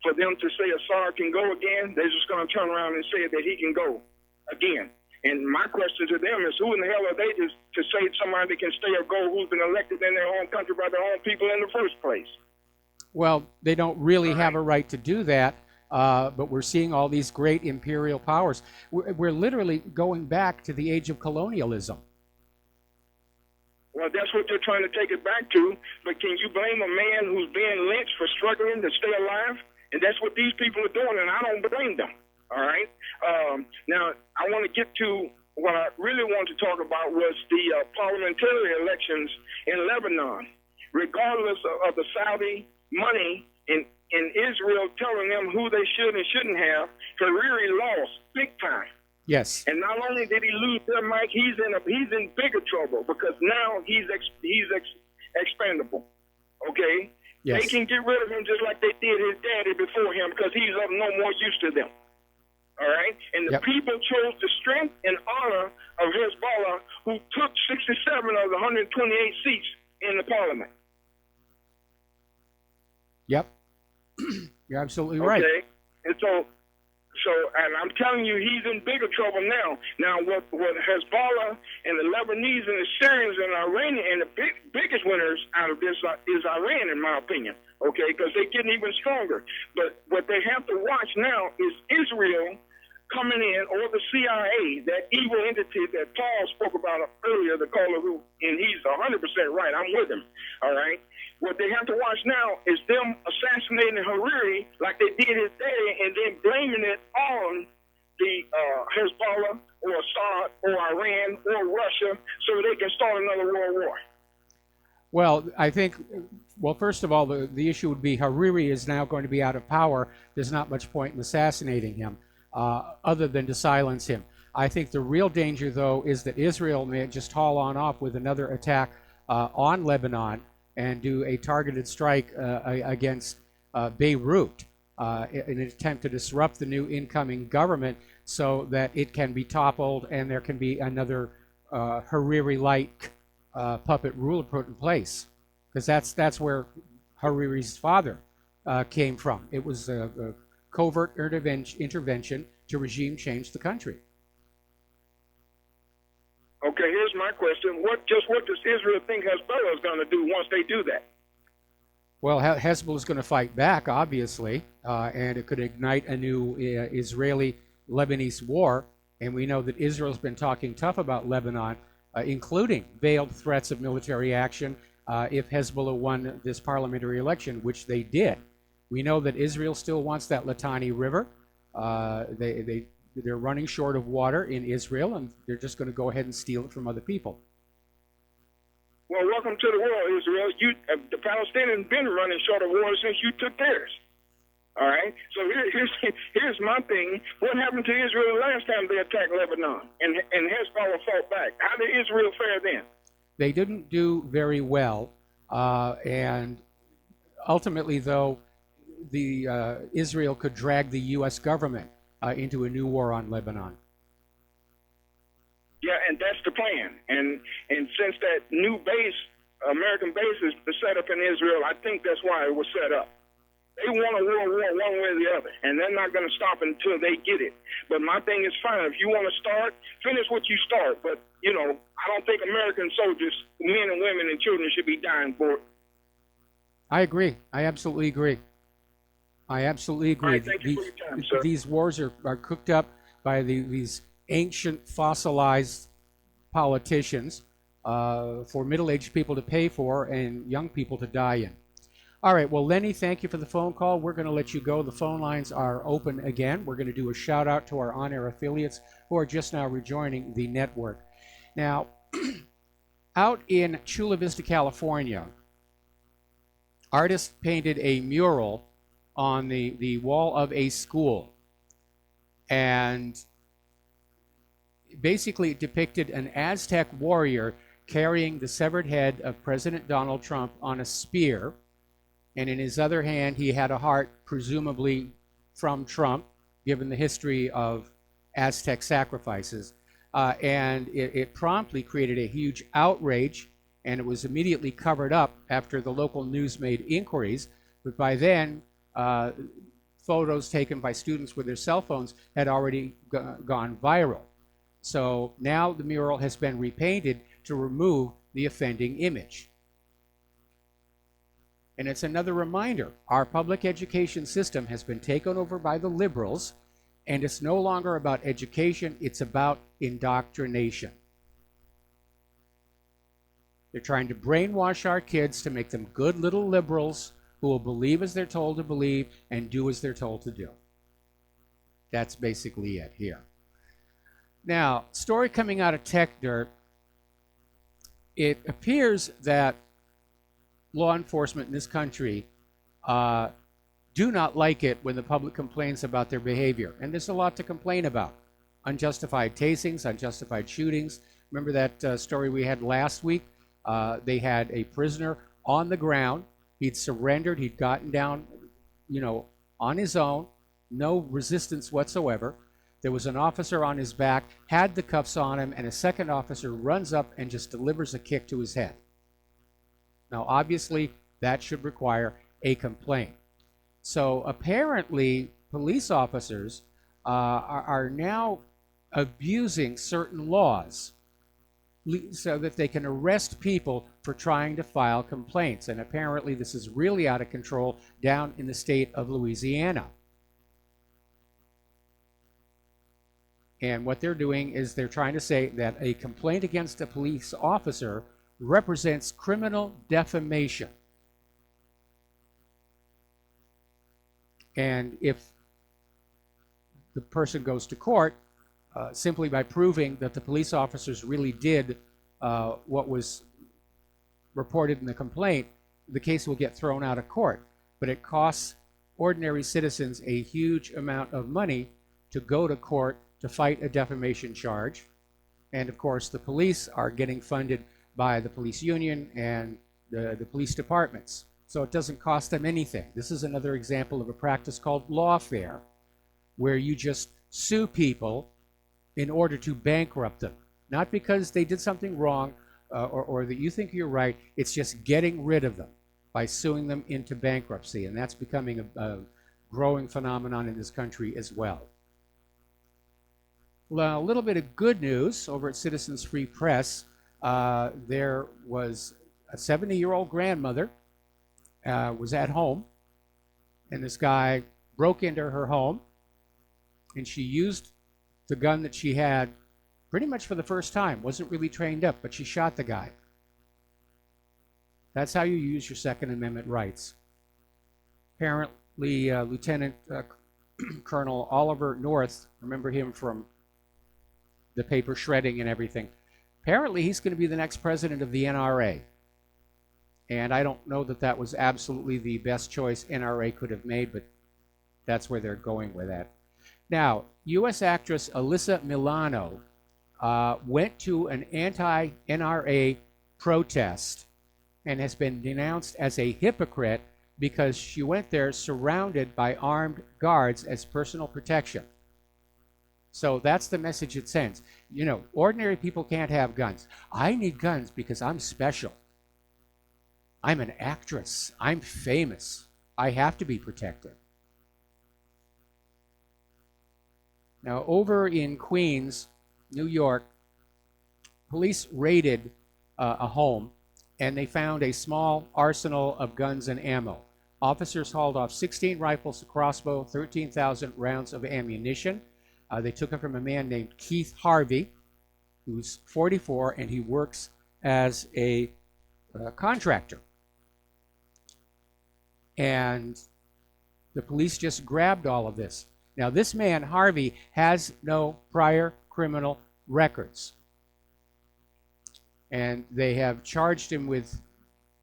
for them to say Assad can go again, they're just going to turn around and say that he can go again. And my question to them is, who in the hell are they to say somebody can stay or go who's been elected in their own country by their own people in the first place? Well, they don't really have a right to do that, but we're seeing all these great imperial powers. We're literally going back to the age of colonialism. Well, that's what they're trying to take it back to. But can you blame a man who's being lynched for struggling to stay alive? And that's what these people are doing, and I don't blame them. All right? Now, I want to get to what I really wanted to talk about was the parliamentary elections in Lebanon. Regardless of the Saudi money in Israel telling them who they should and shouldn't have, Hariri lost big time. Yes. And not only did he lose their mic, he's in bigger trouble because now he's expendable. Okay? Yes. They can get rid of him just like they did his daddy before him because he's of no more use to them. All right? And the people chose the strength and honor of Hezbollah, who took 67 of the 128 seats in the parliament. Yep. You're absolutely right. Okay? And and I'm telling you, he's in bigger trouble now. Now, what Hezbollah and the Lebanese and the Syrians and Iranian, and the biggest winners out of this is Iran, in my opinion, okay, because they're getting even stronger. But what they have to watch now is Israel coming in, or the CIA, that evil entity that Paul spoke about earlier, the caller who, and he's 100% right, I'm with him, all right? What they have to watch now is them assassinating Hariri like they did his daddy and then blaming it on the Hezbollah or Assad or Iran or Russia so they can start another world war. Well, I think, first of all, the issue would be Hariri is now going to be out of power. There's not much point in assassinating him other than to silence him. I think the real danger, though, is that Israel may just haul on off with another attack on Lebanon and do a targeted strike against Beirut in an attempt to disrupt the new incoming government so that it can be toppled and there can be another Hariri-like puppet ruler put in place. Because that's where Hariri's father came from. It was a covert intervention to regime change the country. Okay, here's my question. What does Israel think Hezbollah is going to do once they do that? Well, Hezbollah is going to fight back, obviously, and it could ignite a new Israeli-Lebanese war. And we know that Israel's been talking tough about Lebanon, including veiled threats of military action if Hezbollah won this parliamentary election, which they did. We know that Israel still wants that Litani River. They're running short of water in Israel, and they're just going to go ahead and steal it from other people. Well, welcome to the world, Israel. The Palestinians have been running short of water since you took theirs. All right? So here's my thing. What happened to Israel the last time they attacked Lebanon and Hezbollah fought back? How did Israel fare then? They didn't do very well, and ultimately, though, Israel could drag the U.S. government into a new war on Lebanon. Yeah, and that's the plan. And since that new base, American base, is set up in Israel, I think that's why it was set up. They want a world war one way or the other, and they're not going to stop until they get it. But my thing is fine. If you want to start, finish what you start. But, you know, I don't think American soldiers, men and women and children, should be dying for it. I agree. I absolutely agree. I absolutely agree. All right, thank you for your time, sir. These wars are cooked up by these ancient fossilized politicians for middle-aged people to pay for and young people to die in. All right, well, Lenny, thank you for the phone call. We're going to let you go. The phone lines are open again. We're going to do a shout-out to our on-air affiliates who are just now rejoining the network. Now, out in Chula Vista, California, artists painted a mural on the wall of a school, and basically it depicted an Aztec warrior carrying the severed head of President Donald Trump on a spear, and in his other hand he had a heart, presumably from Trump, given the history of Aztec sacrifices. And it promptly created a huge outrage, and it was immediately covered up after the local news made inquiries. But by then, photos taken by students with their cell phones had already gone viral. So now the mural has been repainted to remove the offending image. And it's another reminder, our public education system has been taken over by the liberals, and it's no longer about education, it's about indoctrination. They're trying to brainwash our kids to make them good little liberals who will believe as they're told to believe and do as they're told to do. That's basically it here. Now, story coming out of TechDirt, it appears that law enforcement in this country do not like it when the public complains about their behavior. And there's a lot to complain about. Unjustified tasings, unjustified shootings. Remember that story we had last week? They had a prisoner on the ground. He'd surrendered. He'd gotten down, on his own. No resistance whatsoever. There was an officer on his back, had the cuffs on him, and a second officer runs up and just delivers a kick to his head. Now, obviously, that should require a complaint. So apparently, police officers are now abusing certain laws so that they can arrest people for trying to file complaints. And apparently, this is really out of control down in the state of Louisiana. And what they're doing is they're trying to say that a complaint against a police officer represents criminal defamation. And if the person goes to court, simply by proving that the police officers really did what was reported in the complaint, the case will get thrown out of court. But it costs ordinary citizens a huge amount of money to go to court to fight a defamation charge. And of course, the police are getting funded by the police union and the police departments. So it doesn't cost them anything. This is another example of a practice called lawfare, where you just sue people in order to bankrupt them. Not because they did something wrong or that you think you're right, it's just getting rid of them by suing them into bankruptcy. And that's becoming a growing phenomenon in this country as well. Well, a little bit of good news over at Citizens Free Press. There was a 70-year-old grandmother was at home, and this guy broke into her home, and she used the gun that she had pretty much for the first time. Wasn't really trained up, but she shot the guy. That's how you use your Second Amendment rights. Apparently, Lieutenant Colonel Oliver North, remember him from the paper shredding and everything. Apparently, he's going to be the next president of the NRA. And I don't know that that was absolutely the best choice NRA could have made, but that's where they're going with that. Now, U.S. actress Alyssa Milano went to an anti-NRA protest and has been denounced as a hypocrite because she went there surrounded by armed guards as personal protection. So that's the message it sends. Ordinary people can't have guns. I need guns because I'm special. I'm an actress. I'm famous. I have to be protected. Now, over in Queens, New York, police raided a home, and they found a small arsenal of guns and ammo. Officers hauled off 16 rifles, a crossbow, 13,000 rounds of ammunition. They took it from a man named Keith Harvey, who's 44, and he works as a contractor. And the police just grabbed all of this. Now, this man, Harvey, has no prior criminal records. And they have charged him with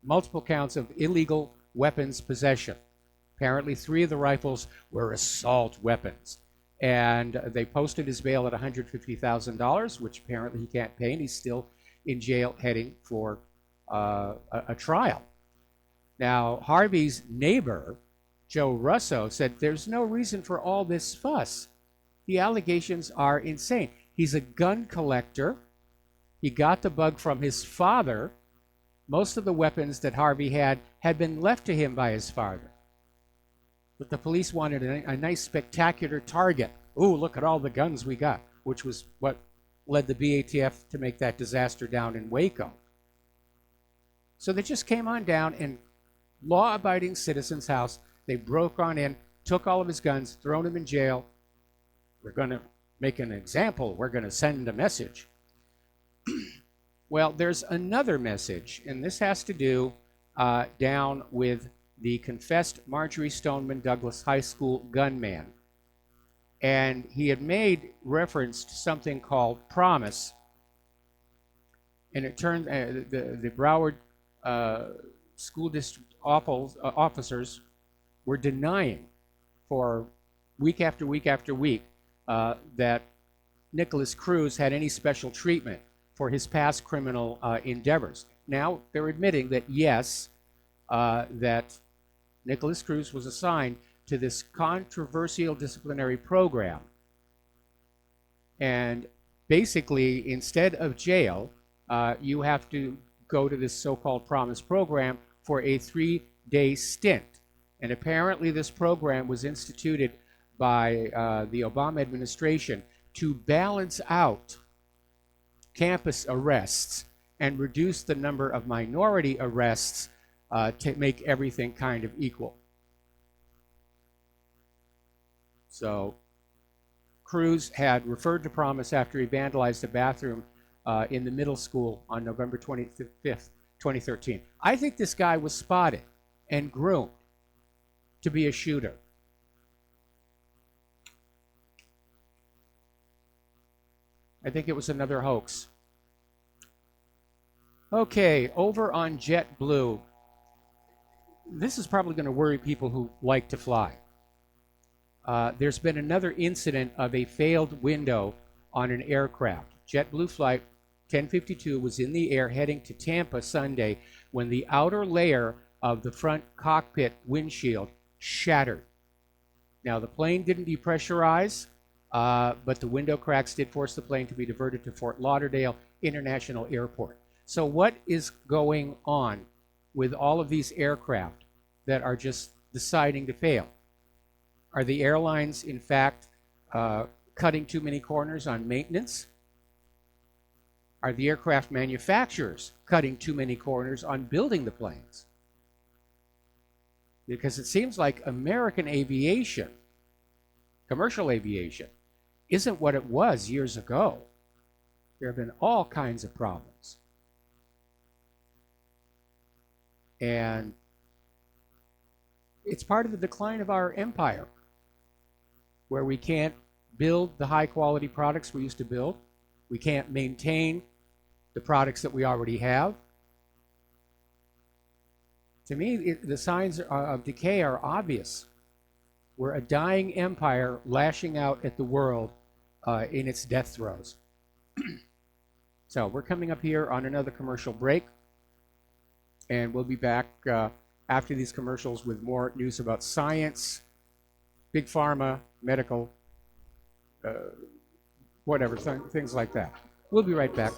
multiple counts of illegal weapons possession. Apparently, 3 of the rifles were assault weapons. And they posted his bail at $150,000, which apparently he can't pay, and he's still in jail heading for a trial. Now, Harvey's neighbor, Joe Russo, said there's no reason for all this fuss. The allegations are insane. He's a gun collector. He got the bug from his father. Most of the weapons that Harvey had been left to him by his father. But the police wanted a nice spectacular target. Ooh, look at all the guns we got, which was what led the BATF to make that disaster down in Waco. So they just came on down, and law-abiding citizen's house, they broke on in, took all of his guns, thrown him in jail. We're going to make an example. We're going to send a message. Well, there's another message, and this has to do down with the confessed Marjory Stoneman Douglas High School gunman. And he had made reference to something called promise. And it turned, the Broward school district officers were denying for week after week after week that Nicholas Cruz had any special treatment for his past criminal endeavors. Now they're admitting that yes, that Nicholas Cruz was assigned to this controversial disciplinary program. And basically, instead of jail, you have to go to this so-called promise program for a 3-day stint. And apparently this program was instituted by the Obama administration to balance out campus arrests and reduce the number of minority arrests to make everything kind of equal. So Cruz had referred to promise after he vandalized a bathroom in the middle school on November 25th, 2013. I think this guy was spotted and groomed to be a shooter. I think it was another hoax. Okay, over on JetBlue. This is probably going to worry people who like to fly. There's been another incident of a failed window on an aircraft. JetBlue flight 1052 was in the air heading to Tampa Sunday when the outer layer of the front cockpit windshield shattered. Now, the plane didn't depressurize, but the window cracks did force the plane to be diverted to Fort Lauderdale International Airport. So what is going on with all of these aircraft that are just deciding to fail? Are the airlines, in fact, cutting too many corners on maintenance? Are the aircraft manufacturers cutting too many corners on building the planes? Because it seems like American aviation, commercial aviation, isn't what it was years ago. There have been all kinds of problems. And it's part of the decline of our empire, where we can't build the high quality products we used to build. We can't maintain the products that we already have. To me, the signs of decay are obvious. We're a dying empire lashing out at the world in its death throes. So we're coming up here on another commercial break, and we'll be back after these commercials with more news about science, big pharma, medical, whatever, things like that. We'll be right back.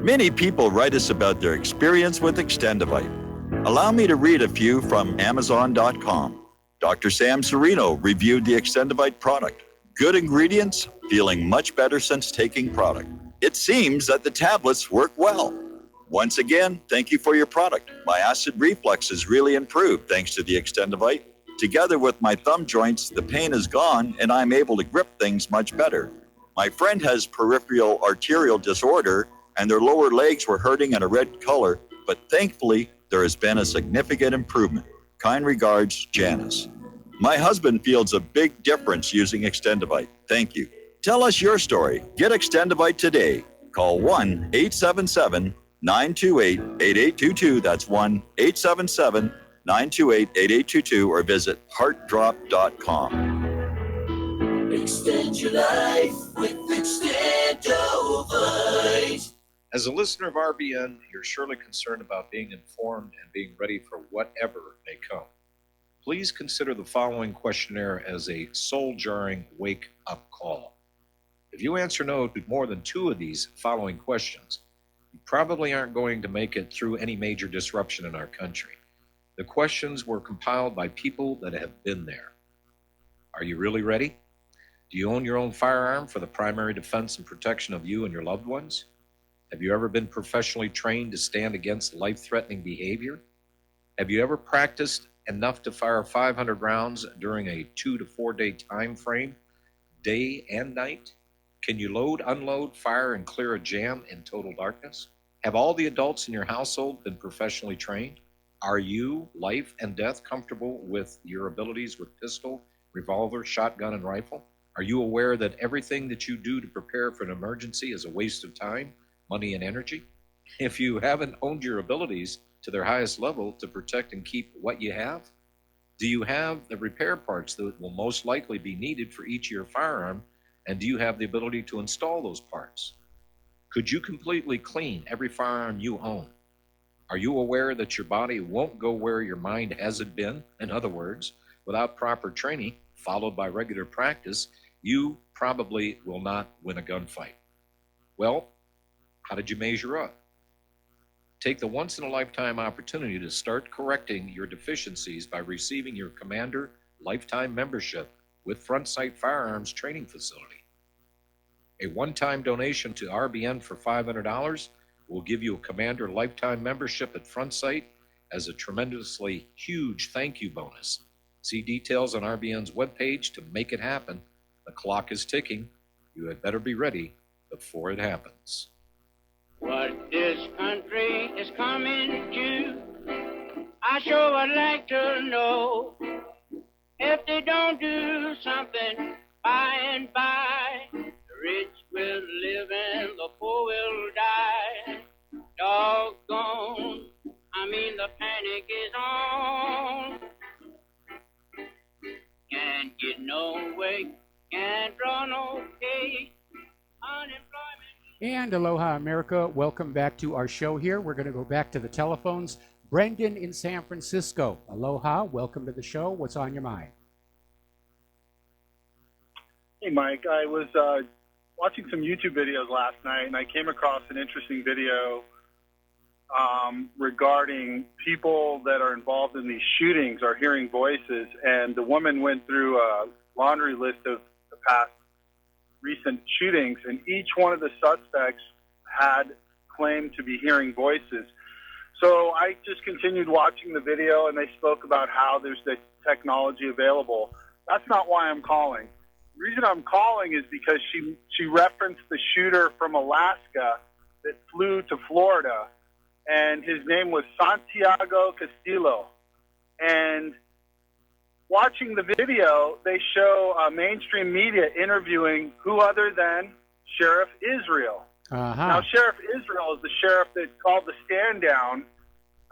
Many people write us about their experience with Extendivite. Allow me to read a few from Amazon.com. Dr. Sam Serino reviewed the Extendivite product. Good ingredients, feeling much better since taking product. It seems that the tablets work well. Once again, thank you for your product. My acid reflux has really improved thanks to the Extendivite. Together with my thumb joints, the pain is gone and I'm able to grip things much better. My friend has peripheral arterial disorder and their lower legs were hurting in a red color, but thankfully there has been a significant improvement. Kind regards, Janice. My husband feels a big difference using Extendivite. Thank you. Tell us your story. Get Extendivite today. Call 1-877-928-8822. That's 1-877-928-8822 or visit heartdrop.com. Extend your life with Extendovite. As a listener of RBN, you're surely concerned about being informed and being ready for whatever may come. Please consider the following questionnaire as a soul-jarring wake-up call. If you answer no to more than 2 of these following questions, you probably aren't going to make it through any major disruption in our country. The questions were compiled by people that have been there. Are you really ready? Do you own your own firearm for the primary defense and protection of you and your loved ones? Have you ever been professionally trained to stand against life-threatening behavior? Have you ever practiced enough to fire 500 rounds during a 2 to 4 day time frame, day and night? Can you load, unload, fire, and clear a jam in total darkness? Have all the adults in your household been professionally trained? Are you, life and death, comfortable with your abilities with pistol, revolver, shotgun, and rifle? Are you aware that everything that you do to prepare for an emergency is a waste of time, money, and energy? If you haven't owned your abilities to their highest level to protect and keep what you have, do you have the repair parts that will most likely be needed for each of your firearm, and do you have the ability to install those parts? Could you completely clean every firearm you own? Are you aware that your body won't go where your mind hasn't been? In other words, without proper training, followed by regular practice, you probably will not win a gunfight. Well, how did you measure up? Take the once-in-a-lifetime opportunity to start correcting your deficiencies by receiving your Commander Lifetime Membership with Front Sight Firearms Training Facility. A one-time donation to RBN for $500 will give you a Commander Lifetime Membership at Front Sight as a tremendously huge thank you bonus. See details on RBN's webpage to make it happen. The clock is ticking. You had better be ready before it happens. What this country is coming to, I sure would like to know. If they don't do something by and by, the rich will live and the poor will die. Doggone, the panic is on. Can't get no way, can't draw no pay, unemployment. And aloha, America. Welcome back to our show here. We're going to go back to the telephones. Brendan in San Francisco. Aloha. Welcome to the show. What's on your mind? Hey, Mike. I was watching some YouTube videos last night, and I came across an interesting video regarding people that are involved in these shootings are hearing voices. And the woman went through a laundry list of the past recent shootings, and each one of the suspects had claimed to be hearing voices. So I just continued watching the video, and they spoke about how there's the technology available. That's not why I'm calling. The reason I'm calling is because she referenced the shooter from Alaska that flew to Florida, and his name was Santiago Castillo. And watching the video, they show mainstream media interviewing who other than Sheriff Israel. Now, Sheriff Israel is the sheriff that called the stand down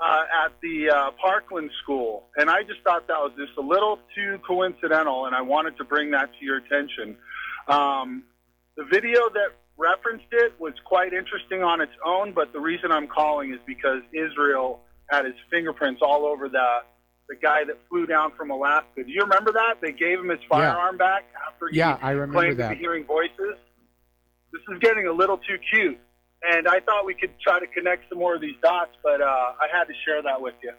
at the Parkland School. And I just thought that was just a little too coincidental, and I wanted to bring that to your attention. The video that referenced it was quite interesting on its own, but the reason I'm calling is because Israel had his fingerprints all over the guy that flew down from Alaska. Do you remember that? They gave him his firearm back after he I remember claimed that. to be hearing voices. This is getting a little too cute. And I thought we could try to connect some more of these dots, but I had to share that with you.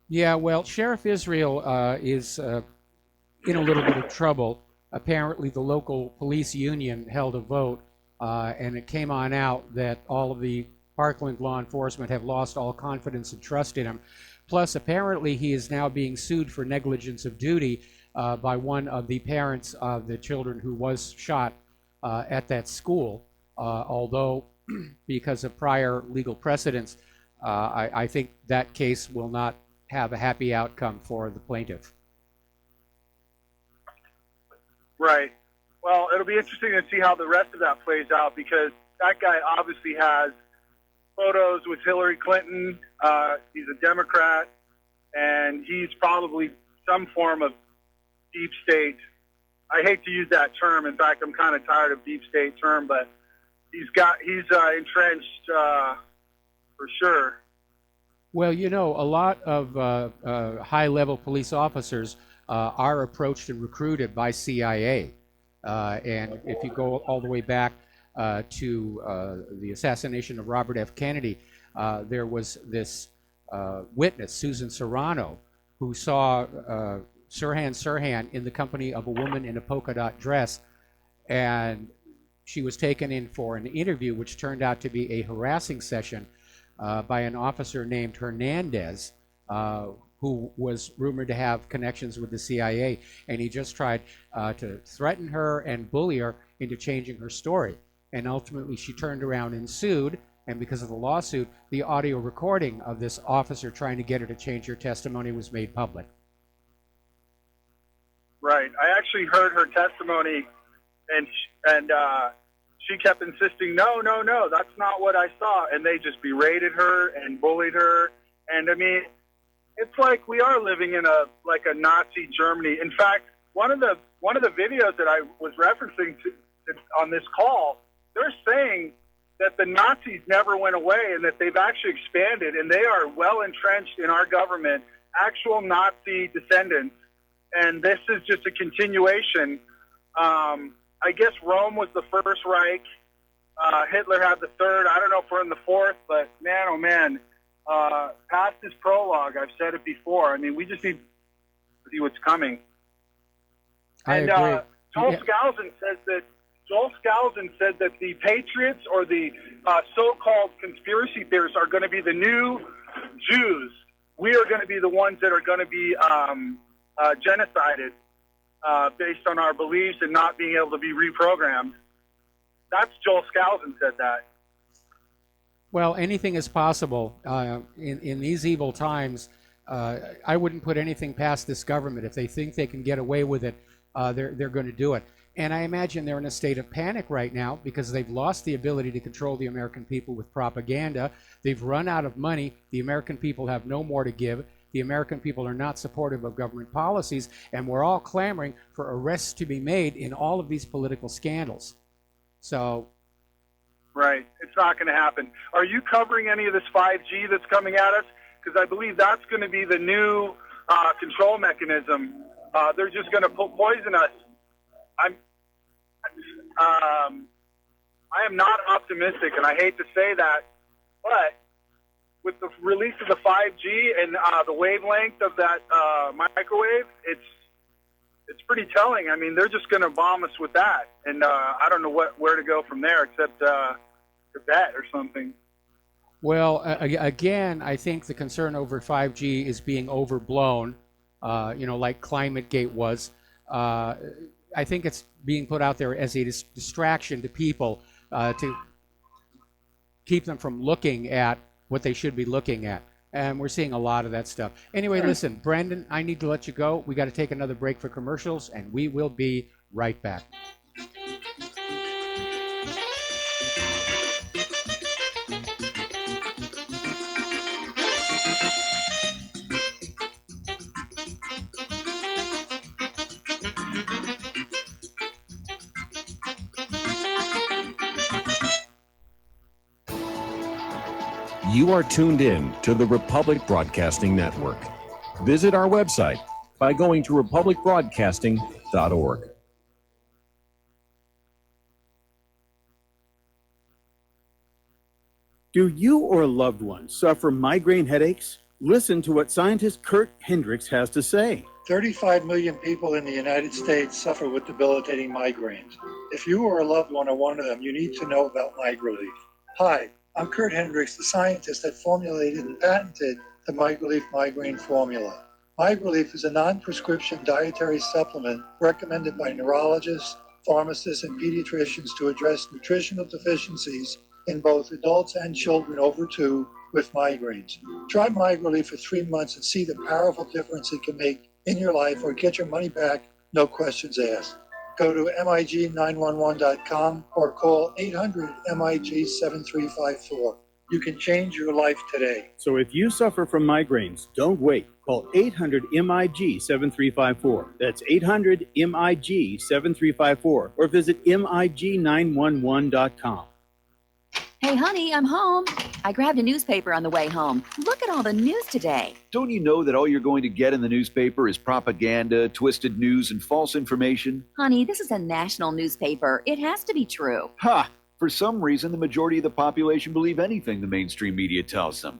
Yeah, well, Sheriff Israel is in a little bit of trouble. Apparently, the local police union held a vote, and it came on out that all of the Parkland law enforcement have lost all confidence and trust in him. Plus, apparently, he is now being sued for negligence of duty by one of the parents of the children who was shot at that school, although because of prior legal precedents, I think that case will not have a happy outcome for the plaintiff. Right. Well, it'll be interesting to see how the rest of that plays out, because that guy obviously has photos with Hillary Clinton. He's a Democrat, and he's probably some form of deep state. I hate to use that term. In fact, I'm kind of tired of deep state term, but he's entrenched for sure. Well, you know, a lot of high-level police officers are approached and recruited by CIA. And if you go all the way back to the assassination of Robert F. Kennedy, there was this witness, Susan Serrano, who saw Sirhan Sirhan in the company of a woman in a polka dot dress, and she was taken in for an interview, which turned out to be a harassing session by an officer named Hernandez, who was rumored to have connections with the CIA, and he just tried to threaten her and bully her into changing her story. And ultimately, she turned around and sued, and because of the lawsuit, the audio recording of this officer trying to get her to change her testimony was made public. Right. I actually heard her testimony, and she kept insisting, no, that's not what I saw. And they just berated her and bullied her. And I mean, it's like we are living in a Nazi Germany. In fact, one of the videos that I was referencing to on this call, they're saying that the Nazis never went away and that they've actually expanded, and they are well entrenched in our government, actual Nazi descendants. And this is just a continuation. I guess Rome was the first Reich. Hitler had the third. I don't know if we're in the fourth, but man, oh man, past this prologue, I've said it before. I mean, we just need to see what's coming. I agree. Joel Skousen said that the Patriots, or the so-called conspiracy theorists, are going to be the new Jews. We are going to be the ones that are going to be genocided based on our beliefs and not being able to be reprogrammed. That's Joel Skousen said that. Well, anything is possible. In these evil times, I wouldn't put anything past this government. If they think they can get away with it, they're going to do it. And I imagine they're in a state of panic right now because they've lost the ability to control the American people with propaganda. They've run out of money. The American people have no more to give. The American people are not supportive of government policies, and we're all clamoring for arrests to be made in all of these political scandals. So, right, it's not going to happen. Are you covering any of this 5G that's coming at us? Because I believe that's going to be the new control mechanism. They're just going to poison us. I am not optimistic, and I hate to say that, but with the release of the 5G and the wavelength of that microwave, it's pretty telling. I mean, they're just going to bomb us with that, and I don't know where to go from there except Tibet or something. Well, again, I think the concern over 5G is being overblown, like ClimateGate was. I think it's being put out there as a distraction to people to keep them from looking at what they should be looking at. And we're seeing a lot of that stuff. Anyway, listen, Brandon, I need to let you go. We got to take another break for commercials, and we will be right back. You are tuned in to the Republic Broadcasting Network. Visit our website by going to republicbroadcasting.org. Do you or a loved one suffer migraine headaches? Listen to what scientist Kurt Hendricks has to say. 35 million people in the United States suffer with debilitating migraines. If you or a loved one are one of them, you need to know about MiGrelief. Hi, I'm Kurt Hendricks, the scientist that formulated and patented the MiGrelief migraine formula. MiGrelief is a non-prescription dietary supplement recommended by neurologists, pharmacists, and pediatricians to address nutritional deficiencies in both adults and children over 2 with migraines. Try MiGrelief for 3 months and see the powerful difference it can make in your life, or get your money back, no questions asked. Go to MIG911.com or call 800-MIG-7354. You can change your life today. So if you suffer from migraines, don't wait. Call 800-MIG-7354. That's 800-MIG-7354. Or visit MIG911.com. Hey, honey, I'm home. I grabbed a newspaper on the way home. Look at all the news today. Don't you know that all you're going to get in the newspaper is propaganda, twisted news, and false information? Honey, this is a national newspaper. It has to be true. Ha! For some reason, the majority of the population believe anything the mainstream media tells them.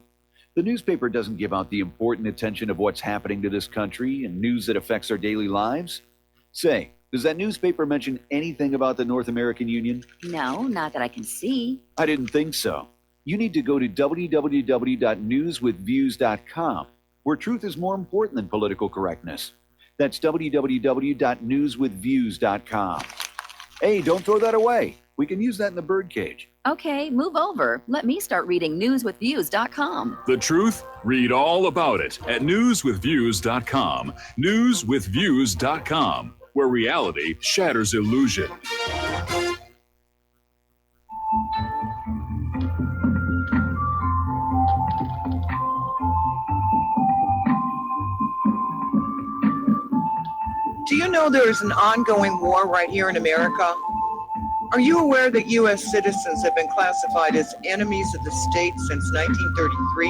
The newspaper doesn't give out the important attention of what's happening to this country and news that affects our daily lives. Say, does that newspaper mention anything about the North American Union? No, not that I can see. I didn't think so. You need to go to www.newswithviews.com, where truth is more important than political correctness. That's www.newswithviews.com. Hey, don't throw that away. We can use that in the birdcage. Okay, move over. Let me start reading newswithviews.com. The truth? Read all about it at newswithviews.com. Newswithviews.com, where reality shatters illusion. Do you know there is an ongoing war right here in America? Are you aware that U.S. citizens have been classified as enemies of the state since 1933?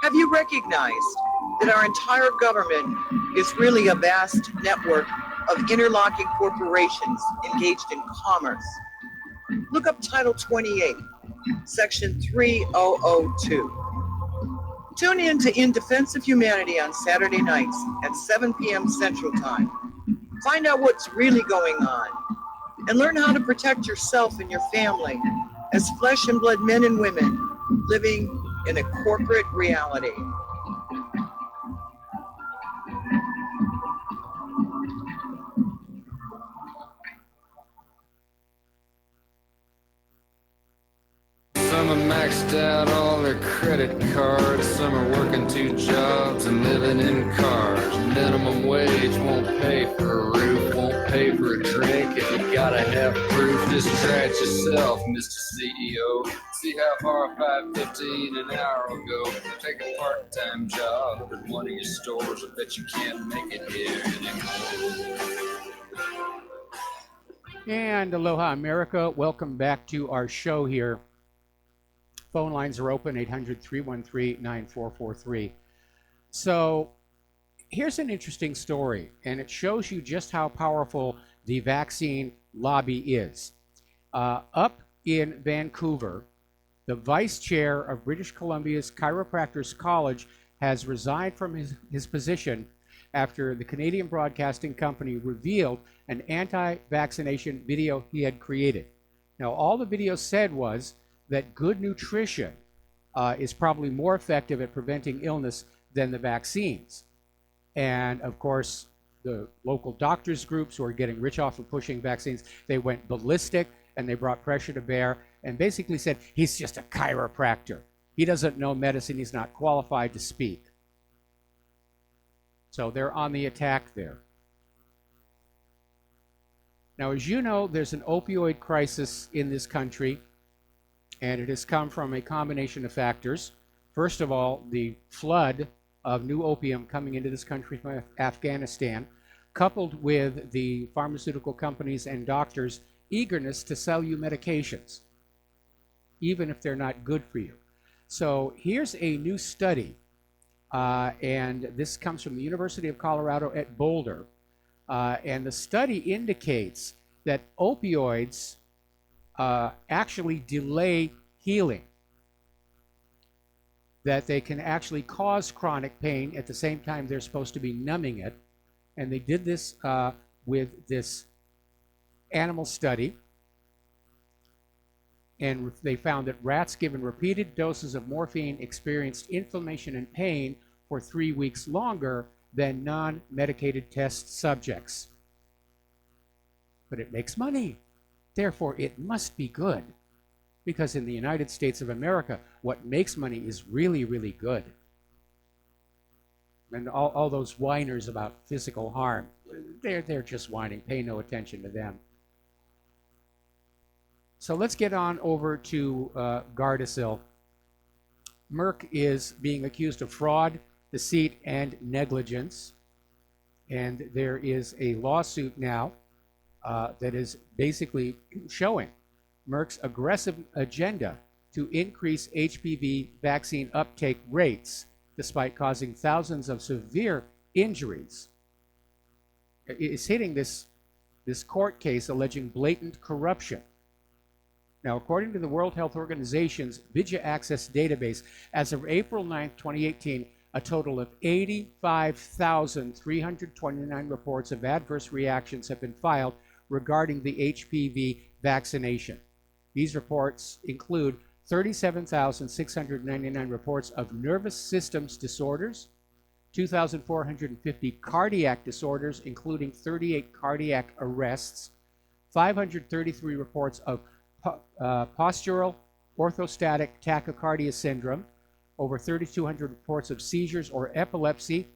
Have you recognized that our entire government is really a vast network of interlocking corporations engaged in commerce? Look up Title 28, Section 3002. Tune in to In Defense of Humanity on Saturday nights at 7 p.m. Central Time. Find out what's really going on and learn how to protect yourself and your family as flesh and blood men and women living in a corporate reality. Some are maxed out all their credit cards. Some are working 2 jobs and living in cars. Minimum wage won't pay for a roof, won't pay for a drink. If you gotta have proof, just try it yourself, Mr. CEO. See how far $5.15 an hour will go. Take a part-time job at one of your stores. I bet you can't make it here anymore. And aloha, America. Welcome back to our show here. Phone lines are open, 800-313-9443. So here's an interesting story, and it shows you just how powerful the vaccine lobby is. Up in Vancouver, the vice chair of British Columbia's Chiropractors College has resigned from his position after the Canadian Broadcasting Company revealed an anti-vaccination video he had created. Now, all the video said was that good nutrition is probably more effective at preventing illness than the vaccines. And of course, the local doctors groups who are getting rich off of pushing vaccines, they went ballistic and they brought pressure to bear and basically said, he's just a chiropractor. He doesn't know medicine, he's not qualified to speak. So they're on the attack there. Now, as you know, there's an opioid crisis in this country, and it has come from a combination of factors. First of all, the flood of new opium coming into this country from Afghanistan, coupled with the pharmaceutical companies and doctors' eagerness to sell you medications, even if they're not good for you. So here's a new study, and this comes from the University of Colorado at Boulder, and the study indicates that opioids actually delay healing. that they can actually cause chronic pain at the same time they're supposed to be numbing it. And they did this with this animal study. And they found that rats given repeated doses of morphine experienced inflammation and pain for 3 weeks longer than non-medicated test subjects. But it makes money. Therefore, it must be good. Because in the United States of America, what makes money is really, really good. And all those whiners about physical harm, they're just whining. Pay no attention to them. So let's get on over to Gardasil. Merck is being accused of fraud, deceit, and negligence. And there is a lawsuit now that is basically showing Merck's aggressive agenda to increase HPV vaccine uptake rates despite causing thousands of severe injuries. It's hitting this court case alleging blatant corruption. Now, according to the World Health Organization's VIGIA Access database, as of April 9, 2018, a total of 85,329 reports of adverse reactions have been filed regarding the HPV vaccination. These reports include 37,699 reports of nervous systems disorders, 2,450 cardiac disorders, including 38 cardiac arrests, 533 reports of postural orthostatic tachycardia syndrome, over 3,200 reports of seizures or epilepsy,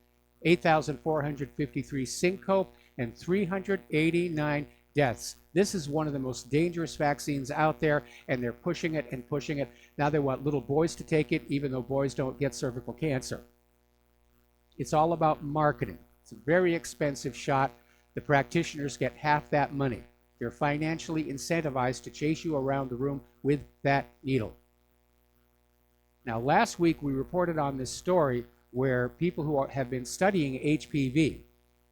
8,453 syncope, and 389 deaths. This is one of the most dangerous vaccines out there, and they're pushing it and pushing it. Now they want little boys to take it, even though boys don't get cervical cancer. It's all about marketing. It's a very expensive shot. The practitioners get half that money. They're financially incentivized to chase you around the room with that needle. Now, last week we reported on this story where people who have been studying HPV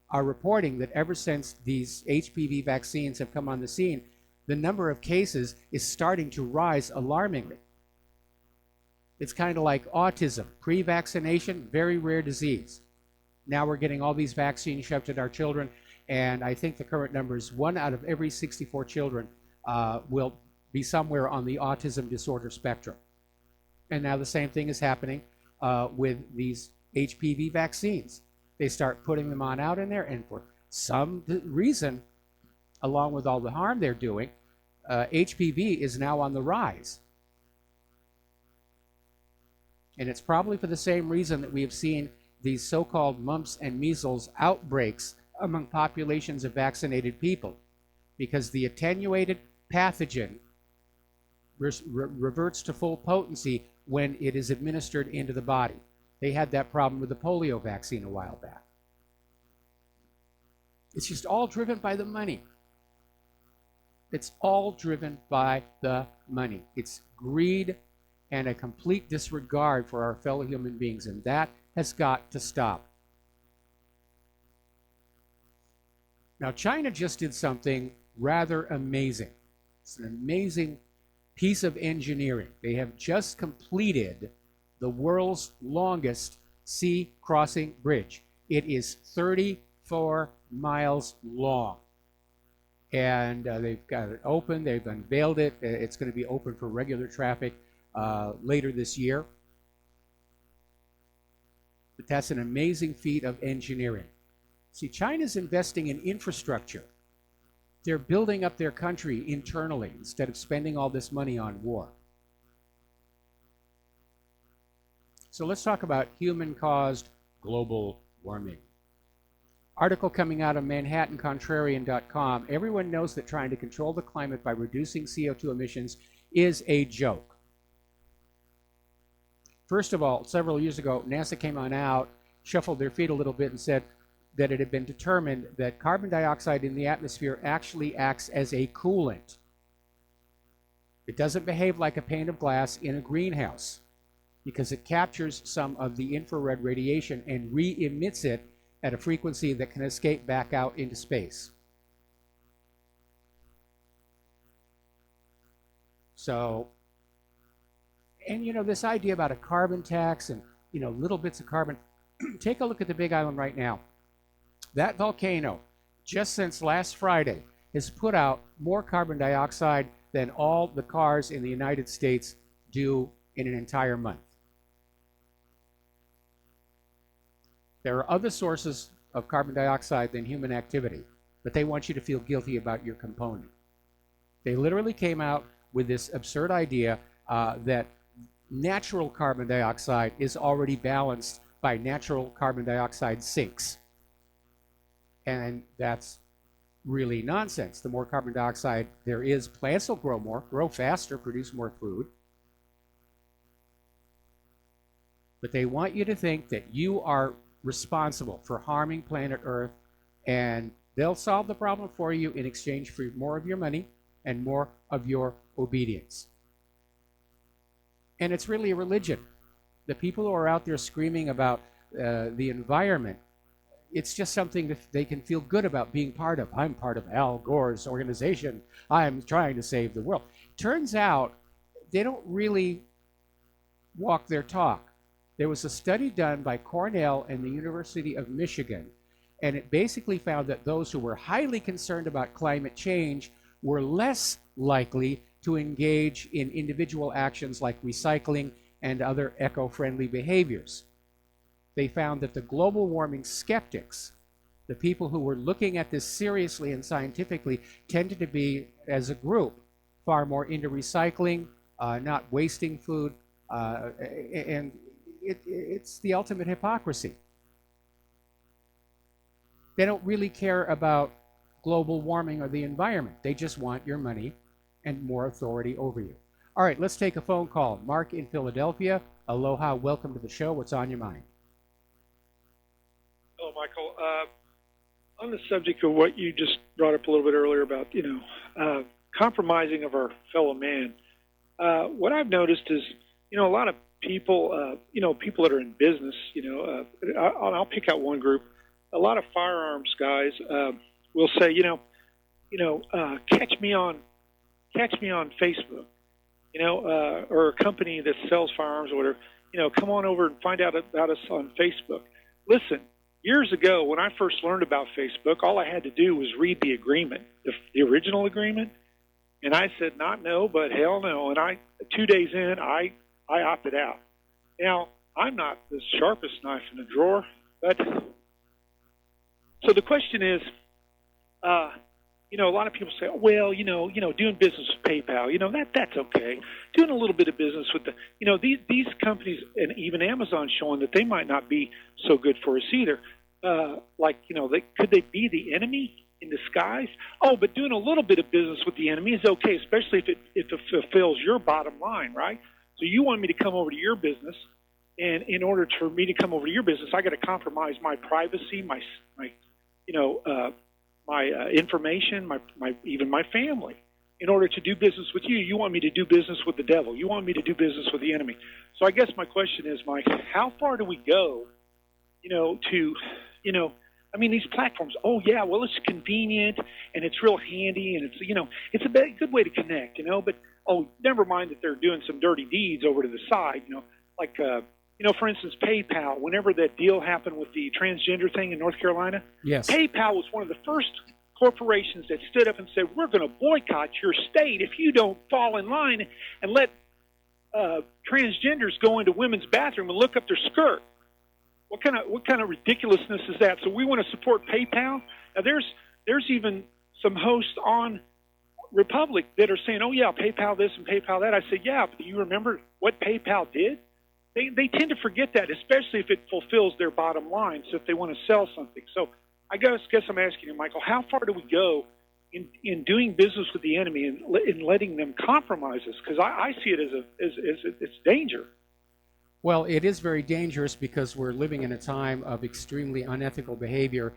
are reporting that ever since these HPV vaccines have come on the scene, the number of cases is starting to rise alarmingly. It's kind of like autism. Pre-vaccination, very rare disease. Now we're getting all these vaccines shoved at our children, and I think the current number is 1 out of every 64 children will be somewhere on the autism disorder spectrum. And now the same thing is happening with these HPV vaccines. They start putting them on out in there, and for some reason, along with all the harm they're doing, HPV is now on the rise. And it's probably for the same reason that we have seen these so-called mumps and measles outbreaks among populations of vaccinated people, because the attenuated pathogen reverts to full potency when it is administered into the body. They had that problem with the polio vaccine a while back. It's just all driven by the money. It's all driven by the money. It's greed and a complete disregard for our fellow human beings, and that has got to stop. Now, China just did something rather amazing. It's an amazing piece of engineering. They have just completed the world's longest sea crossing bridge. It is 34 miles long. And they've got it open, they've unveiled it. It's going to be open for regular traffic later this year. But that's an amazing feat of engineering. See, China's investing in infrastructure. They're building up their country internally instead of spending all this money on war. So let's talk about human-caused global warming. Article coming out of ManhattanContrarian.com. Everyone knows that trying to control the climate by reducing CO2 emissions is a joke. First of all, several years ago, NASA came on out, shuffled their feet a little bit, and said that it had been determined that carbon dioxide in the atmosphere actually acts as a coolant. It doesn't behave like a pane of glass in a greenhouse because it captures some of the infrared radiation and re-emits it at a frequency that can escape back out into space. So And you know, this idea about a carbon tax and, you know, little bits of carbon. Take a look at the Big Island right now. That volcano, just since last Friday, has put out more carbon dioxide than all the cars in the United States do in an entire month. There are other sources of carbon dioxide than human activity, but they want you to feel guilty about your component. They literally came out with this absurd idea that natural carbon dioxide is already balanced by natural carbon dioxide sinks. And that's really nonsense. The more carbon dioxide there is, plants will grow more, grow faster, produce more food. But they want you to think that you are responsible for harming planet Earth, and they'll solve the problem for you in exchange for more of your money and more of your obedience. And it's really a religion. The people who are out there screaming about the environment, it's just something that they can feel good about being part of. I'm part of Al Gore's organization. I'm trying to save the world. Turns out they don't really walk their talk. There was a study done by Cornell and the University of Michigan, and it basically found that those who were highly concerned about climate change were less likely to engage in individual actions like recycling and other eco-friendly behaviors. They found that the global warming skeptics, the people who were looking at this seriously and scientifically, tended to be, as a group, far more into recycling, not wasting food, and it's the ultimate hypocrisy. They don't really care about global warming or the environment. They just want your money and more authority over you. All right, let's take a phone call. Mark in Philadelphia. Aloha, welcome to the show. What's on your mind? Hello, Michael. On the subject of what you just brought up a little bit earlier about, compromising of our fellow man, what I've noticed is, a lot of people, people that are in business, I'll pick out one group. A lot of firearms guys will say, catch me on Facebook, or a company that sells firearms or whatever, come on over and find out about us on Facebook. Listen, years ago when I first learned about Facebook, all I had to do was read the agreement, the original agreement, and I said not no, but hell no. And 2 days in, I opted out. Now, I'm not the sharpest knife in the drawer, but so the question is, a lot of people say, well, doing business with PayPal, that's okay. Doing a little bit of business with these companies, and even Amazon showing that they might not be so good for us either. Could they be the enemy in disguise? Oh, but doing a little bit of business with the enemy is okay, especially if it fulfills your bottom line, right? So you want me to come over to your business, and in order for me to come over to your business, I got to compromise my privacy, my information, even my family. In order to do business with you, you want me to do business with the devil. You want me to do business with the enemy. So I guess my question is, Mike, how far do we go, these platforms, oh, yeah, well, it's convenient, and it's real handy, and it's a good way to connect, but, oh, never mind that they're doing some dirty deeds over to the side, for instance, PayPal, whenever that deal happened with the transgender thing in North Carolina, yes, PayPal was one of the first corporations that stood up and said, we're going to boycott your state if you don't fall in line and let transgenders go into women's bathroom and look up their skirt. What kind of ridiculousness is that? So we want to support PayPal? Now there's even some hosts on Republic that are saying, oh yeah, PayPal this and PayPal that. I said, yeah, but do you remember what PayPal did? They tend to forget that, especially if it fulfills their bottom line, so if they want to sell something. So I guess I'm asking you, Michael, how far do we go in doing business with the enemy and in letting them compromise us? Because I see it as it's danger. Well, it is very dangerous because we're living in a time of extremely unethical behavior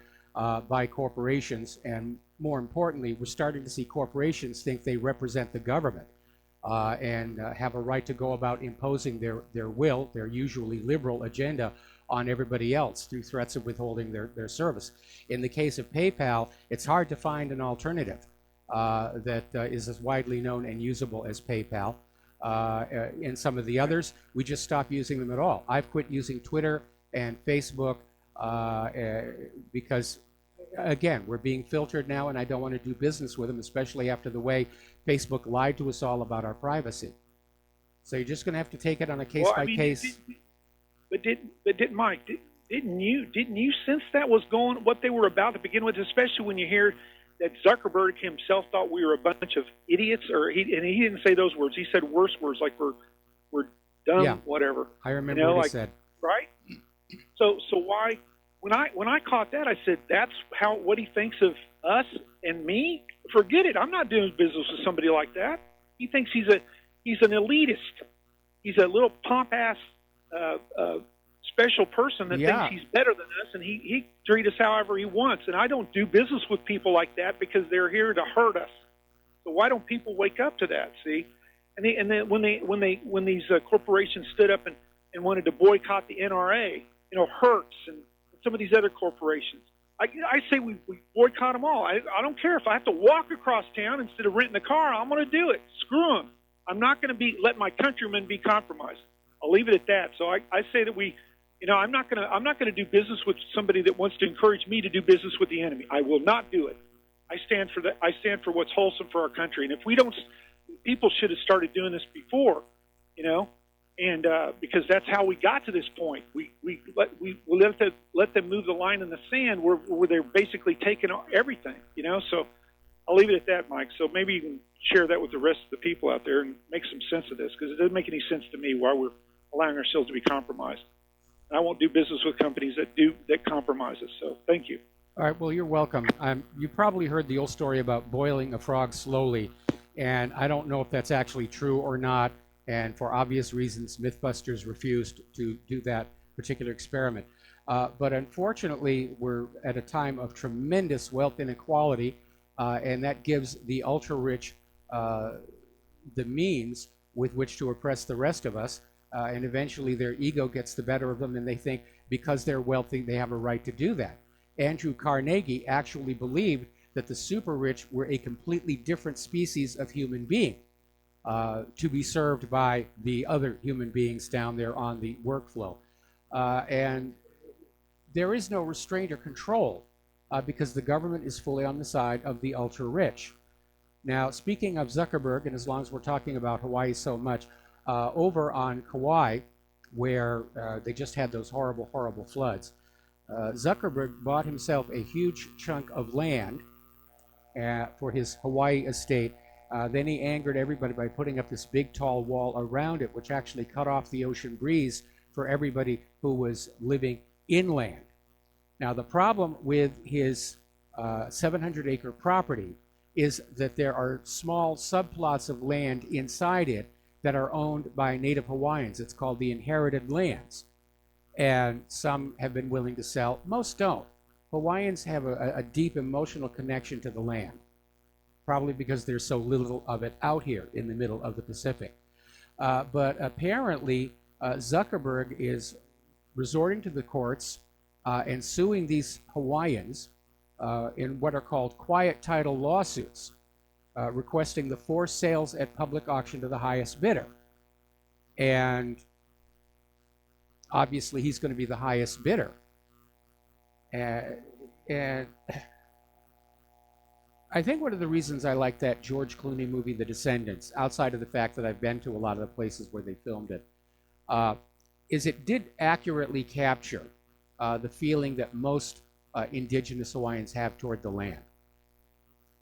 by corporations, and more importantly, we're starting to see corporations think they represent the government and have a right to go about imposing their will, their usually liberal agenda, on everybody else through threats of withholding their service. In the case of PayPal, it's hard to find an alternative that is as widely known and usable as PayPal. and some of the others, we just stopped using them at all. I've quit using Twitter and Facebook because, again, we're being filtered now, and I don't want to do business with them, especially after the way Facebook lied to us all about our privacy. So you're just going to have to take it on a case-by-case. Mike, didn't you sense that was what they were about to begin with, especially when you hear that Zuckerberg himself thought we were a bunch of idiots, and he didn't say those words. He said worse words like we're dumb, whatever. I remember what he said. Right? So why when I caught that, I said that's what he thinks of us and me. Forget it. I'm not doing business with somebody like that. He thinks he's an elitist. He's a little pomp-ass special person that thinks he's better than us, and he treats us however he wants. And I don't do business with people like that because they're here to hurt us. So why don't people wake up to that? See, and then when these corporations stood up and wanted to boycott the NRA, Hertz and some of these other corporations, I say we boycott them all. I don't care if I have to walk across town instead of renting a car. I'm going to do it. Screw them. I'm not going to let my countrymen be compromised. I'll leave it at that. So I say that I'm not going to do business with somebody that wants to encourage me to do business with the enemy. I will not do it. I stand for that. I stand for what's wholesome for our country. And if we don't, people should have started doing this before, and because that's how we got to this point. We let them move the line in the sand where they're basically taking everything, So I'll leave it at that, Mike. So maybe you can share that with the rest of the people out there and make some sense of this, because it doesn't make any sense to me why we're allowing ourselves to be compromised. I won't do business with companies that compromise us. So thank you. All right. Well, you're welcome. You probably heard the old story about boiling a frog slowly, and I don't know if that's actually true or not. And for obvious reasons, Mythbusters refused to do that particular experiment. But unfortunately, we're at a time of tremendous wealth inequality, and that gives the ultra-rich the means with which to oppress the rest of us. And eventually their ego gets the better of them, and they think because they're wealthy, they have a right to do that. Andrew Carnegie actually believed that the super rich were a completely different species of human being to be served by the other human beings down there on the workflow. And there is no restraint or control because the government is fully on the side of the ultra rich. Now, speaking of Zuckerberg, and as long as we're talking about Hawaii so much, over on Kauai, where they just had those horrible, horrible floods, Zuckerberg bought himself a huge chunk of land for his Hawaii estate. Then he angered everybody by putting up this big, tall wall around it, which actually cut off the ocean breeze for everybody who was living inland. Now, the problem with his 700-acre property is that there are small subplots of land inside it that are owned by Native Hawaiians. It's called the inherited lands. And some have been willing to sell. Most don't. Hawaiians have a deep emotional connection to the land, probably because there's so little of it out here in the middle of the Pacific. But apparently, Zuckerberg is resorting to the courts and suing these Hawaiians in what are called quiet title lawsuits, requesting the forced sales at public auction to the highest bidder. And obviously, he's going to be the highest bidder. And I think one of the reasons I like that George Clooney movie, The Descendants, outside of the fact that I've been to a lot of the places where they filmed it, is it did accurately capture the feeling that most indigenous Hawaiians have toward the land.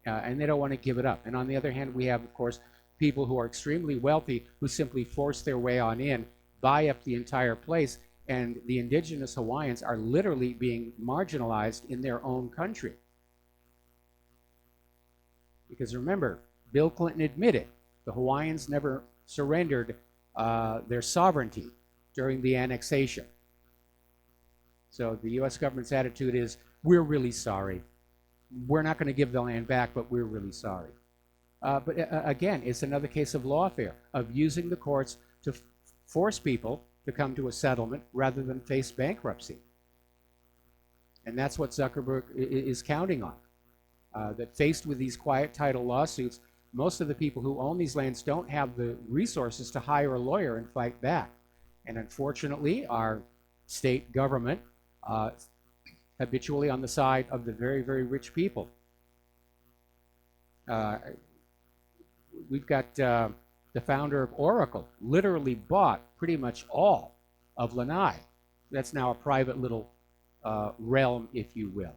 And they don't want to give it up. And on the other hand, we have, of course, people who are extremely wealthy who simply force their way on in, buy up the entire place, and the indigenous Hawaiians are literally being marginalized in their own country. Because remember, Bill Clinton admitted the Hawaiians never surrendered their sovereignty during the annexation. So the U.S. government's attitude is, we're really sorry. We're not going to give the land back, but we're really sorry. But again, it's another case of lawfare, of using the courts to force people to come to a settlement rather than face bankruptcy. And that's what Zuckerberg is counting on. That faced with these quiet title lawsuits, most of the people who own these lands don't have the resources to hire a lawyer and fight back. And unfortunately, our state government habitually on the side of the very, very rich people. We've got the founder of Oracle literally bought pretty much all of Lanai. That's now a private little realm, if you will.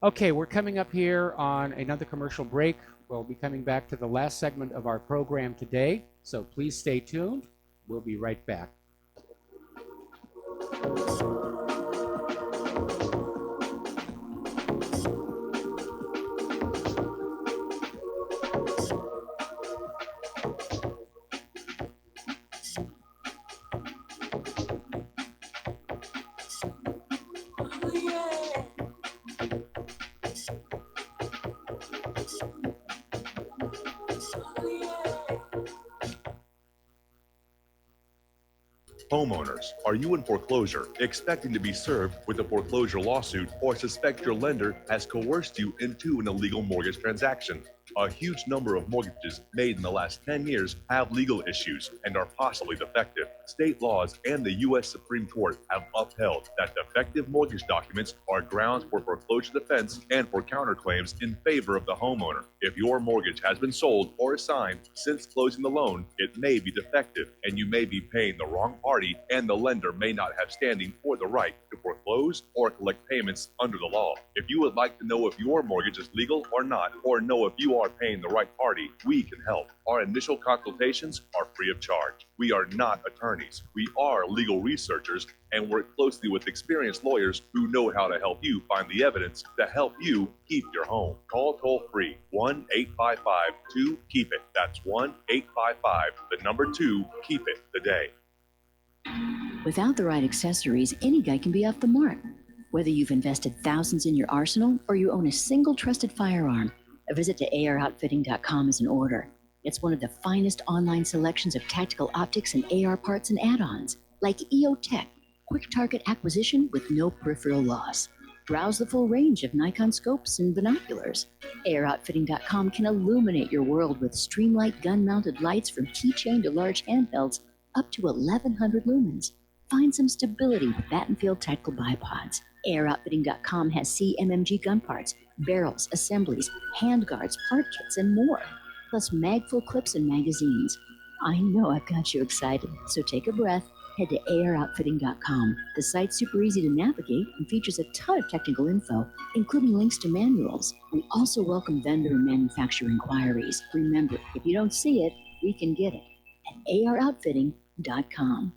Okay, we're coming up here on another commercial break. We'll be coming back to the last segment of our program today, so please stay tuned. We'll be right back. Homeowners, are you in foreclosure, expecting to be served with a foreclosure lawsuit, or suspect your lender has coerced you into an illegal mortgage transaction? A huge number of mortgages made in the last 10 years have legal issues and are possibly defective. State laws and the U.S. Supreme Court have upheld that defective mortgage documents are grounds for foreclosure defense and for counterclaims in favor of the homeowner. If your mortgage has been sold or assigned since closing the loan, it may be defective and you may be paying the wrong party, and the lender may not have standing for the right to foreclose or collect payments under the law. If you would like to know if your mortgage is legal or not, or know if you are paying the right party, we can help. Our initial consultations are free of charge. We are not attorneys. We are legal researchers and work closely with experienced lawyers who know how to help you find the evidence to help you keep your home. Call toll-free 1-855-2-KEEP-IT. That's 1-855-2-KEEP-IT today. Without the right accessories, any guy can be off the mark. Whether you've invested thousands in your arsenal or you own a single trusted firearm, a visit to AROutfitting.com is in order. It's one of the finest online selections of tactical optics and AR parts and add-ons, like EOTech, quick target acquisition with no peripheral loss. Browse the full range of Nikon scopes and binoculars. AROutfitting.com can illuminate your world with Streamlight gun-mounted lights from keychain to large handhelds up to 1,100 lumens. Find some stability with Battenfield tactical bipods. AROutfitting.com has CMMG gun parts, barrels, assemblies, handguards, part kits, and more, plus mag-full clips and magazines. I know I've got you excited, so take a breath. Head to AROutfitting.com. The site's super easy to navigate and features a ton of technical info, including links to manuals. We also welcome vendor and manufacturer inquiries. Remember, if you don't see it, we can get it at AROutfitting.com.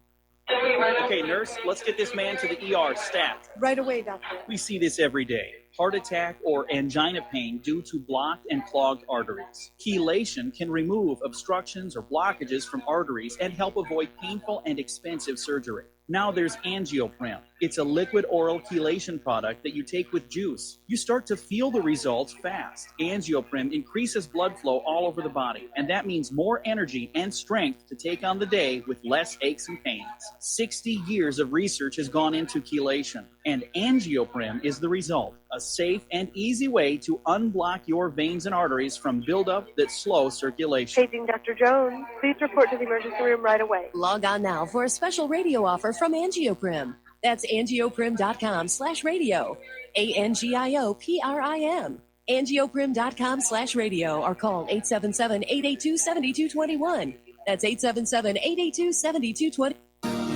Okay, nurse, let's get this man to the ER stat. Right away, doctor. We see this every day. Heart attack or angina pain due to blocked and clogged arteries. Chelation can remove obstructions or blockages from arteries and help avoid painful and expensive surgery. Now there's Angioprim. It's a liquid oral chelation product that you take with juice. You start to feel the results fast. Angioprim increases blood flow all over the body, and that means more energy and strength to take on the day with less aches and pains. 60 years of research has gone into chelation, and Angioprim is the result. A safe and easy way to unblock your veins and arteries from buildup that slows circulation. Paging Dr. Jones. Please report to the emergency room right away. Log on now for a special radio offer from Angioprim. That's angioprim.com/radio. ANGIOPRIM. Angioprim.com/radio or call 877-882-7221. That's 877-882-7220.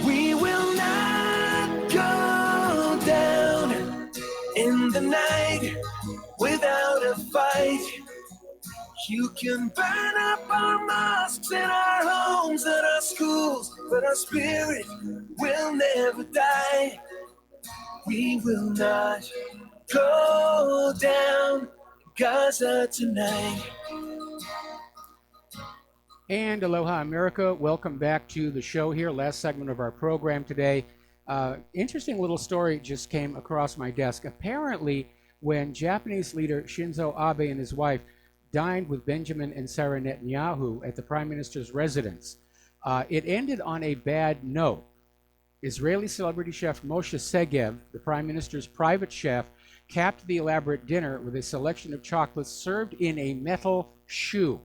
We will not go down in the night without a fight. You can burn up our mosques and our homes and our schools, but our spirit will never die. We will not go down Gaza tonight. And aloha, America. Welcome back to the show here. Last segment of our program today. Interesting little story just came across my desk. Apparently, when Japanese leader Shinzo Abe and his wife dined with Benjamin and Sarah Netanyahu at the prime minister's residence, it ended on a bad note. Israeli celebrity chef Moshe Segev, the prime minister's private chef, capped the elaborate dinner with a selection of chocolates served in a metal shoe.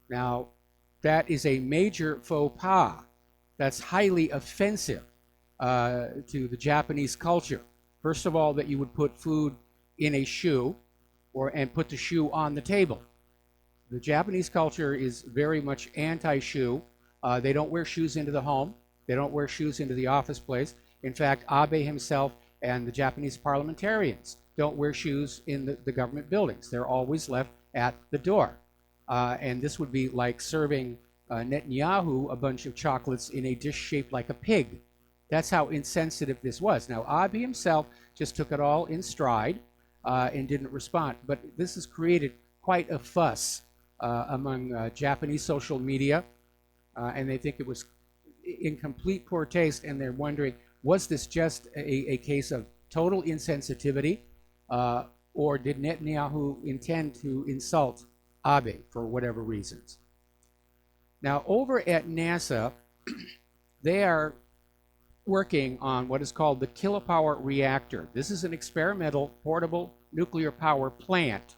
Now, that is a major faux pas. That's highly offensive to the Japanese culture. First of all, that you would put food in a shoe and put the shoe on the table. The Japanese culture is very much anti-shoe. They don't wear shoes into the home. They don't wear shoes into the office place. In fact, Abe himself and the Japanese parliamentarians don't wear shoes in the government buildings. They're always left at the door. And this would be like serving Netanyahu a bunch of chocolates in a dish shaped like a pig. That's how insensitive this was. Now, Abe himself just took it all in stride and didn't respond. But this has created quite a fuss among Japanese social media, and they think it was in complete poor taste, and they're wondering, was this just a case of total insensitivity, or did Netanyahu intend to insult Abe for whatever reasons? Now, over at NASA, they are working on what is called the kilopower reactor. This is an experimental portable nuclear power plant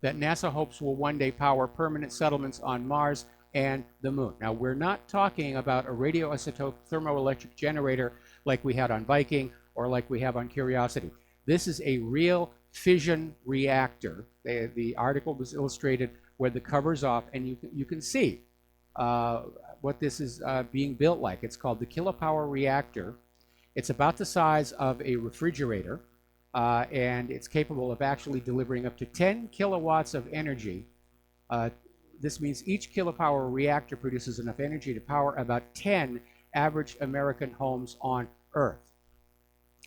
that NASA hopes will one day power permanent settlements on Mars and the Moon. Now, we're not talking about a radioisotope thermoelectric generator like we had on Viking or like we have on Curiosity. This is a real fission reactor. The article was illustrated where the cover's off, and you can see what this is being built like. It's called the kilopower reactor. It's about the size of a refrigerator, and it's capable of actually delivering up to 10 kilowatts of energy. This means each kilopower reactor produces enough energy to power about 10 average American homes on Earth.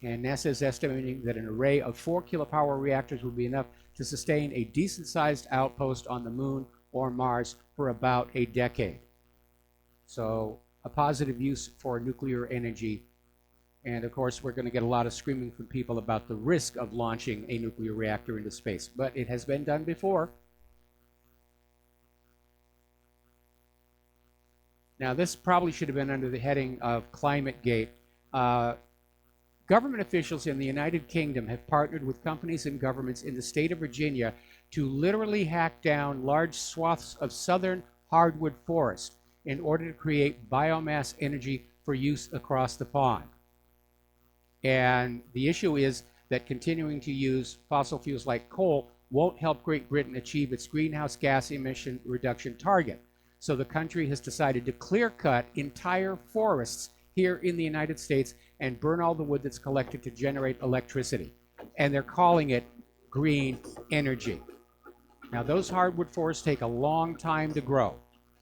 And NASA is estimating that an array of 4 kilopower reactors will be enough to sustain a decent-sized outpost on the Moon or Mars for about a decade. So a positive use for nuclear energy. And of course, we're going to get a lot of screaming from people about the risk of launching a nuclear reactor into space. But it has been done before. Now, this probably should have been under the heading of ClimateGate. Government officials in the United Kingdom have partnered with companies and governments in the state of Virginia to literally hack down large swaths of southern hardwood forest in order to create biomass energy for use across the pond. And the issue is that continuing to use fossil fuels like coal won't help Great Britain achieve its greenhouse gas emission reduction target. So the country has decided to clear-cut entire forests here in the United States and burn all the wood that's collected to generate electricity. And they're calling it green energy. Now, those hardwood forests take a long time to grow.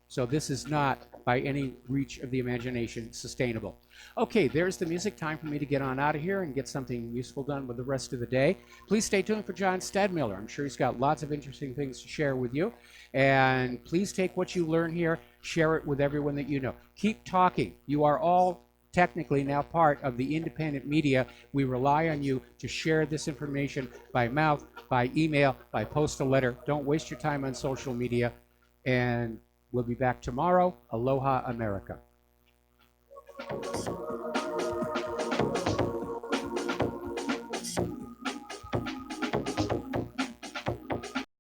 So this is not, by any reach of the imagination, sustainable. Okay, there's the music. Time for me to get on out of here and get something useful done with the rest of the day. Please stay tuned for John Stadmiller. I'm sure he's got lots of interesting things to share with you. And please take what you learn here, share it with everyone that you know. Keep talking. You are all technically now part of the independent media. We rely on you to share this information by mouth, by email, by postal letter. Don't waste your time on social media. And we'll be back tomorrow. Aloha, America.